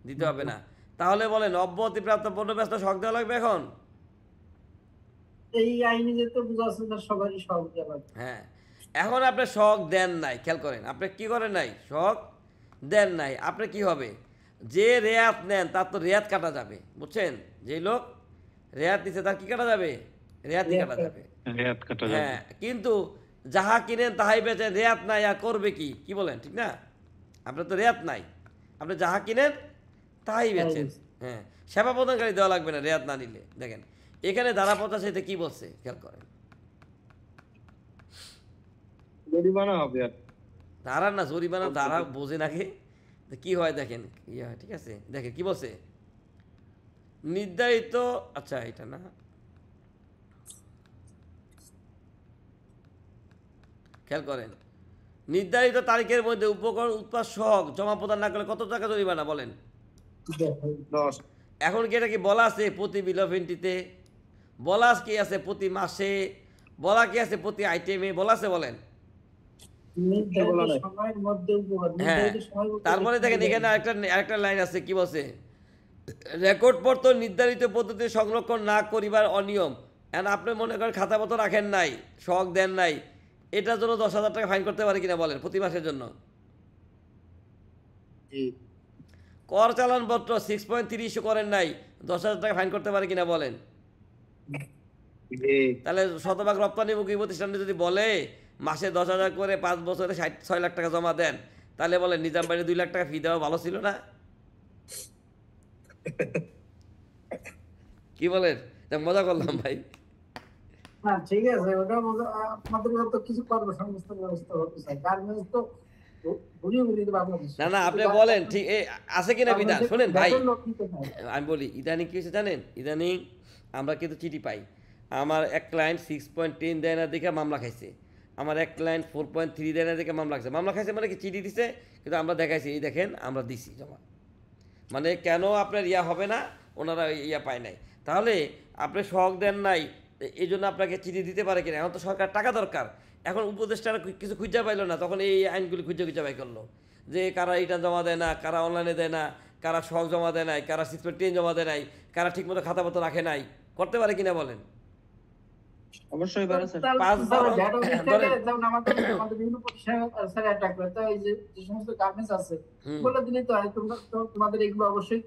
দিতে হবে না। তাহলে বলেন অব্যাহতিপ্রাপ্ত পণ্য ব্যস্ত শক দেওয়া লাগবে এখন? এই আইনে যেটা বুঝা আছে তার সবারই শক দেওয়া লাগবে। হ্যাঁ, এখন আপনি শক দেন নাই, খেয়াল করেন, আপনি কি করেন নাই? শক দেন নাই, আপনি কি হবে? যে রেয়াত নেন তার তো রেয়াত কাটা যাবে, বুঝছেন? যে লোক রেয়াত দিচ্ছে তার কি কাটা যাবে? রেয়াতই কাটা যাবে। রেয়াত কাটা যাবে। হ্যাঁ, কিন্তু যাহা কিনেন তাহাই বেচেন, রেয়াত নাই আর করবে কি? কি বলেন, ঠিক না? আপনার তো রেয়াত নাই, আপনি যাহা কিনেন তাহাই বেচেন। হ্যাঁ, সেবা প্রদানকারী দেওয়া লাগবে না রেয়াত না নিলে। দেখেন এখানে ধারা 85 কি বলছে, খেয়াল করেন। জরিমানা হবে আর ধারা না জরিমানা, ধারা বোঝে নাকি কি হয় দেখেন, ইয়া ঠিক আছে। দেখেন কি বলছে, নির্ধারিত, আচ্ছা এটা না, খেয়াল করেন, নির্ধারিত তারিখের মধ্যে উপকরণ উৎপাদ সহগ জমা প্রদান না করলে কত টাকা জরিমানা বলেন? 10 এখন কি এটা কি বলা আছে প্রতি বিল অফ এন্ট্রিতে? বলা কি আছে প্রতি মাসে? বলা কি আছে প্রতি আইটেমে? বলা আছে বলেন? সময়ের মধ্যে হ্যাঁ, তারপরে দেখেন এখানে আরেকটা লাইন আছে, কি বলছে, রেকর্ডপত্র নির্ধারিত পদ্ধতিতে সংরক্ষণ না করিবার অনিয়ম। এখন আপনি মনে করেন খাতাপত্র রাখেন নাই, শক দেন নাই, এটার জন্য 10,000 টাকা ফাইন করতে পারে কিনা বলেন প্রতি মাসের জন্য? কর চালানপত্র 6.3 ইস্যু করেন নাই, 10,000 টাকা ফাইন করতে পারে কিনা বলেন? তাহলে শতভাগ রপ্তানিমুখী প্রতিষ্ঠানে যদি বলে মাসে 10,000 করে 5 বছরে 6 লাখ টাকা জমা দেন, তাহলে বলেন নিজাম বাড়ি 2 লাখ টাকা ফি দেওয়া ভালো ছিল না? কি বলেন? মজা করলাম ভাই। না ঠিক আছে, ওটা আপনাদের তো কিছু কর্মসংস্থান ব্যবস্থা হতে চাই। গার্মেন্টস তো ঘুরিয়ে ঘুরিয়ে বাংলাদেশ। না না, আপনি বলেন ঠিক আছে কিনা বিধান। শোনেন ভাই, আমি বলি ইদানিং কি হয়েছে জানেন? ইদানিং আমরা কিন্তু চিঠি পাই, আমার এক ক্লায়েন্ট 6.10 দেয় না দেখে মামলা খাইছে, আমার এক ক্লায়েন্ট 4.3 দেয় না দেখে মামলা খাইছে। মামলা খাইছে মানে কি, চিঠি দিছে কিন্তু আমরা দেখাইছি, এই দেখেন আমরা দিছি জমা। মানে কেন আপনার ইয়া হবে না, ওনারা ইয়া পায় নাই। তাহলে আপনি শক দেন নাই, এই জন্য আপনাকে চিঠি দিতে পারে কিনা? এখন তো সরকার টাকা দরকার, এখন উপদেষ্টারা কিছু খুঁজে পাইলো না, তখন এই আইনগুলি খুঁজে বাই করলো যে কারা এটা জমা দেয় না, কারা অনলাইনে দেয় না, কারা শক জমা দেয় নাই, কারা 6.10 জমা দেয় নাই, কারা ঠিকমতো খাতাপত্র রাখে নাই, করতে পারে কিনা বলেন? অবশ্যই পারে স্যার। তাহলে পাঁচ স্যার বারো ভ্যাট অফিস থেকে ধরেন যেমন আমাদের বিভিন্ন প্রতিষ্ঠান স্যার অ্যাটাক করে, তো এই যে যে সমস্ত গার্মেন্টস আছে হুম। বলে দিলে তো হয়, তোমাদের এগুলো অবশ্যই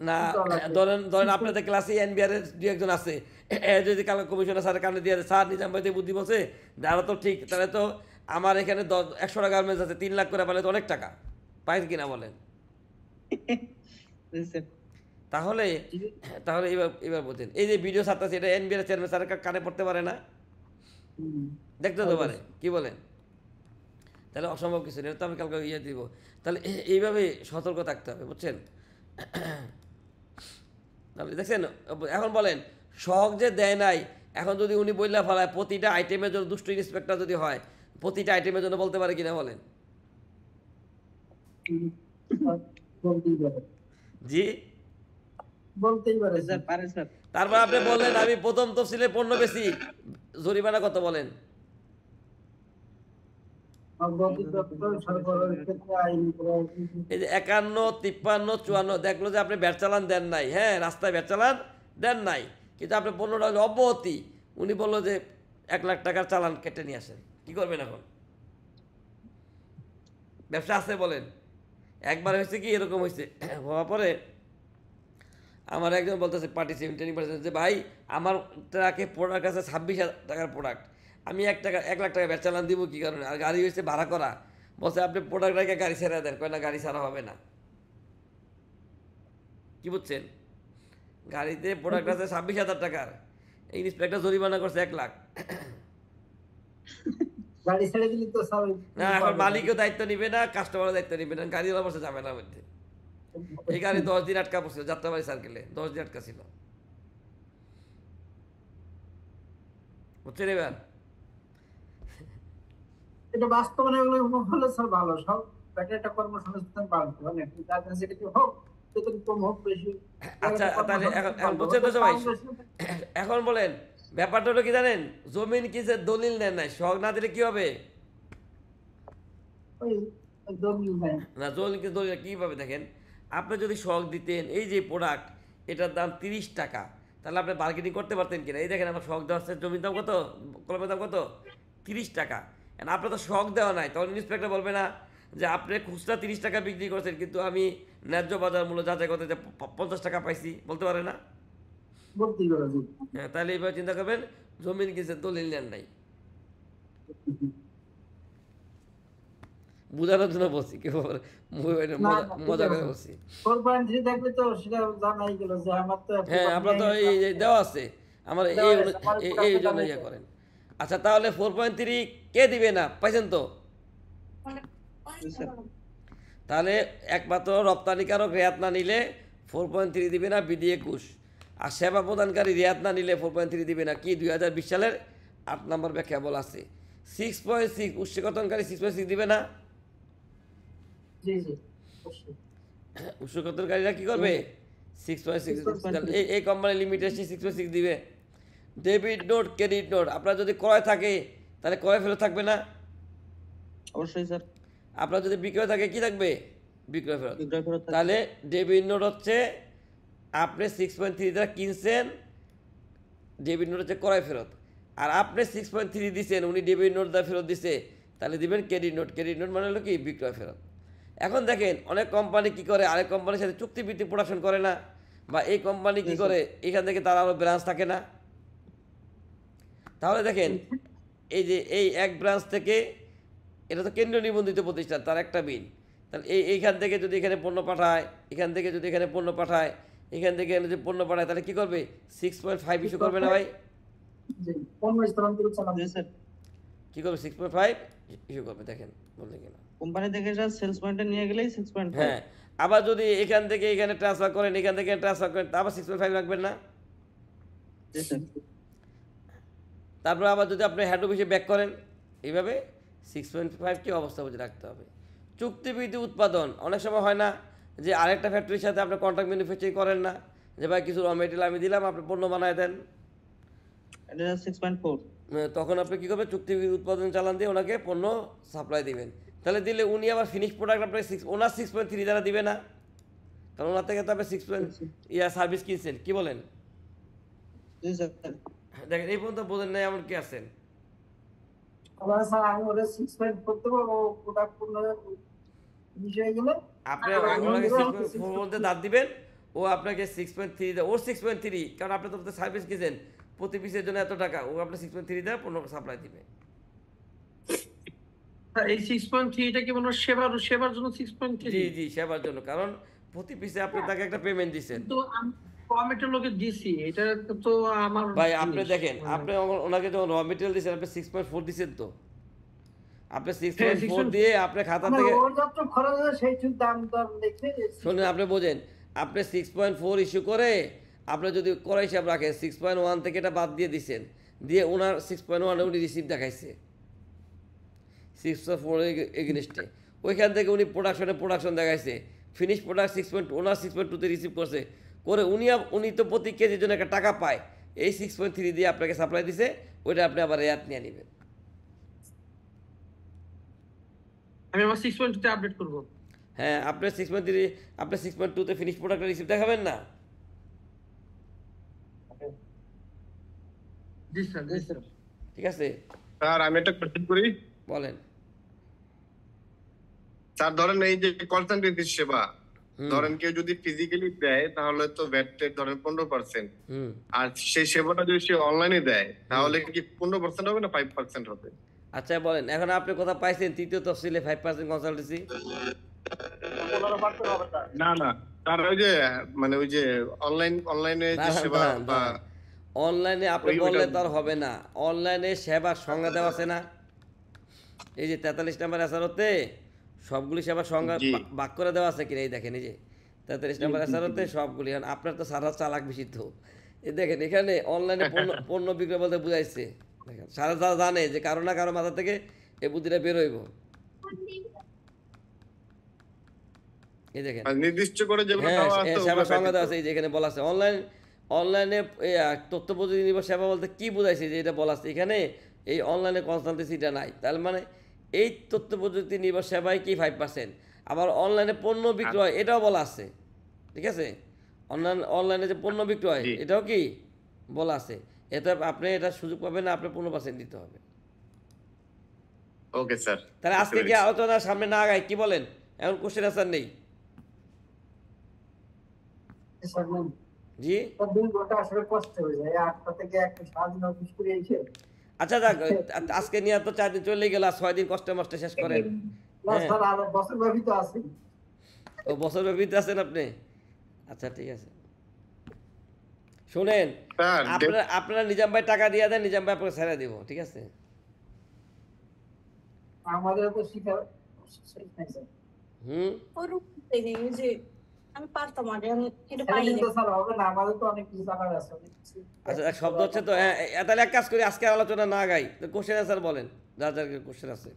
না করা লাগবে। ধরেন আপনাদের ক্লাসে এনবিআর এর দু একজন আছে, এ যদি কাল কমিশনার স্যারের কানে দিয়ে দেয়, স্যার নিজাম ভাই যে বুদ্ধি বলছে দাঁড়া তো ঠিক, তাহলে তো আমার এখানে 100টা গার্মেন্টস আছে, 3 লাখ করে পালে তো অনেক টাকা পাই কিনা বলেন। জি স্যার। তাহলে তাহলে এবার বলছেন এই যে ভিডিও ছাড়তেছে এটা এনবিআর চেয়ারম্যান স্যারের কানে পড়তে পারে না, হুম। দেখতে তো পারে, কি বলেন? তাহলে অসম্ভব কিছু নেই, তো আমি কালকে ইয়ে দিব। তাহলে এইভাবে সতর্ক থাকতে হবে, বুঝছেন? তাহলে দেখছেন, এখন বলেন শখ যে দেয় নাই, এখন যদি উনি বললে ফেলায় প্রতিটা আইটেমের জন্য দুষ্ট ইন্সপেক্টর যদি হয়, প্রতিটা আইটেমের জন্য বলতে পারে কিনা বলেন? বলতেই পারে, জি, বলতেই পারে স্যার পারে স্যার। তারপর আপনি বললেন আমি প্রথম তফসিলে পণ্য বেশি, জরিমানা কত বলেন? এই যে 51, 53, 54 দেখলো যে আপনি ব্যাট চালান দেন নাই, হ্যাঁ রাস্তায় ব্যাট চালান দেন নাই, কিন্তু আপনি 15টা হলো অব্যাহতি, উনি বললো যে 1 লাখ টাকার চালান কেটে নিয়ে আসেন, কি করবেন এখন? ব্যবসা আছে বলেন? একবার হয়েছে কি এরকম হয়েছে, হওয়ার পরে আমার একজন বলতেছে পার্টিসিপেন্ট ট্রেনিং যে ভাই আমার ট্রাকে প্রোডাক্ট আছে 26,000 টাকার প্রোডাক্ট, আমি 1 লাখ টাকা ব্যাট চালান দিব কী কারণে? আর গাড়ি হয়েছে ভাড়া করা, বলছে আপনি প্রোডাক্ট রেখে গাড়ি ছেড়ে দেন, কয় না গাড়ি ছাড়া হবে না। কি বুঝছেন? গাড়িতে প্রোডাক্ট আছে 26,000 টাকার, এই ইন্সপেক্টর জরিমানা করছে 1 লাখ। গাড়ি ছেড়ে দিলে তো স্যার না এখন মালিকও দায়িত্ব নিবে না, কাস্টমারও দায়িত্ব নিবে না, গাড়িওয়ালা বসে ঝামেলার মধ্যে। এই গাড়ি 10 দিন আটকা পড়ছিল যাত্রাবাড়ি সার্কেলে, 10 দিন আটকা ছিল, বুঝছেন? এবার এটা বাস্তবায়ন হলে স্যার ভালো, সব একটা কর্মসংস্থান বাড়বে, অনেক যার কাছে এটা কি হোক, বেতন কম হোক বেশি। আচ্ছা তাহলে এখন বুঝছেন তো সবাই? এখন বলেন ব্যাপারটা হলো কি জানেন, জমিন কিসে দলিল নেন নাই, শখ না দিলে কি হবে? না জমিন কি দলিল কীভাবে দেখেন, আপনি যদি শখ দিতেন এই যে প্রোডাক্ট এটার দাম 30 টাকা, তাহলে আপনি বার্গেনিং করতে পারতেন কিনা? এই দেখেন আমার শখ দেওয়া হচ্ছে, জমির দাম কত, কলমের দাম কত, 30 টাকা। আপনার তো শখ দেওয়া নাই, তখন ইন্সপেক্টর বলবে না যে আপনি খুচরা 30 টাকা বিক্রি করছেন কিন্তু আমি ন্যায্য বাজার মূল্য যাচাই করতে যে 50 টাকা পাইছি, বলতে পারে না? হ্যাঁ, তাহলে এইভাবে চিন্তা করবেন জমিন কিসে দলিল নেন নাই। বোঝানোর জন্য বলছি, কেউ মজা করে বলছি। হ্যাঁ আপনার তো এই দেওয়া আছে, আমার এই জন্য ইয়ে করেন। আচ্ছা তাহলে 4.3 কে দিবে না, পাইছেন তো? তাহলে একমাত্র রপ্তানিকারক রেয়াত না নিলে 4.3 দিবে না বিধি 21, আর সেবা প্রদানকারী রেয়াত না নিলে 4.3 দিবে না। কি 2020 সালের 8 নম্বর ব্যাখ্যা বলা আছে। 6.6 উৎসকর্তনকারী 6.6 দিবে না? উৎসকর্তনকারীরা কি করবে? 6.6 এই কোম্পানি লিমিটেড 6.6 দিবে। ডেবিট নোট, ক্রেডিট নোট আপনার যদি ক্রয় থাকে তাহলে ক্রয় ফেরত থাকবে না? অবশ্যই স্যার। আপনার যদি বিক্রয় থাকে কি থাকবে? বিক্রয় ফেরত। তাহলে ডেবিট নোট হচ্ছে আপনি 6.3 দ্বারা কিনছেন, ডেবিট নোট হচ্ছে ক্রয় ফেরত, আর আপনি 6.3 দিচ্ছেন, উনি ডেবিট নোট দ্বারা ফেরত দিছে, তাহলে দিবেন ক্রেডিট নোট। ক্রেডিট নোট মানে হলো কি বিক্রয় ফেরত। এখন দেখেন অনেক কোম্পানি কি করে, আরেক কোম্পানির সাথে চুক্তিভিত্তিক প্রোডাকশন করে না, বা এই কোম্পানি কি করে এখান থেকে তার আরও ব্রাঞ্চ থাকে না। তাহলে দেখেন এই যে এই এক ব্রাঞ্চ থেকে, এটা তো কেন্দ্রীয় নিবন্ধিত প্রতিষ্ঠান, তার একটা বিল, তাহলে এইখান থেকে যদি এখানে পণ্য পাঠায়, এখান থেকে যদি এখানে পণ্য পাঠায়, এখান থেকে যদি পণ্য পাঠায়, তাহলে কি করবে? 6.5 ইস্যু করবে না ভাই? কি করবে? 6.5 ইস্যু করবে। দেখেন বলতে কিনা কোম্পানি থেকে সেলস পয়েন্টে নিয়ে গেলেই 6.5। হ্যাঁ, আবার যদি এখান থেকে এখানে ট্রান্সফার করেন, এখান থেকে ট্রান্সফার করেন, আবার 6.5 রাখবেন না? তারপর আবার যদি আপনি হেড অফিসে ব্যাক করেন, এইভাবে 6.5 কি অবস্থা বুঝে রাখতে হবে। চুক্তিভিত্তিক উৎপাদন অনেক সময় হয় না যে আরেকটা ফ্যাক্টরির সাথে আপনি কন্ট্রাক্ট ম্যানুফ্যাকচারিং করেন না, যে ভাই কিছু র মেটেরিয়াল আমি দিলাম, আপনি পণ্য বানায় দেন, এটা 6.4। তখন আপনি কী করবেন? চুক্তিভিত্তিক উৎপাদন চালান দিয়ে ওনাকে পণ্য সাপ্লাই দিবেন। তাহলে দিলে উনি আবার ফিনিশ প্রোডাক্ট আপনার ওনার 6.3 দ্বারা দিবে না, কারণ ওনার থেকে তো আপনি 6 সার্ভিস কিনছেন। কি বলেন? দেখেন এই পর্যন্ত বোঝেন নাই এমন কি আছেন? আবার স্যার আমি ওটা 6 করতে পারবো প্রোডাক্ট পূর্ণ বিষয়ে গেলে আপনি আমি ওনাকে ওকে 6.4 মধ্যে দাঁত দিবেন, ও আপনাকে 6.3 দেয়, ওর 6.3, কারণ আপনি তো সার্ভিস কিছেন প্রতি পিসের জন্য এত টাকা, ও আপনি 6.3 দেয় পণ্য সাপ্লাই দিবে। এই 6.3 টা কি মনে হয় সেবার জন্য 6.3? জি জি, সেবার জন্য, কারণ প্রতি পিসে আপনি তাকে একটা পেমেন্ট দিচ্ছেন। তো আমি কমিটির লোকে দিছি, এটা তো আমার ভাই আপনি জিনিস। দেখেন, আপনি ওনাকে যখন র মেটেরিয়াল দিচ্ছেন আপনি 6.4 দিচ্ছেন, তো আপনি 6.4 দিয়ে আপনার খাতা আমার থেকে, ওর যত খরচ হয় সেই দাম দাম দেখে শুনুন আপনি বোঝেন, আপনি 6.4 ইস্যু করে আপনি যদি করে হিসাব রাখেন 6.1 থেকে এটা বাদ দিয়ে দিচ্ছেন, দিয়ে ওনার 6.1 উনি রিসিভ দেখাইছে 6.4 এগেনস্টে, ওইখান থেকে উনি প্রোডাকশন দেখাইছে, ফিনিশ প্রোডাক্ট 6.2 ওনার 6.2তে রিসিভ করছে, করে উনি তো প্রতি কেজির জন্য একটা টাকা পায়, এই 6.3 দিয়ে আপনাকে সাপ্লাই দিছে, ওইটা আপনি আবার রেয়াত নিয়ে নেবেন। আমি আমার 6.2 তে আপডেট করব। হ্যাঁ, আপনার 6.3 আপনার 6.2তে ফিনিশ প্রোডাক্টের রিসিভ দেখাবেন না? জি স্যার, জি স্যার। ঠিক আছে, স্যার আমি একটা কোশ্চেন করি। বলেন। স্যার ধরেন এই যে কল সেন্টার সেবা, হুম, ধরেন কেউ যদি ফিজিক্যালি দেয় তাহলে তো ভ্যাট ধরেন 15%, হুম। আর সেই সেবাটা যদি সে অনলাইনে দেয় তাহলে কি 15% হবে না 5% হবে? আচ্ছা বলেন, এখন আপনি কথা পাইছেন তৃতীয় তফসিলে 5% কনসালটেন্সি? 15% হবে স্যার। না না, তার ওই যে মানে ওই যে অনলাইনে যে সেবা বা অনলাইনে আপনি বললে তো আর হবে না, অনলাইনে সেবার সংজ্ঞা দেওয়া আছে না, এই যে 43 নাম্বার এসআরওতে সবগুলি সেবার সংজ্ঞা জি। ভাগ করে দেওয়া আছে কিনা, এই দেখেন এই যে 43 নাম্বার এসআরওতে সবগুলি, এখন আপনার তো সারা চালাক বেশি তো, এই দেখেন এখানে অনলাইনে পণ্য বিক্রয় বলতে বুঝাইছে, দেখেন সারা যারা জানে যে কারো না কারো মাথা থেকে এই বুদ্ধিটা বেরোইব, এই দেখেন আর নির্দিষ্ট করে যেগুলো হ্যাঁ দেওয়া আছে সেবা ওগুলো সংজ্ঞা দেওয়া ব্যতীত। আছে, এই যে এখানে বলা আছে অনলাইনে তথ্য প্রযুক্তি নির্ভর সেবা বলতে কি বোঝাইছে, যে এটা বলা আছে এখানে, এই অনলাইনে কনসালটেন্সিটা নাই, তার মানে এই তথ্য প্রযুক্তি নির্ভর সেবায় কি 5%, আবার অনলাইনে পণ্য বিক্রয় এটাও বলা আছে, ঠিক আছে, অনলাইনে যে পণ্য বিক্রয় জি। এটাও কি বলা আছে, এতে আপনি এটা সুযোগ পাবেন না, আপনি 15% দিতে হবে। ওকে স্যার, তাহলে আজকে কি আলোচনার সামনে না আগায়, কি বলেন? এখন কোশ্চেন আনসার নেই? জি, 2 ঘন্টা আসলে কষ্ট হয়ে যায় 8টা থেকে একটা সারাদিন অফিস করে এসে আচ্ছা যাক, আজকে নিয়ে তো 4 দিন চলে গেল, 6 দিন কষ্ট মষ্টে শেষ করেন। না হ্যাঁ। স্যার আর বছর ব্যাপী তো আছে ও বছর ব্যাপীতে আছেন আপনি? আচ্ছা ঠিক আছে, শুনেন, স্যার আপনারা নিজাম ভাই টাকা দিয়ে দেন, নিজাম ভাই আপনাকে ছেড়ে দিব, ঠিক আছে? আমাদের তো শিখা শেষ নাই স্যার হুম, যে আমি পারতাম আগে, আমি এটা এটা পারি কিন্তু স্যার হবে না, আমাদের তো অনেক কিছু জানার আছে অনেক কিছু। আচ্ছা এক শব্দ হচ্ছে তো, তাহলে এক কাজ করি, আজকে আলোচনা না গাই, তো কোশ্চেন আনসার বলেন, যার যার কোশ্চেন আছে।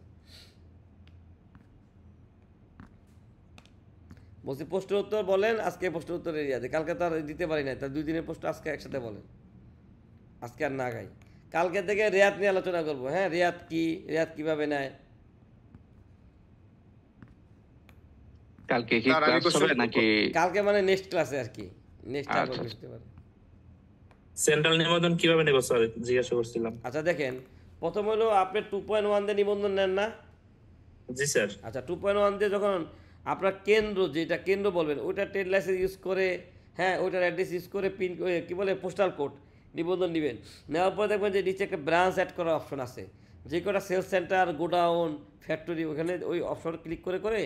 বলছি প্রশ্নের উত্তর বলেন, আজকে প্রশ্নের উত্তর এরিয়াতে, কালকে তো আর দিতে পারি না, তার 2 দিনের প্রশ্ন আজকে একসাথে বলেন, আজকে আর না গাই, কালকে থেকে রেয়াত নিয়ে আলোচনা করবো। হ্যাঁ, রেয়াত কি, রেয়াত কিভাবে নেয়? কালকে কি স্যার, আমি ক্লাস হবে নাকি? কালকে মানে নেক্সট ক্লাসে আর কি, নেক্সট আচ্ছা, আবার আচ্ছা। বুঝতে পারে। সেন্ট্রাল নিবন্ধন কিভাবে নেব স্যার জিজ্ঞাসা করছিলাম। আচ্ছা দেখেন, প্রথম হলো আপনি 2.1 দিয়ে নিবন্ধন নেন না? জি স্যার। আচ্ছা 2.1 দিয়ে যখন আপনার কেন্দ্র, যেটা কেন্দ্র বলবেন, ওইটা ট্রেড লাইসেন্স ইউজ করে, হ্যাঁ ওইটার অ্যাড্রেস ইউজ করে পিন কি বলে পোস্টাল কোড নিবন্ধন নেবেন, নেওয়ার পরে দেখবেন যে নিচে একটা ব্রাঞ্চ অ্যাড করার অপশন আছে, যে কটা সেলস সেন্টার, গোডাউন, ফ্যাক্টরি, ওখানে ওই অপশন ক্লিক করে করে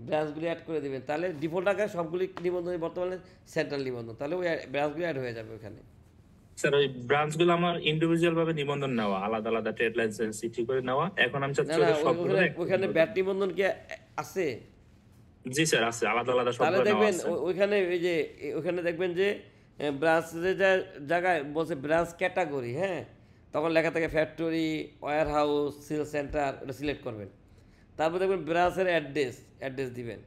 ব্রাঞ্চগুলি অ্যাড করে দেবেন, তাহলে ডিফল্ট আকারে সবগুলি নিবন্ধন বর্তমানে সেন্ট্রাল নিবন্ধন, তাহলে ওই ব্রাঞ্চগুলি অ্যাড হয়ে যাবে ওখানে। স্যার ওই ব্রাঞ্চগুলো আমার ইন্ডিভিজুয়াল ভাবে নিবন্ধন নেওয়া, আলাদা আলাদা ট্রেড লাইসেন্স ঠিক করে নেওয়া, এখন আমি না চাচ্ছি না, ওদের সবগুলো ওইখানে ব্যাট নিবন্ধন কি আছে? জি স্যার আছে, আলাদা আলাদা তাহলে সবগুলো নেওয়া দেখবেন আছে। ওইখানে ওই যে ওইখানে দেখবেন যে ব্রাঞ্চের জায়গায় বলছে ব্রাঞ্চ ক্যাটাগরি, হ্যাঁ তখন লেখা থাকে factory, warehouse, sale centre, ওটা সিলেক্ট করবেন, তারপর দেখবেন ব্রাঞ্চের অ্যাড্রেস দিবেন,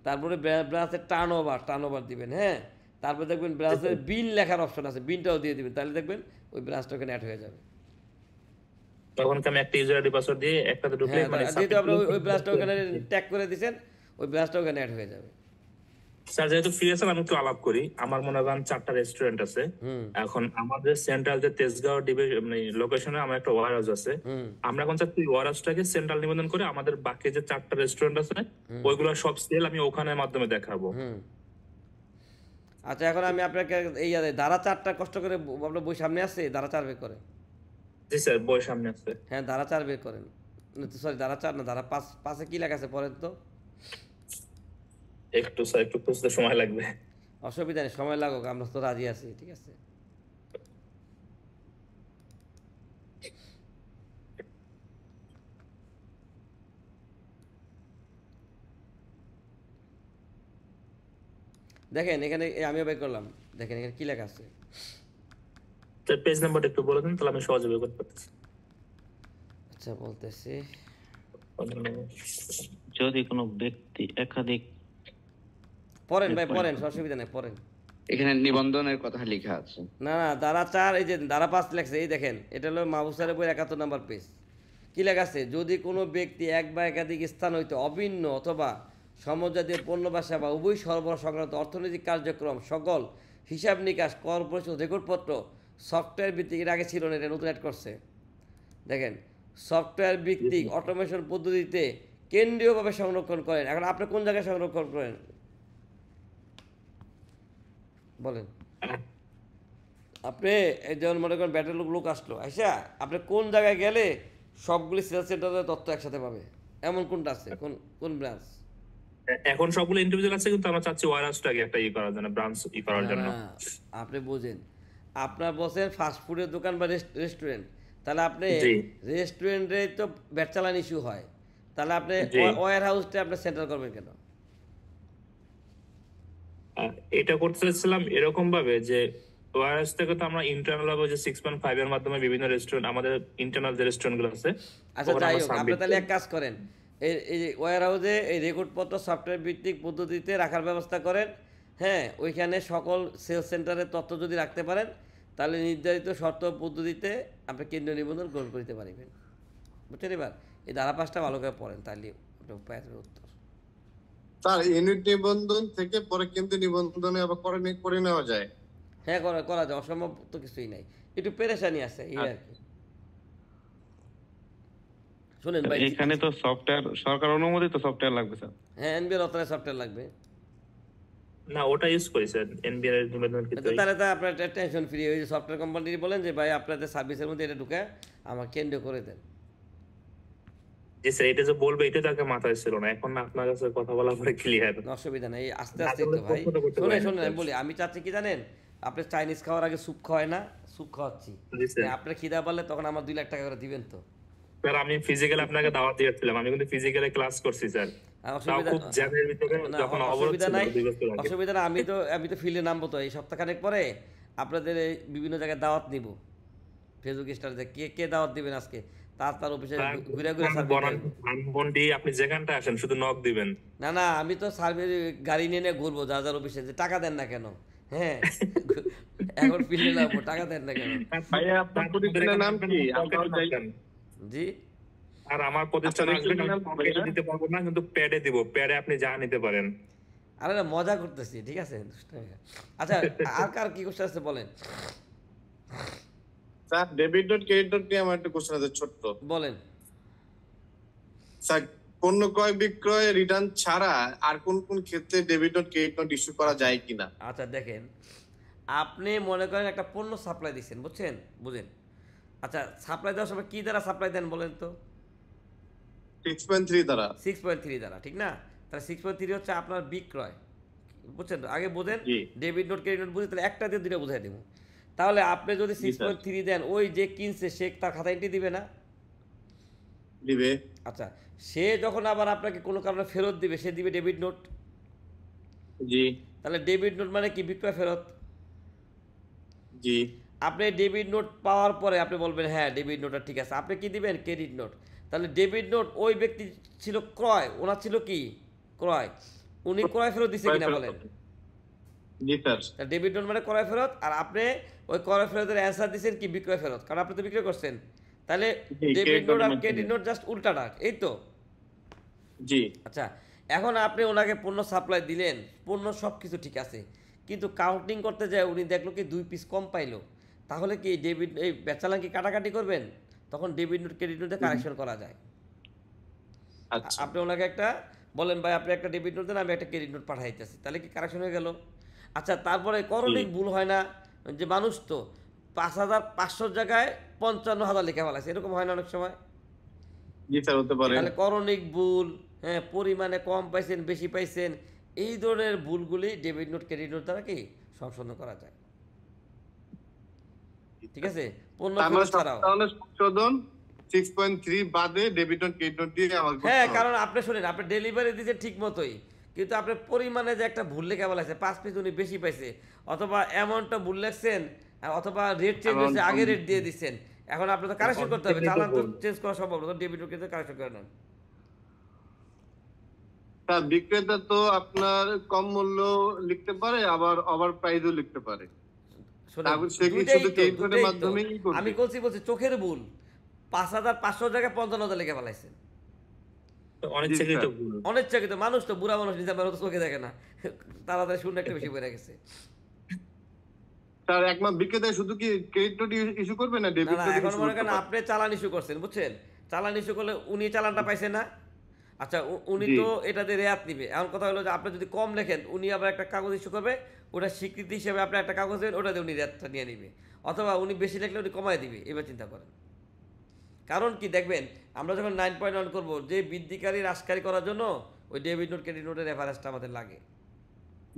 তারপরে ব্রাঞ্চের টার্ন ওভার দিবেন, হ্যাঁ তারপর দেখবেন ব্রাঞ্চের বিল লেখার অপশন আছে, বিলটাও দিয়ে দিবেন, তাহলে দেখবেন ওই ব্রাঞ্চটা ওখানে অ্যাড হয়ে যাবে। তখন কি আমি একটা ইউজার আইডি পাসওয়ার্ড দিয়ে একটাতে ঢুকলে হ্যাঁ, মানে যেহেতু আপনি ওই ব্রাঞ্চটা ওখানে ট্যাগ করে দিয়েছেন, ওই ব্রাঞ্চটা ওখানে অ্যাড হয়ে যাবে। স্যার যেহেতু ফ্রি আছেন আমি একটু আলাপ করি। আমার মনে করেন 4টা রেস্টুরেন্ট আছে। এখন আমাদের সেন্ট্রাল যে তেজগাঁও ডিভিশন মানে লোকেশনে আমার একটা ওয়ার হাউস আছে। আমরা এখন চাচ্ছি ওয়ার হাউসটাকে সেন্ট্রাল নিবন্ধন করে আমাদের বাকি যে 4টা রেস্টুরেন্ট আছে ওইগুলো সব সেল আমি ওখানের মাধ্যমে দেখাবো। আচ্ছা এখন আমি আপনাকে এই ধারা 4টা কষ্ট করে আপনার বই সামনে আছে, ধারা 4 বের করেন। জি স্যার বই সামনে আছে। হ্যাঁ ধারা 4 বের করেন, সরি ধারা 4 না, ধারা 5। 5-এ কি লেখা আছে পড়েন তো। একটু স্যার একটু খুঁজতে সময় লাগবে। অসুবিধা নেই, সময় লাগুক, আমরা তো রাজি আছি, ঠিক আছে। দেখেন এখানে আমিও বের করলাম, দেখেন এখানে কি লেখা আছে। স্যার পেজ নাম্বারটা একটু বলে দিন তাহলে আমি সহজে বের করতে পারতেছি। আচ্ছা বলতেছি, যদি কোনো ব্যক্তি একাধিক পড়েন ভাই পড়েন, অসুবিধা নেই পড়েন। এখানে নিবন্ধনের কথা লেখা আছে। না না ধারা 4 এই যে ধারা 5 লেখছে, এই দেখেন এটা হলো মাহবুসারের বই 71 নম্বর পেজ। কি লেখা আছে, যদি কোনো ব্যক্তি এক বা একাধিক স্থান হইতে অভিন্ন অথবা সমজাতীয় পণ্য বা সেবা উভয় সরবরাহ সংক্রান্ত অর্থনৈতিক কার্যক্রম সকল হিসাব নিকাশ কর পরিশোধ রেকর্ডপত্র সফটওয়্যার ভিত্তিক, এর আগে ছিল না, এটা নতুন অ্যাড করছে। দেখেন সফটওয়্যার ভিত্তিক অটোমেশন পদ্ধতিতে কেন্দ্রীয়ভাবে সংরক্ষণ করেন। এখন আপনি কোন জায়গায় সংরক্ষণ করেন বলেন। আপনি যেমন মনে করেন ব্যাটার লোক আসলো আচ্ছা, আপনি কোন জায়গায় গেলে সবগুলি সেলস সেন্টারের তথ্য একসাথে পাবে, এমন কোনটা আছে, কোন কোন ব্রাঞ্চ? এখন সবগুলো ইন্ডিভিজুয়াল আছে কিন্তু আমরা চাচ্ছি ওয়ার হাউসটাকে একটা করার জন্য, ব্রাঞ্চ করার জন্য। আপনি বুঝেন, আপনার বসের ফাস্ট ফুডের দোকান বা রেস্টুরেন্ট, তাহলে আপনি রেস্টুরেন্টে তো ব্যাট চালান ইস্যু হয়, তাহলে আপনি ওয়্যার হাউসটা আপনি সেন্টার করবেন কেন? এটা করতে চাচ্ছিলাম এরকম ভাবে যে ওয়্যার হাউস থেকে তো আমরা ইন্টারনাল ভাবে যে 6.5 এর মাধ্যমে বিভিন্ন রেস্টুরেন্ট, আমাদের ইন্টারনাল যে রেস্টুরেন্ট গুলো আছে। আচ্ছা যাই হোক, আপনি তাহলে এক কাজ করেন, এই ওয়্যার হাউসে এই রেকর্ডপত্র সফটওয়্যার ভিত্তিক পদ্ধতিতে রাখার ব্যবস্থা করেন। হ্যাঁ ওইখানে সকল সেলস সেন্টারের তথ্য যদি রাখতে পারেন তাহলে নির্ধারিত শর্ত পদ্ধতিতে আপনি কেন্দ্রীয় নিবন্ধন গ্রহণ করতে পারবেন। বুঝছেন? এবার এই ধারা 5টা ভালো করে পড়েন, তাহলে উপায় উত্তর। স্যার ইউনিট নিবন্ধন থেকে পরে কিন্তু নিবন্ধনে আবার করে নেওয়া যায়। হ্যাঁ করা যায়, অসম্ভব তো কিছুই নাই, একটু পেরেশানি আছে এই আর কি। শুনেন ভাই, এখানে তো সফটওয়্যার সরকার অনুমোদিত সফটওয়্যার লাগবে স্যার। হ্যাঁ এনবিআর অথরাইজ সফটওয়্যার লাগবে। না ওটা ইউজ করি স্যার, এনবিআর এর নিবন্ধন ক্ষেত্রে। তাহলে তো আপনার টেনশন ফ্রি, ওই যে সফটওয়্যার কোম্পানি বলেন যে ভাই আপনাদের সার্ভিসের মধ্যে এটা ঢুকে আমার কেন্দ্র করে দেন। জি স্যার, এটা যে বলবে এটা তো আগে মাথায় ছিল না, এখন আপনার কাছে কথা বলা পরে ক্লিয়ার। অসুবিধা নাই, আস্তে আস্তে একটু ভাই। শুনে আমি বলি, আমি চাচ্ছি কি জানেন, আপনি চাইনিজ খাওয়ার আগে স্যুপ খাওয়ায় না, স্যুপ খাওয়াচ্ছি। আপনার খিদা পারলে তখন আমার 2 লাখ টাকা করে দিবেন তো। স্যার আমি ফিজিক্যালি আপনাকে দাওয়াত দিয়েছিলাম, আমি কিন্তু ফিজিক্যালি ক্লাস করছি স্যার। অসুবিধা নাই, আমি তো ফিল্ডে নামবো তো এই সপ্তাহখানেক পরে, আপনাদের বিভিন্ন জায়গায় দাওয়াত নিব। ফেসবুক স্টারে কে দাওয়াত দিবেন আজকে, তার অফিসে ঘুরে আপনি যেখানটা আসেন শুধু নক দিবেন। না আমি তো সার্ভিস গাড়ি নিয়ে ঘুরবো যার অফিসে, যে টাকা দেন না কেন? হ্যাঁ এখন ফিল্ডে নামবো, টাকা দেন না কেন? জি আর আমার প্রতিষ্ঠান দিতে পারবো না, কিন্তু প্যাডে দিব, প্যাডে আপনি যা নিতে পারেন। আরে না মজা করতেছি, ঠিক আছে। আচ্ছা আর কার কি কোশ্চেন আছে বলেন। Sir debit dot credit dot নিয়ে আমার একটা কোশ্চেন আছে ছোট্ট, বলেন। স্যার পণ্য ক্রয় বিক্রয় রিটার্ন ছাড়া আর কোন কোন ক্ষেত্রে debit dot credit note issue করা যায় কিনা? আচ্ছা দেখেন, আপনি মনে করেন একটা পণ্য সাপ্লাই দিচ্ছেন, বুঝেন। আচ্ছা সাপ্লাই দেওয়ার সময় কি দ্বারা সাপ্লাই দেন বলেন তো? 6.3 দ্বারা। 6.3 দ্বারা, ঠিক না? তাহলে 6.3 হচ্ছে আপনার বিক্রয়, বুঝছেন? আগে বোঝেন, ডেবিট নোট ক্রেডিট নোট বুঝে, তাহলে একটা দিয়ে 2টা বুঝাই দেবো। তাহলে আপনি যদি 6.3 দেন, ওই যে কিনছে সে তার খাতা এন্ট্রি দিবে না? দিবে। আচ্ছা সে যখন আবার আপনাকে কোনো কারণে ফেরত দিবে, সে দিবে ডেবিট নোট। জি। তাহলে ডেবিট নোট মানে কি? বিক্রয় ফেরত। জি। আপনি ডেবিট নোট পাওয়ার পরে আপনি বলবেন হ্যাঁ ডেবিট নোটটা ঠিক আছে, আপনি কি দিবেন? Credit note. তাহলে ডেবিট নোট ওই ব্যক্তি ছিল ক্রয়, ওনার ছিল কি? ক্রয়। উনি ক্রয় ফেরত দিচ্ছে কিনা বলেন? জি স্যার। তাহলে ডেবিট নোট মানে ক্রয় ফেরত, আর আপনি ওই ক্রয় ফেরতের অ্যান্সার দিচ্ছেন কি? বিক্রয় ফেরত, কারণ আপনি তো বিক্রয় করছেন। তাহলে ডেবিট নোট আর ক্রেডিট নোট জাস্ট উল্টাটা, এই তো। জি। আচ্ছা এখন আপনি ওনাকে পণ্য সাপ্লাই দিলেন, পণ্য সব কিছু ঠিক আছে, কিন্তু কাউন্টিং করতে যায় উনি দেখলো কি 2 পিস কম পাইলো, তাহলে কি ডেবিট এই চালান কি কাটাকাটি করবেন? তখন ডেবিট নোট ক্রেডিট নোটে কারেকশন করা যায়। আপনি ওনাকে একটা বলেন ভাই আপনি একটা ডেবিট নোট দেন, আমি একটা ক্রেডিট নোট পাঠাইতেছি, তাহলে কি কারেকশন হয়ে গেল? আচ্ছা, তারপরে করণিক ভুল হয় না যে মানুষ তো 5,500 জায়গায় 55,000 লেখা ফেলাছে, এরকম হয় না অনেক সময়? জি স্যার, হতে পারে। তাহলে করণিক ভুল, হ্যাঁ, পরিমাণে কম পাইছেন বেশি পাইছেন, এই ধরনের ভুলগুলি ডেবিট নোট ক্রেডিট নোট দ্বারা কি সংশোধন করা যায়। ঠিক আছে, পণ্য ফেরত ছাড়াও। তাহলে সংশোধন 6.3 বাদে ডেবিট নোট ক্রেডিট নোট দিয়ে আমার হ্যাঁ, কারণ আপনি শুনেন, আপনি ডেলিভারি দিতে ঠিক মতোই, কিন্তু আপনি পরিমাণে যে একটা ভুল লেখা বলা আছে 5 পিস উনি বেশি পাইছে, অথবা অ্যামাউন্টটা ভুল লেখছেন, অথবা রেট চেঞ্জ হয়েছে, আগে রেট দিয়ে দিচ্ছেন, এখন আপনি তো কারেকশন করতে হবে, চালান তো চেঞ্জ করা সম্ভব না, ডেবিট নোট কিন্তু কারেকশন করে নেন। স্যার বিক্রেতা তো আপনার কম মূল্য লিখতে পারে, আবার ওভার প্রাইসও লিখতে পারে। আমি বলছি চোখের ভুল 5,500 জায়গায় 55,000 লেখা ফেলাইছেন, অনিচ্ছাকৃত। মানুষ তো বুড়া মানুষ, নিজের তো চোখে দেখে না, তাড়াতাড়ি শূন্য একটা বেশি বেড়ে গেছে। স্যার একমাত্র বিক্রেতা শুধু কি ক্রেডিট নোট ইস্যু করবে না ডেবিট নোট? এখন মনে করেন আপনি চালান ইস্যু করছেন, বুঝছেন, চালান ইস্যু করলে উনি চালানটা পাইছে না, আচ্ছা উনি তো এটাতে রেয়াত নিবে। এখন কথা হলো যে আপনি যদি কম লেখেন, উনি আবার একটা কাগজ ইস্যু করবে, ওটা স্বীকৃতি হিসেবে আপনি একটা কাগজ দেবেন, ওটা দিয়ে উনি রেয়াতটা নিয়ে নিবে, অথবা উনি বেশি লিখলে উনি কমায় দিবে। এবার চিন্তা করেন, কারণ কি দেখবেন আমরা যখন 9.1 করবো, যে বৃদ্ধিকারী হ্রাসকারী করার জন্য ওই ডেবিট নোট ক্রেডিট নোটের রেফারেন্সটা আমাদের লাগে।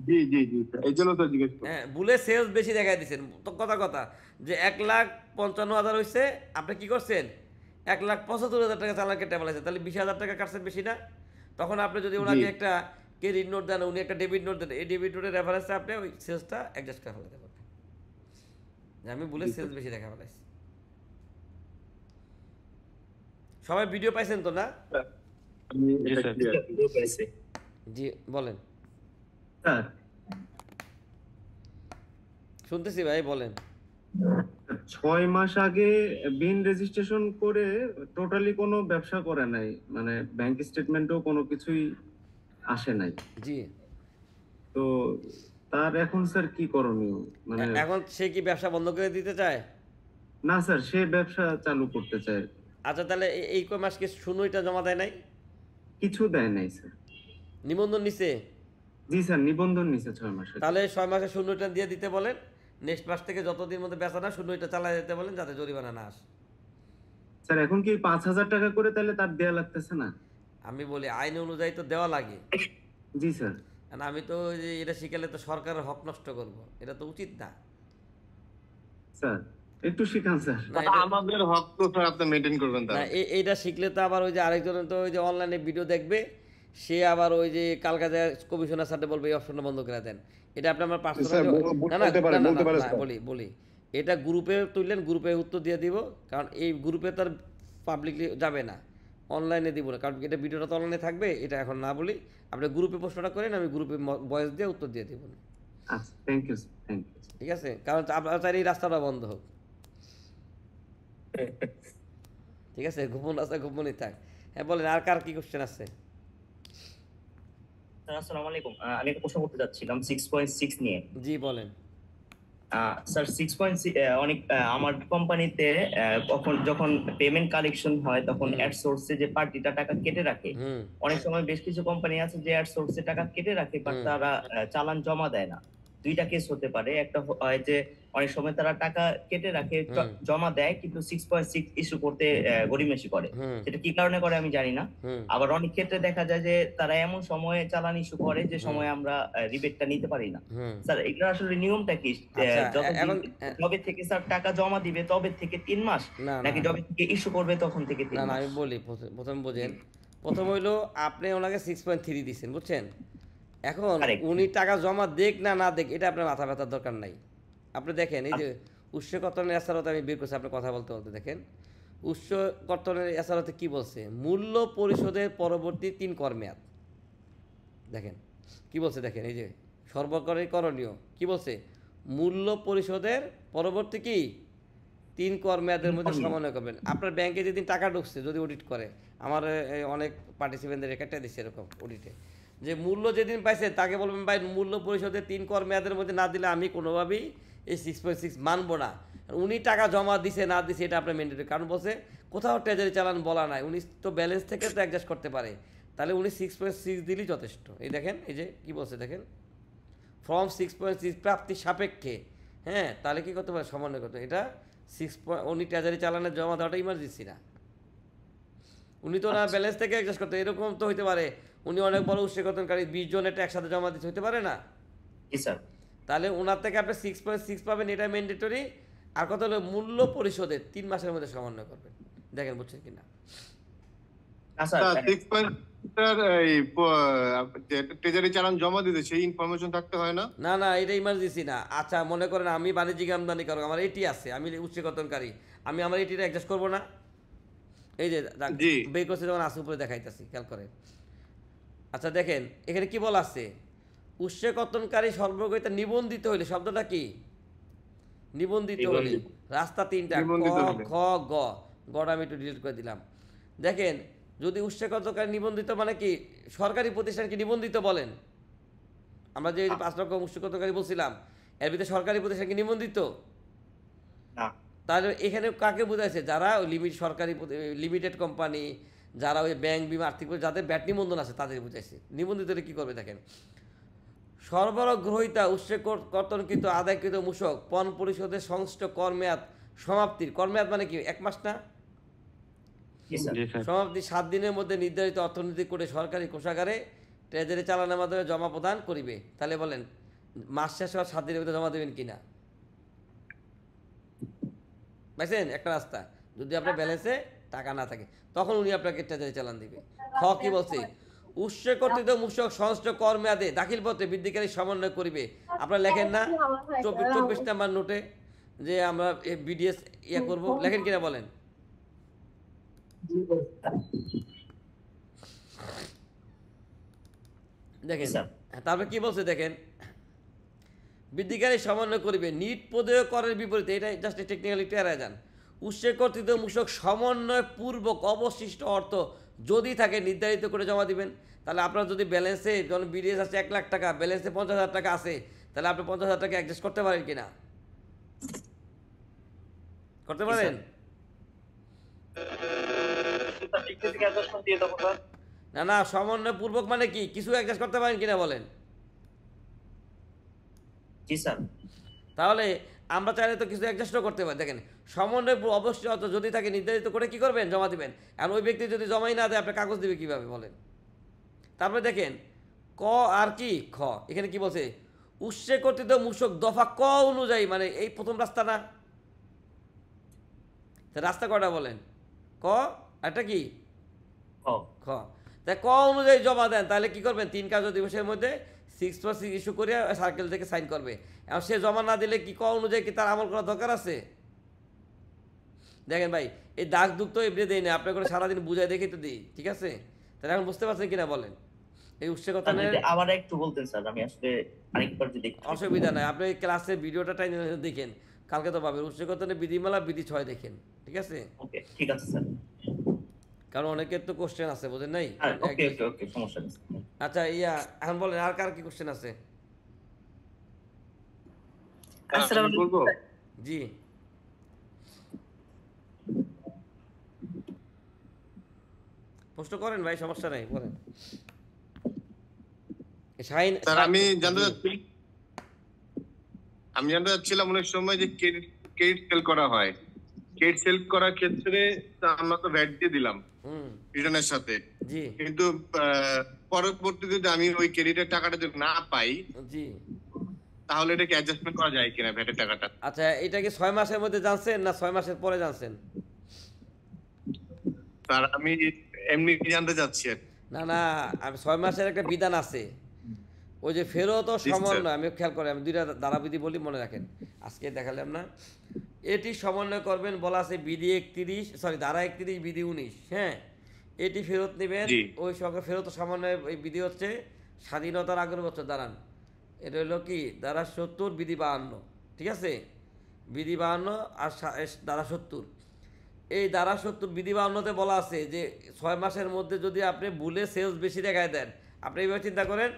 জি জি জি, এই জন্য তো জিজ্ঞেস করছি। হ্যাঁ, ভুলে সেলস বেশি দেখাই দিচ্ছেন, তো কথা যে 1,55,000 হয়েছে, আপনি কি করছেন 1,75,000 টাকা চালান কেটে ফেলাইছেন, তাহলে 20,000 টাকা কাটছেন বেশি না? তখন আপনি যদি ওনাকে একটা ক্রেডিট নোট দেন, উনি একটা ডেবিট নোট দেন, এই ডেবিট নোটের রেফারেন্সটা আপনি ওই সেলসটা অ্যাডজাস্ট করে ফেলাতে পারবেন, যে আমি ভুলে সেলস বেশি দেখা ফেলাইছি। সবাই ভিডিও পাইছেন তো না? জি বলেন। শুনতেছি ভাই, বলেন। 6 মাস আগে বিন রেজিস্ট্রেশন করে টোটালি কোনো ব্যবসা করে নাই, মানে ব্যাংক স্টেটমেন্টও কোনো কিছুই আসে নাই। জি, তো তার এখন স্যার কি করণীয়? মানে এখন সে কি ব্যবসা বন্ধ করে দিতে চায়? না স্যার, সে ব্যবসা চালু করতে চায়। আচ্ছা, তাহলে এই কয় মাস কি শূন্যটা জমা দেয় নাই? কিছু দেয় নাই স্যার। নিবন্ধন নিছে? জি স্যার, নিবন্ধন নিছে 6 মাসে। তাহলে 6 মাসে শূন্যটা দিয়ে দিতে বলেন, নেক্সট মাস থেকে যতদিন মধ্যে বেচা না শূন্যটা চালাই দিতে বলেন, যাতে জরিমানা না আসে। স্যার এখন কি 5,000 টাকা করে তাহলে তার দেয়া লাগতেছে না? আমি বলি আইন অনুযায়ী তো দেওয়া লাগে। জি স্যার। আর আমি তো যে এটা শিখালে তো সরকারের হক নষ্ট করব, এটা তো উচিত না স্যার। একটু শিখান স্যার। আমাদের হক তো স্যার আপনি মেইনটেইন করবেন। না, এইটা শিখলে তো আবার ওই যে আরেকজন তো ওই যে অনলাইনে ভিডিও দেখবে, সে আবার ওই যে কালকা যায় কমিশনার সাথে বলবে এই অপশনটা বন্ধ করে দেন। এটা আপনি আমার পার্সোনাল বলি এটা গ্রুপে তুললেন, গ্রুপে উত্তর দিয়ে দিব, কারণ এই গ্রুপে তার পাবলিকলি যাবে না, অনলাইনে দিব না, কারণ এটা ভিডিওটা তো অনলাইনে থাকবে, এটা এখন না বলি। আপনি গ্রুপে প্রশ্নটা করেন, আমি গ্রুপে ভয়েস দিয়ে উত্তর দিয়ে দিব। আচ্ছা, thank you sir, thank you. ঠিক আছে, কারণ আপনারা চাই এই রাস্তাটা বন্ধ হোক। ঠিক আছে, গোপন রাস্তা গোপনই থাক। হ্যাঁ বলেন, আর কার কি কোশ্চেন আছে? আসসালামু আলাইকুম, আমি একটা প্রশ্ন করতে যাচ্ছিলাম 6.6 নিয়ে। জি বলেন। স্যার 6.6 অনেক আমার কোম্পানিতে যখন পেমেন্ট কালেকশন হয় তখন অ্যাড সোর্সে যে পার্টিটা টাকা কেটে রাখে, অনেক সময় বেশ কিছু কোম্পানি আছে যে অ্যাড সোর্সে টাকা কেটে রাখে বাট তারা চালান জমা দেয় না। দুইটা কেস হতে পারে, একটা হয় যে অনেক সময় তারা টাকা কেটে রাখে জমা দেয় কিন্তু 6.6 ইস্যু করতে গড়িমসি করে, সেটা কি কারণে করে আমি জানি না। আবার অনেক ক্ষেত্রে দেখা যায় যে তারা এমন সময়ে চালান ইস্যু করে যে সময় আমরা রিবেটটা নিতে পারি না। স্যার এটা আসলে নিয়মটা কি? যবে থেকে স্যার টাকা জমা দিবে তবে থেকে 3 মাস, নাকি যবে থেকে ইস্যু করবে তখন থেকে 3 মাস? না, আমি বলি, প্রথম বোঝেন। প্রথম হইলো আপনি ওনাকে 6.3 দিচ্ছেন, বুঝছেন? এখন উনি টাকা জমা দেখ না দেখ, এটা আপনার মাথা ব্যথার দরকার নাই। আপনি দেখেন এই যে উৎস কর্তনের এসআরওতে আমি বের করছি, আপনি কথা বলতে দেখেন উৎস কর্তনের এসআরওতে কি বলছে, মূল্য পরিশোধের পরবর্তী 3 কর মেয়াদ। দেখেন কি বলছে, দেখেন এই যে সর্বকারী করণীয় কি বলছে, মূল্য পরিশোধের পরবর্তী কি 3 কর মেয়াদের মধ্যে সমন্বয় করবেন। আপনার ব্যাংকে যেদিন টাকা ঢুকছে যদি অডিট করে, আমার অনেক পার্টিসিপেন্টদের একটা দিচ্ছে এরকম অডিটে, যে মূল্য যেদিন পাইছে তাকে বলবেন ভাই মূল্য পরিশোধের 3 কর মেয়াদের মধ্যে না দিলে আমি কোনোভাবেই এই 6.6 মানবো না। উনি টাকা জমা দিছে না দিছে এটা আপনার ম্যান্ডেটরি, কারণ বলছে কোথাও ট্রেজারি চালান বলা নাই, উনি তো ব্যালেন্স থেকে তো অ্যাডজাস্ট করতে পারে, তাহলে উনি 6.6 দিলেই যথেষ্ট। এই দেখেন এই যে কি বলছে দেখেন, ফর্ম 6.6 প্রাপ্তি সাপেক্ষে, হ্যাঁ তাহলে কি করতে পারে সমন্বয় করতে, এটা 6 উনি ট্রেজারি চালানের জমা দেওয়াটা ইমার্জেন্সি না, উনি তো না ব্যালেন্স থেকে অ্যাডজাস্ট করতে, এরকম তো হইতে পারে উনি অনেক বড় উৎসকর্তনকারী 20 জন এটা একসাথে জমা দিতে হইতে পারে না, তাহলে ওনার থেকে আপনি 6.6 পাবেন, এটা ম্যান্ডেটরি। আর কথা হলো মূল্য পরিশোধের 3 মাসের মধ্যে সমন্বয় করবেন, দেখেন বুঝছেন কিনা। ট্রেজারি চালান জমা দিতে সেই ইনফরমেশন থাকতে হয় না? না না এটা ইমার্জেন্সি না। আচ্ছা মনে করেন আমি বাণিজ্যিক আমদানিকারক, আমার এটি আছে, আমি উৎসকর্তনকারী, আমি আমার এটিটা অ্যাডজাস্ট করবো না, এই যে বের করছে যখন আসে উপরে দেখাইতেছি, খেয়াল করেন। আচ্ছা দেখেন এখানে কি বলা আছে, উৎসকর্তনকারী সর্বগ্রহিতা নিবন্ধিত হইলে, শব্দটা কি নিবন্ধিত হইলে, রাস্তা 3টা খ গ, গটা আমি একটু ডিলিট করে দিলাম। দেখেন যদি উৎসকর্তনকারী নিবন্ধিত মানে কি সরকারি প্রতিষ্ঠানকে নিবন্ধিত বলেন, আমরা যে 5 লক্ষ উৎসকর্তনকারী বলছিলাম এর ভিতরে সরকারি প্রতিষ্ঠানকে নিবন্ধিত, তাহলে এখানে কাকে বোঝাইছে, যারা ওই সরকারি লিমিটেড কোম্পানি, যারা ওই ব্যাংক বিমা আর্থিক যাদের ব্যাট নিবন্ধন আছে তাদের বুঝাইছে। নিবন্ধিত কি করবে দেখেন, সরবরাহ গ্রহীতা উৎসকর্তনকৃত আদায়কৃত মূসক পণ পরিশোধের সংশ্লিষ্ট করমেয়াদ সমাপ্তির, করমেয়াদ মানে কি 1 মাস না, সমাপ্তি 7 দিনের মধ্যে নির্ধারিত অর্থনৈতিক করে সরকারি কোষাগারে ট্রেজারি চালানোর মাধ্যমে জমা প্রদান করিবে। তাহলে বলেন মাস শেষ হওয়ার 7 দিনের মধ্যে জমা দেবেন কিনা, বুঝছেন একটা রাস্তা। যদি আপনার ব্যালেন্সে টাকা না থাকে তখন উনি আপনাকে ট্রেজারি চালান দিবে। খ কি বলছে, উৎসকর্তৃত মূসক সংশ্লিষ্ট কর মেয়াদে দাখিলপত্রে বৃদ্ধিকারী সমন্বয় করিবে। আপনারা লেখেন না 24 নাম্বার নোটে যে আমরা বিডিএস ইয়ে করবো, লেখেন কিনা বলেন। দেখেন তারপরে কি বলছে দেখেন, বৃদ্ধিকারী সমন্বয় করিবে নিট প্রদেয় করের বিপরীতে, এটা জাস্ট টেকনিক্যালিটি এড়ায় যান। উৎসকর্তৃত মূসক সমন্বয় পূর্বক অবশিষ্ট অর্থ যদি থাকে নির্ধারিত করে জমা দিবেন। তাহলে আপনার যদি ব্যালেন্সে যখন বিডিএস আছে 1 লাখ টাকা, ব্যালেন্সে 50,000 টাকা আছে, তাহলে আপনি 50,000 টাকা অ্যাডজাস্ট করতে পারেন কিনা, করতে পারেন? না না সমন্বয় পূর্বক মানে কি কিছু অ্যাডজাস্ট করতে পারেন কিনা বলেন। তাহলে আমরা চাইলে তো কিছু অ্যাডজাস্টও করতে পারি। দেখেন সমন্বয় অবশ্যই অত যদি তাকে নির্ধারিত করে কি করবেন জমা দিবেন, আর ওই ব্যক্তি যদি জমাই না দেয় আপনি কাগজ দিবে কিভাবে বলেন। তারপরে দেখেন ক আর কি খ, এখানে কি বলছে, উৎসকর্তৃত মূসক দফা ক অনুযায়ী, মানে এই প্রথম রাস্তা না, রাস্তা কটা বলেন, ক একটা কি খ, তাই ক অনুযায়ী জমা দেন, তাহলে কি করবেন 3 কার্য দিবসের মধ্যে 6+6 ইস্যু করে সার্কেল থেকে সাইন করবে। আর সে জমা না দিলে কি ক অনুযায়ী কি তার আমল করার দরকার আছে? দেখেন ভাই এই দাগ দুগ তো এমনি দেই না, আপনার করে সারাদিন বুঝাই দেখে তো দিই, ঠিক আছে? তাহলে এখন বুঝতে পারছেন কিনা বলেন এই উৎসকর্তনের। আবার একটু বলতেন স্যার, আমি আসলে আরেকবার যদি অসুবিধা নাই, আপনি ক্লাসের ভিডিওটা টাইম দেখেন, কালকে তো পাবেন। উৎসকর্তনের বিধিমালা বিধি 6 দেখেন, ঠিক আছে? ওকে ঠিক আছে স্যার, কারণ অনেকের তো কোশ্চেন আছে বুঝেন নাই। ওকে ওকে ওকে সমস্যা নেই। আচ্ছা ইয়া এখন বলেন আর কার কি কোশ্চেন আছে? জি প্রশ্ন করেন ভাই, সমস্যা নাই, বলেন। আমি জানতে চাচ্ছিলাম অনেক সময় যে ক্রেডিট সেল করা হয়, ক্রেডিট সেল করার ক্ষেত্রে আমরা তো ভ্যাট দিয়ে দিলাম রিটার্নের সাথে, কিন্তু পরবর্তীতে যদি আমি ওই ক্রেডিটের টাকাটা যদি না পাই তাহলে এটাকে অ্যাডজাস্টমেন্ট করা যায় কিনা ভ্যাটের টাকাটা? আচ্ছা এটা কি 6 মাসের মধ্যে জানছেন না 6 মাসের পরে জানছেন? স্যার আমি এমনি জানতে চাচ্ছি। না না 6 মাসের একটা বিধান আছে, ওই যে ফেরত ও সমন্বয়, আমি খেয়াল করি, আমি 2টা ধারাবিধি বলি মনে রাখেন, আজকে দেখালাম না। এটি সমন্বয় করবেন বলা আছে বিধি 31, সরি ধারা 31 বিধি 19, হ্যাঁ এটি ফেরত নেবেন। ওই সঙ্গে ফেরত সমন্বয় এই বিধি হচ্ছে স্বাধীনতার আগের বছর দাঁড়ান, এটা হলো কি ধারা 70 বিধি 52, ঠিক আছে? বিধি 52 আর ধারা 70, এই ধারা 70 বিধি 52-তে বলা আছে যে 6 মাসের মধ্যে যদি আপনি ভুলে সেলস বেশি দেখায় দেন আপনি এইভাবে চিন্তা করেন,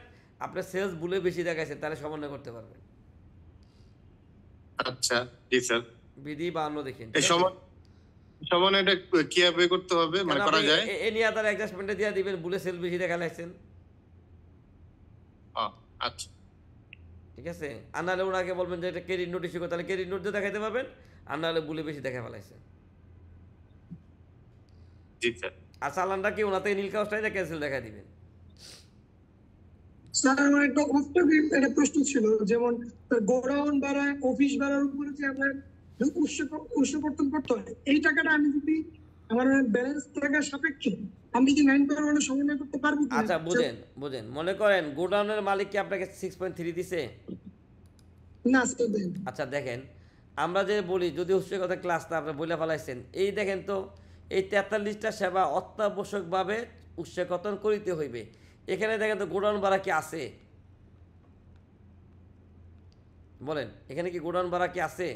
আপনার সেলস ভুলে বেশি দেখাইছে, তাহলে সমন্বয় করতে পারবেন। আচ্ছা জি স্যার। বিধি 52 দেখেন। এই সমন্বয়টা কিভাবে করতে হবে, মানে করা যায়? এনি আদার অ্যাডজাস্টমেন্টে দিয়ে দিবেন, ভুলে সেল বেশি দেখা লাগছেন। আচ্ছা ঠিক আছে, আর নাহলে ওনাকে বলবেন যে এটা ক্রেডিট নোট ইস্যু করে, তাহলে ক্রেডিট নোট দিয়ে দেখাইতে পারবেন, আর নাহলে ভুলে বেশি দেখা ফেলাইছে। জি স্যার। আর চালানটা কি ওনাতে নীল কাগজটাই ক্যান্সেল দেখা দিবেন। স্যার আমার একটা একটা প্রশ্ন ছিল, যেমন গোডাউন ভাড়া, অফিস ভাড়ার উপরে যে আপনার উৎসবর্তন করতে হয়, এই টাকাটা আমি যদি আমার ব্যালেন্স থাকার সাপেক্ষে আমি কি 9.1 সমন্বয় করতে পারবো? আচ্ছা বুঝেন, মনে করেন গোডাউনের মালিক কি আপনাকে 6.3 দিছে? না স্যার। আচ্ছা দেখেন, আমরা যে বলি যদি উৎসের কথা ক্লাসটা আপনি বলে ফেলাইছেন, এই দেখেন তো এই 43টা সেবা অত্যাবশ্যকভাবে উৎসেকতন করিতে হইবে। এখানে দেখেন তো গোডাউন ভাড়া কি আছে? বলেন, এখানে কি গোডাউন ভাড়া কি আছে?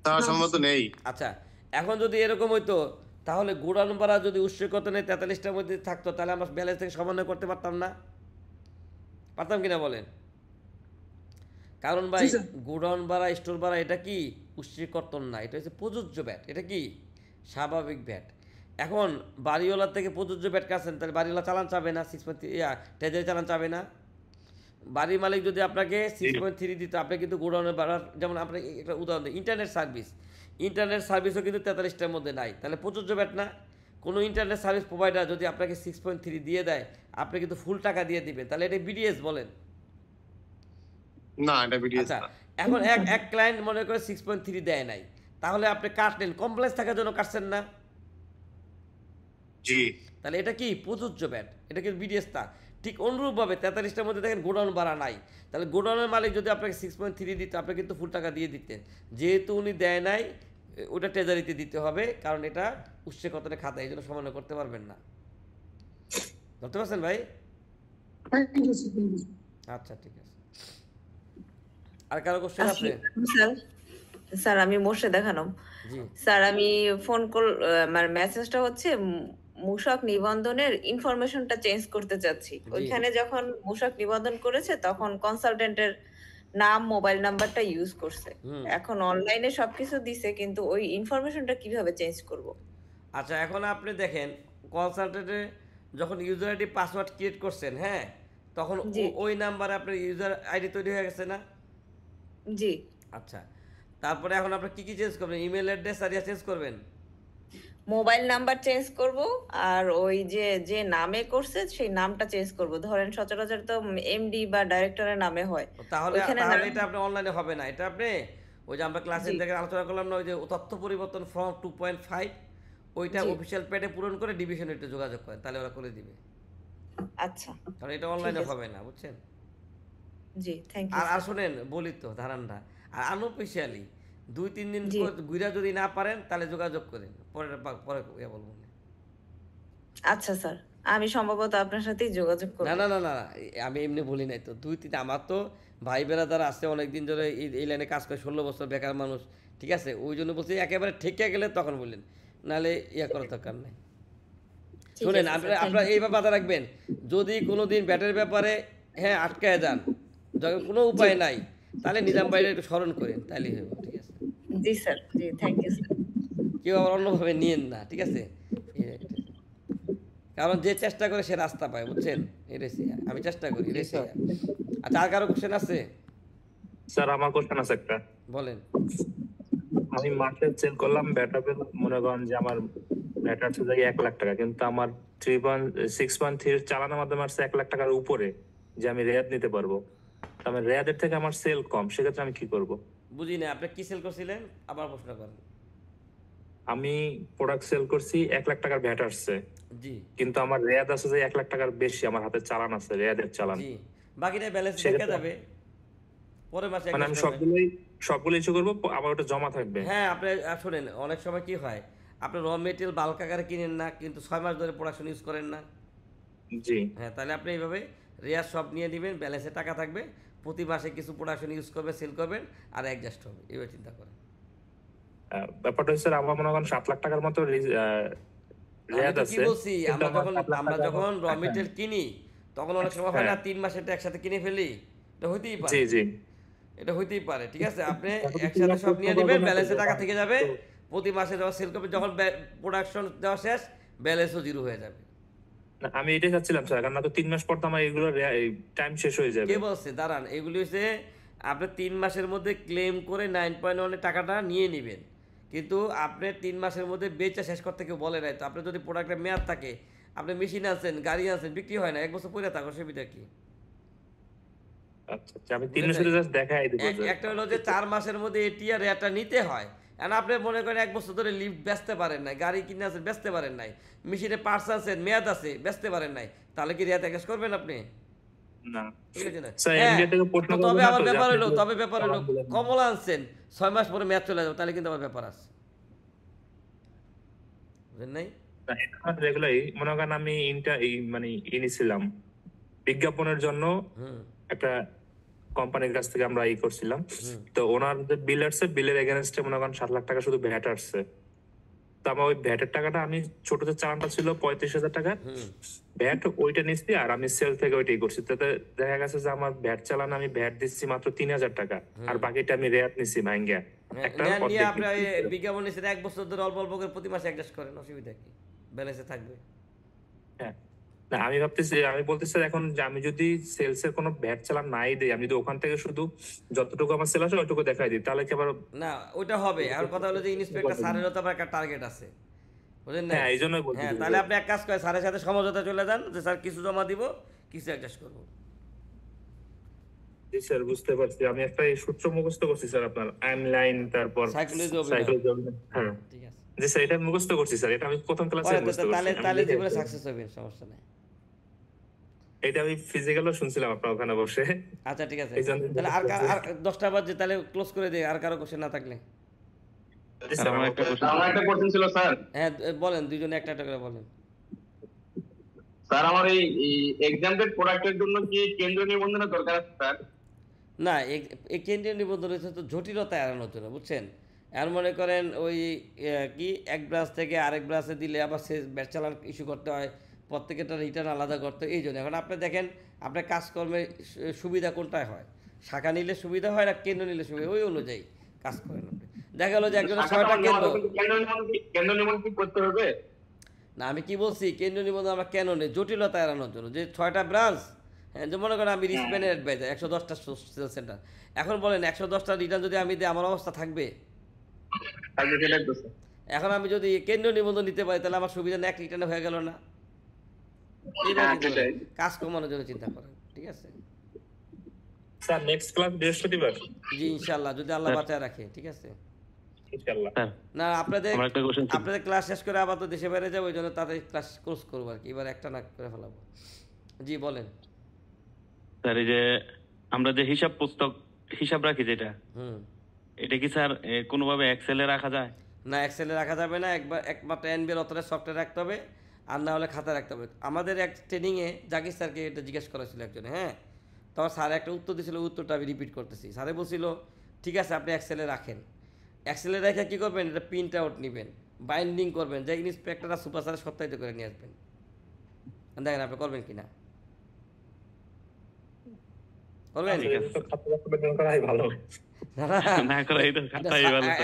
তার সম্মত নেই। আচ্ছা, এখন যদি এরকম হইতো তাহলে গোডাউন ভাড়া যদি উৎসেকতনে 43টার মধ্যে থাকতো, তাহলে আমরা ব্যালেন্স থেকে সমন্বয় করতে পারতাম না? পারতাম কিনা বলেন? কারণ ভাই গোডাউন ভাড়া, স্টোর ভাড়া এটা কি উৎসেকতন না, এটা হচ্ছে প্রযোজ্য ব্যাট। এটা কি স্বাভাবিক ব্যাট। এখন বাড়িওয়ালার থেকে প্রযোজ্য ব্যাট কাটছেন, তাহলে বাড়িওয়ালা চালান চাবে না, 6.3 ট্রেজারি চালান চাবে না। বাড়ির মালিক যদি আপনাকে 6.3 দিত, আপনি কিন্তু গোডাউনের ভাড়া, যেমন আপনি একটা উদাহরণ দিই, ইন্টারনেট সার্ভিসও কিন্তু 43টার মধ্যে নাই, তাহলে প্রযোজ্য ব্যাট না। কোনো ইন্টারনেট সার্ভিস প্রোভাইডার যদি আপনাকে 6.3 দিয়ে দেয়, আপনি কিন্তু ফুল টাকা দিয়ে দিবেন, তাহলে এটা বিডিএস বলেন না? এটা বিডিএস আচ্ছা, না। এখন এক ক্লায়েন্ট মনে করে 6.3 দেয় নাই, তাহলে আপনি কাটলেন, কমপ্লেক্স থাকার জন্য কাটছেন না? জি। তাহলে এটা কি প্রযোজ্য ব্যাট, এটা কিন্তু বিডিএস না। ঠিক অনুরূপভাবে 43টার মধ্যে দেখেন গোডাউন ভাড়া নাই, তাহলে গোডাউনের মালিক যদি আপনাকে 6.3 দিত, আপনি কিন্তু ফুল টাকা দিয়ে দিতেন। যেহেতু উনি দেয় নাই, ওটা ট্রেজারিতে দিতে হবে, কারণ এটা উৎসেকতনের খাতা, এই জন্য সমন্বয় করতে পারবেন না। ধরতে পারছেন ভাই? আচ্ছা ঠিক আছে। আর কারো কোশ্চেন আছে? স্যার আমি মোর্শে দেখানো। স্যার আমি ফোন কল, মানে মেসেজটা হচ্ছে মূসক নিবন্ধনের ইনফরমেশনটা চেঞ্জ করতে চাচ্ছি। ওইখানে যখন মূসক নিবন্ধন করেছে তখন কনসালটেন্টের নাম, মোবাইল নাম্বারটা ইউজ করছে। এখন অনলাইনে সবকিছু দিছে, কিন্তু ওই ইনফরমেশনটা কিভাবে চেঞ্জ করব? আচ্ছা, এখন আপনি দেখেন কনসালটেন্টে যখন ইউজার আইডি পাসওয়ার্ড ক্রিয়েট করছেন, হ্যাঁ, তখন ওই নাম্বারে আপনার ইউজার আইডি তৈরি হয়ে গেছে না? জি। আচ্ছা, তারপরে এখন আপনি কি চেঞ্জ করবেন? ইমেল অ্যাড্রেস আর চেঞ্জ করবেন? মোবাইল নাম্বার চেঞ্জ করব, আর ওই যে নামে করছে সেই নামটা চেঞ্জ করব। ধরেন সচরাচর তো এমডি বা ডাইরেক্টরের নামে হয়, তাহলে এটা আপনি অনলাইনে হবে না। এটা আপনি ওই যে আমরা ক্লাসে থেকে আলোচনা করলাম না, ওই যে তথ্য পরিবর্তন ফর্ম 2.5, ওইটা অফিশিয়াল পেজে পূরণ করে ডিভিশনে একটু যোগাযোগ করেন, তাহলে ওরা করে দিবে। আচ্ছা, কারণ এটা অনলাইনে হবে না, বুঝছেন? জি, থ্যাংক ইউ। আর শুনেন বলি তো ধারণা, আর আনঅফিশিয়ালি 2-3 দিন ঘুরা যদি না পারেন, তাহলে যোগাযোগ করেন, পরে বলবো। আচ্ছা স্যার, আমি সম্ভবত আপনার সাথেই যোগাযোগ করব। না, আমি এমনি বলি নাই তো। 2-3, আমার তো ভাই বেড়াদার আছে অনেকদিন ধরে এই লাইনে কাজ করে, 16 বছর বেকার মানুষ, ঠিক আছে? ওই জন্য বলছি একেবারে ঠেকে গেলে তখন বললেন, নাহলে করার দরকার নেই। শুনেন, আপনারা এইভাবে মাথা রাখবেন, যদি কোনোদিন ব্যাটের ব্যাপারে আটকায় যান, যখন কোনো উপায় নাই, তাহলে নিজাম ভাইয়ের একটু স্মরণ করেন, তাহলে হইব। ঠিক আছে? জি স্যার, জি, থ্যাংক ইউ স্যার। কেউ আবার অন্যভাবে নিয়েন না, ঠিক আছে? কারণ যে চেষ্টা করে সে রাস্তা পায়, বুঝছেন? আমি চেষ্টা করি। আচ্ছা, আর কারো কোশ্চেন আছে? স্যার আমার কোশ্চেন আছে একটা। বলেন। আমি মার্কেট সেল করলাম, ব্যাটাবেল মনে করেন যে আমার ব্যাটার হচ্ছে 1 লাখ টাকা, কিন্তু আমার 6.3 চালানোর মাধ্যমে আসছে 1 লাখ টাকার উপরে, যে আমি রেয়াদ নিতে পারবো। আমি রেয়াদের থেকে আমার সেল কম, সেক্ষেত্রে আমি কি করব? বুঝি না, আপনি কি সেল করছিলেন? আবার প্রশ্ন করেন। আমি প্রোডাক্ট সেল করছি, 1 লাখ টাকার ভ্যাট আসছে, জি, কিন্তু আমার রেয়াদ আছে যে 1 লাখ টাকার বেশি, আমার হাতে চালান আছে, রেয়াদের চালান। জি, বাকিটা ব্যালেন্স দেখা যাবে পরের মাসে। মানে আমি সবগুলো ইস্যু করব, আবার ওটা জমা থাকবে। হ্যাঁ, আপনি শুনেন, অনেক সময় কি হয়, আপনি র মেটেরিয়াল বাল্ক আকারে কিনেন না, কিন্তু 6 মাস ধরে প্রোডাকশন ইউজ করেন না। জি। হ্যাঁ, তাহলে আপনি এইভাবে রেয়ার সব নিয়ে নেবেন, ব্যালেন্সে টাকা থাকবে, প্রতি মাসে কিছু প্রোডাকশন ইউজ করবেন, সেল করবেন, আর অ্যাডজাস্ট হবে। এইভাবে চিন্তা করেন। ব্যাপারটা হচ্ছে আমার মনে করেন 7 লাখ টাকার মতো রেয়াত কি আছে বলছি কিন্তু আমরা যখন র মেটেরিয়াল কিনি তখন অনেক সময় হয় না 3 মাসেরটা একসাথে কিনে ফেলি, এটা হইতেই পারে। জি জি এটা হইতেই পারে, ঠিক আছে। আপনি একসাথে সব নিয়ে নেবেন, ব্যালেন্সে টাকা থেকে যাবে, প্রতি মাসে যখন সেল করবে, যখন প্রোডাকশন দেওয়া শেষ ব্যালেন্সও জিরো হয়ে যাবে। না, আমি এটাই চাচ্ছিলাম স্যার, কারণ না তো 3 মাস পর তো আমার এগুলো টাইম শেষ হয়ে যাবে। কে বলছে? দাঁড়ান, এগুলি হচ্ছে আপনি 3 মাসের মধ্যে ক্লেম করে 9.1 টাকাটা নিয়ে নেবেন, কিন্তু আপনি 3 মাসের মধ্যে বেচা শেষ করতে কেউ বলে নাই। তো আপনি যদি প্রোডাক্টের মেয়াদ থাকে, আপনি মেশিন আনছেন, গাড়ি আনছেন, বিক্রি হয় না, 1 বছর পরে থাকো, অসুবিধা কি? আচ্ছা আচ্ছা, আমি 3 মাসের জাস্ট দেখাই দিব। একটা হলো যে 4 মাসের মধ্যে এটিআর রেটটা নিতে হয়। এখন আপনি মনে করেন 1 বছর ধরে লিফট বেচতে পারেন নাই, গাড়ি কিনে আছেন বেচতে পারেন নাই, মেশিনে পার্টস আছেন, মেয়াদ আছে, বেচতে পারেন নাই, তাহলে কি রেট এক্সেস করবেন আপনি? না ঠিক আছে না? স্যার, এমবিএ থেকে প্রশ্ন করব তবে না আবার তো, ব্যাপার যে হলো, আপনি তবে ব্যাপার হলো কমলা আনছেন 6 মাস পরে মেয়াদ চলে যাবে, তাহলে কিন্তু আবার ব্যাপার আছে, বুঝেন নাই? রেগুলারই মনে করেন আমি মানে এনেছিলাম বিজ্ঞাপনের জন্য, একটা কোম্পানির কাছ থেকে আমরা করছিলাম, তো ওনার যে বিল আসছে, বিলের এগেনস্টে মনে করেন 7 লাখ টাকা শুধু ভ্যাট আসছে। তো আমার ওই ভ্যাটের টাকাটা, আমি ছোট যে চালানটা ছিল 35,000 টাকা ভ্যাট, ওইটা নিচ্ছি, আর আমি সেল থেকে ওইটাই করছি। তাতে দেখা গেছে যে আমার ভ্যাট চালান আমি ভ্যাট দিচ্ছি মাত্র 3,000 টাকা, আর বাকিটা আমি রেয়াত নিচ্ছি ভাঙ্গা একটা নিয়ে আপনি বিজ্ঞাপন নিচ্ছেন 1 বছর ধরে অল্প অল্প করে প্রতি মাসে অ্যাডজাস্ট করেন, অসুবিধা কি? ব্যালেন্সে থাকবে। হ্যাঁ, না আমি ভাবতেছি, আমি বলতেছি এখন যে আমি যদি সেলস এর কোনো ভ্যাট চালান নাই দেই, আমি যদি ওখান থেকে শুধু যতটুকু আমার সেল আসে ওইটুকু দেখাই দিই, তাহলে কি আবার? না, ওইটা হবে। আর কথা হলো যে ইন্সপেক্টর স্যারেরও তো আবার একটা টার্গেট আছে, বুঝলেন না? হ্যাঁ, এই জন্যই বলছি। হ্যাঁ, তাহলে আপনি এক কাজ করেন, স্যারের সাথে সমঝোতা চলে যান যে স্যার কিছু জমা দিব, কিছু অ্যাডজাস্ট করব। জি স্যার, বুঝতে পারছি। আমি একটা এই সূত্র মুখস্থ করছি স্যার, আপনার লাইন, তারপর সাইকোলজি। হ্যাঁ ঠিক আছে, জি স্যার, এটা মুখস্থ করছি স্যার, এটা আমি প্রথম ক্লাসে মুখস্থ করছি। তাহলে জীবনে সাকসেস হবে, সমস্যা নাই। এটা আমি ফিজিক্যালও শুনছিলাম আপনার ওখানে বসে। আচ্ছা ঠিক আছে, তাহলে আর 10টা বাজে, তাহলে ক্লোজ করে দেই, আর কারো কোশ্চেন না থাকলে। আমার একটা কোশ্চেন ছিল স্যার। হ্যাঁ বলেন, দুইজনে একটা একটা করে বলেন। স্যার, আমার এই এক্সামটেড প্রোডাক্টের জন্য কি কেন্দ্রীয় নিবন্ধনের দরকার আছে স্যার? না, এই কেন্দ্রীয় নিবন্ধন হচ্ছে তো জটিলতা এড়ানোর জন্য, বুঝছেন? আর মনে করেন ওই কি এক ব্রাঞ্চ থেকে আরেক ব্রাঞ্চে দিলে আবার সে ব্যাট চালান ইস্যু করতে হয়, প্রত্যেকটা রিটার্ন আলাদা করতে হয়। এই জন্য এখন আপনি দেখেন আপনার কাজকর্মের সুবিধা কোনটায় হয়, শাখা নিলে সুবিধা হয় না কেন্দ্র নিলে সুবিধা, ওই অনুযায়ী কাজ করেন আপনি। দেখা গেলো যে একজনের 6টা কেন্দ্র। কেন্দ্র নিবন্ধন করতে হবে না, আমি কি বলছি, কেন্দ্র নিবন্ধন আমরা কেন নেই? জটিলতা এড়ানোর জন্য। যে 6টা ব্রাঞ্চ, হ্যাঁ, যে মনে করেন আমি রিসপ্যানের অ্যাডভাইজার, 110টা সেল সেন্টার, এখন বলেন 110টা রিটার্ন যদি আমি দিই, আমার অবস্থা থাকবে? এখন আমি যদি কেন্দ্র নিবন্ধন নিতে পারি, তাহলে আমার সুবিধা না, এক রিটার্নে হয়ে গেল না? কাজ কমানোর জন্য চিন্তা করেন, ঠিক আছে স্যার? নেক্সট ক্লাস বৃহস্পতিবার? জি ইনশাআল্লাহ, যদি আল্লাহ বাঁচায় রাখে, ঠিক আছে ইনশাআল্লাহ। না, আপনাদের ক্লাস শেষ করে আবার তো দেশে বাইরে যাবো, ওই জন্য তাদের ক্লাস কোর্স করবো আর কি, এবার একটা না করে ফেলাবো। জি বলেন স্যার। এই যে আমরা যে হিসাব রাখি যেটা, এটা কি স্যার কোনোভাবে এক্সেলে রাখা যায়? না, এক্সেলে রাখা যাবে না, একমাত্র এনবিএল অথরাইজড সফটওয়্যার রাখতে হবে, আর না হলে খাতা রাখতে হবে। আমাদের এক ট্রেনিংয়ে জাকির স্যারকে এটা জিজ্ঞেস করা ছিল একজনে, হ্যাঁ, তখন স্যার একটা উত্তর দিয়েছিল, উত্তরটা আমি রিপিট করতেছি। স্যারে বলছিল ঠিক আছে আপনি এক্সেলে রাখেন, এক্সেলে রেখে কী করবেন, এটা প্রিন্ট আউট নেবেন, বাইন্ডিং করবেন, যে ইন্সপেক্টর আর সুপার স্যারের সত্যায়িত করে নিয়ে আসবেন। দেখেন আপনি করবেন কিনা, করবেন?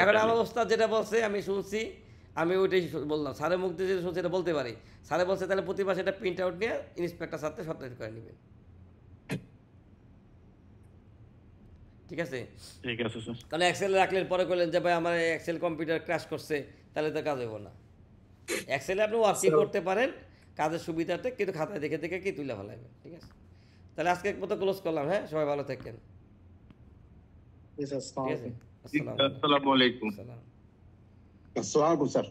এখন আমার ওস্তাদ যেটা বলছে আমি শুনছি, আমি ওইটাই বললাম, স্যারের মুখ দিয়ে যেটা শুনছি এটা বলতে পারি। স্যারে বলছে তাহলে প্রতি মাসে এটা প্রিন্ট আউট নিয়ে ইন্সপেক্টর সাথে সত্যায়িত করে নেবেন। ঠিক আছে, ঠিক আছে স্যার। কারণ এক্সেল রাখলেন পরে করলেন যে ভাই আমার এক্সেল কম্পিউটার ক্র্যাশ করছে, তাহলে তো কাজ হইব না। এক্সেলে আপনি ওয়ার্কিং করতে পারেন কাজের সুবিধাতে, কিন্তু খাতায় দেখে দেখে কি তুলে ফেলাবেন। ঠিক আছে, তাহলে আজকে মতো ক্লোজ করলাম। হ্যাঁ, সবাই ভালো থাকেন। ঠিক আছে, আসসালামু আলাইকুম। আসসালামু আলাইকুম স্যার।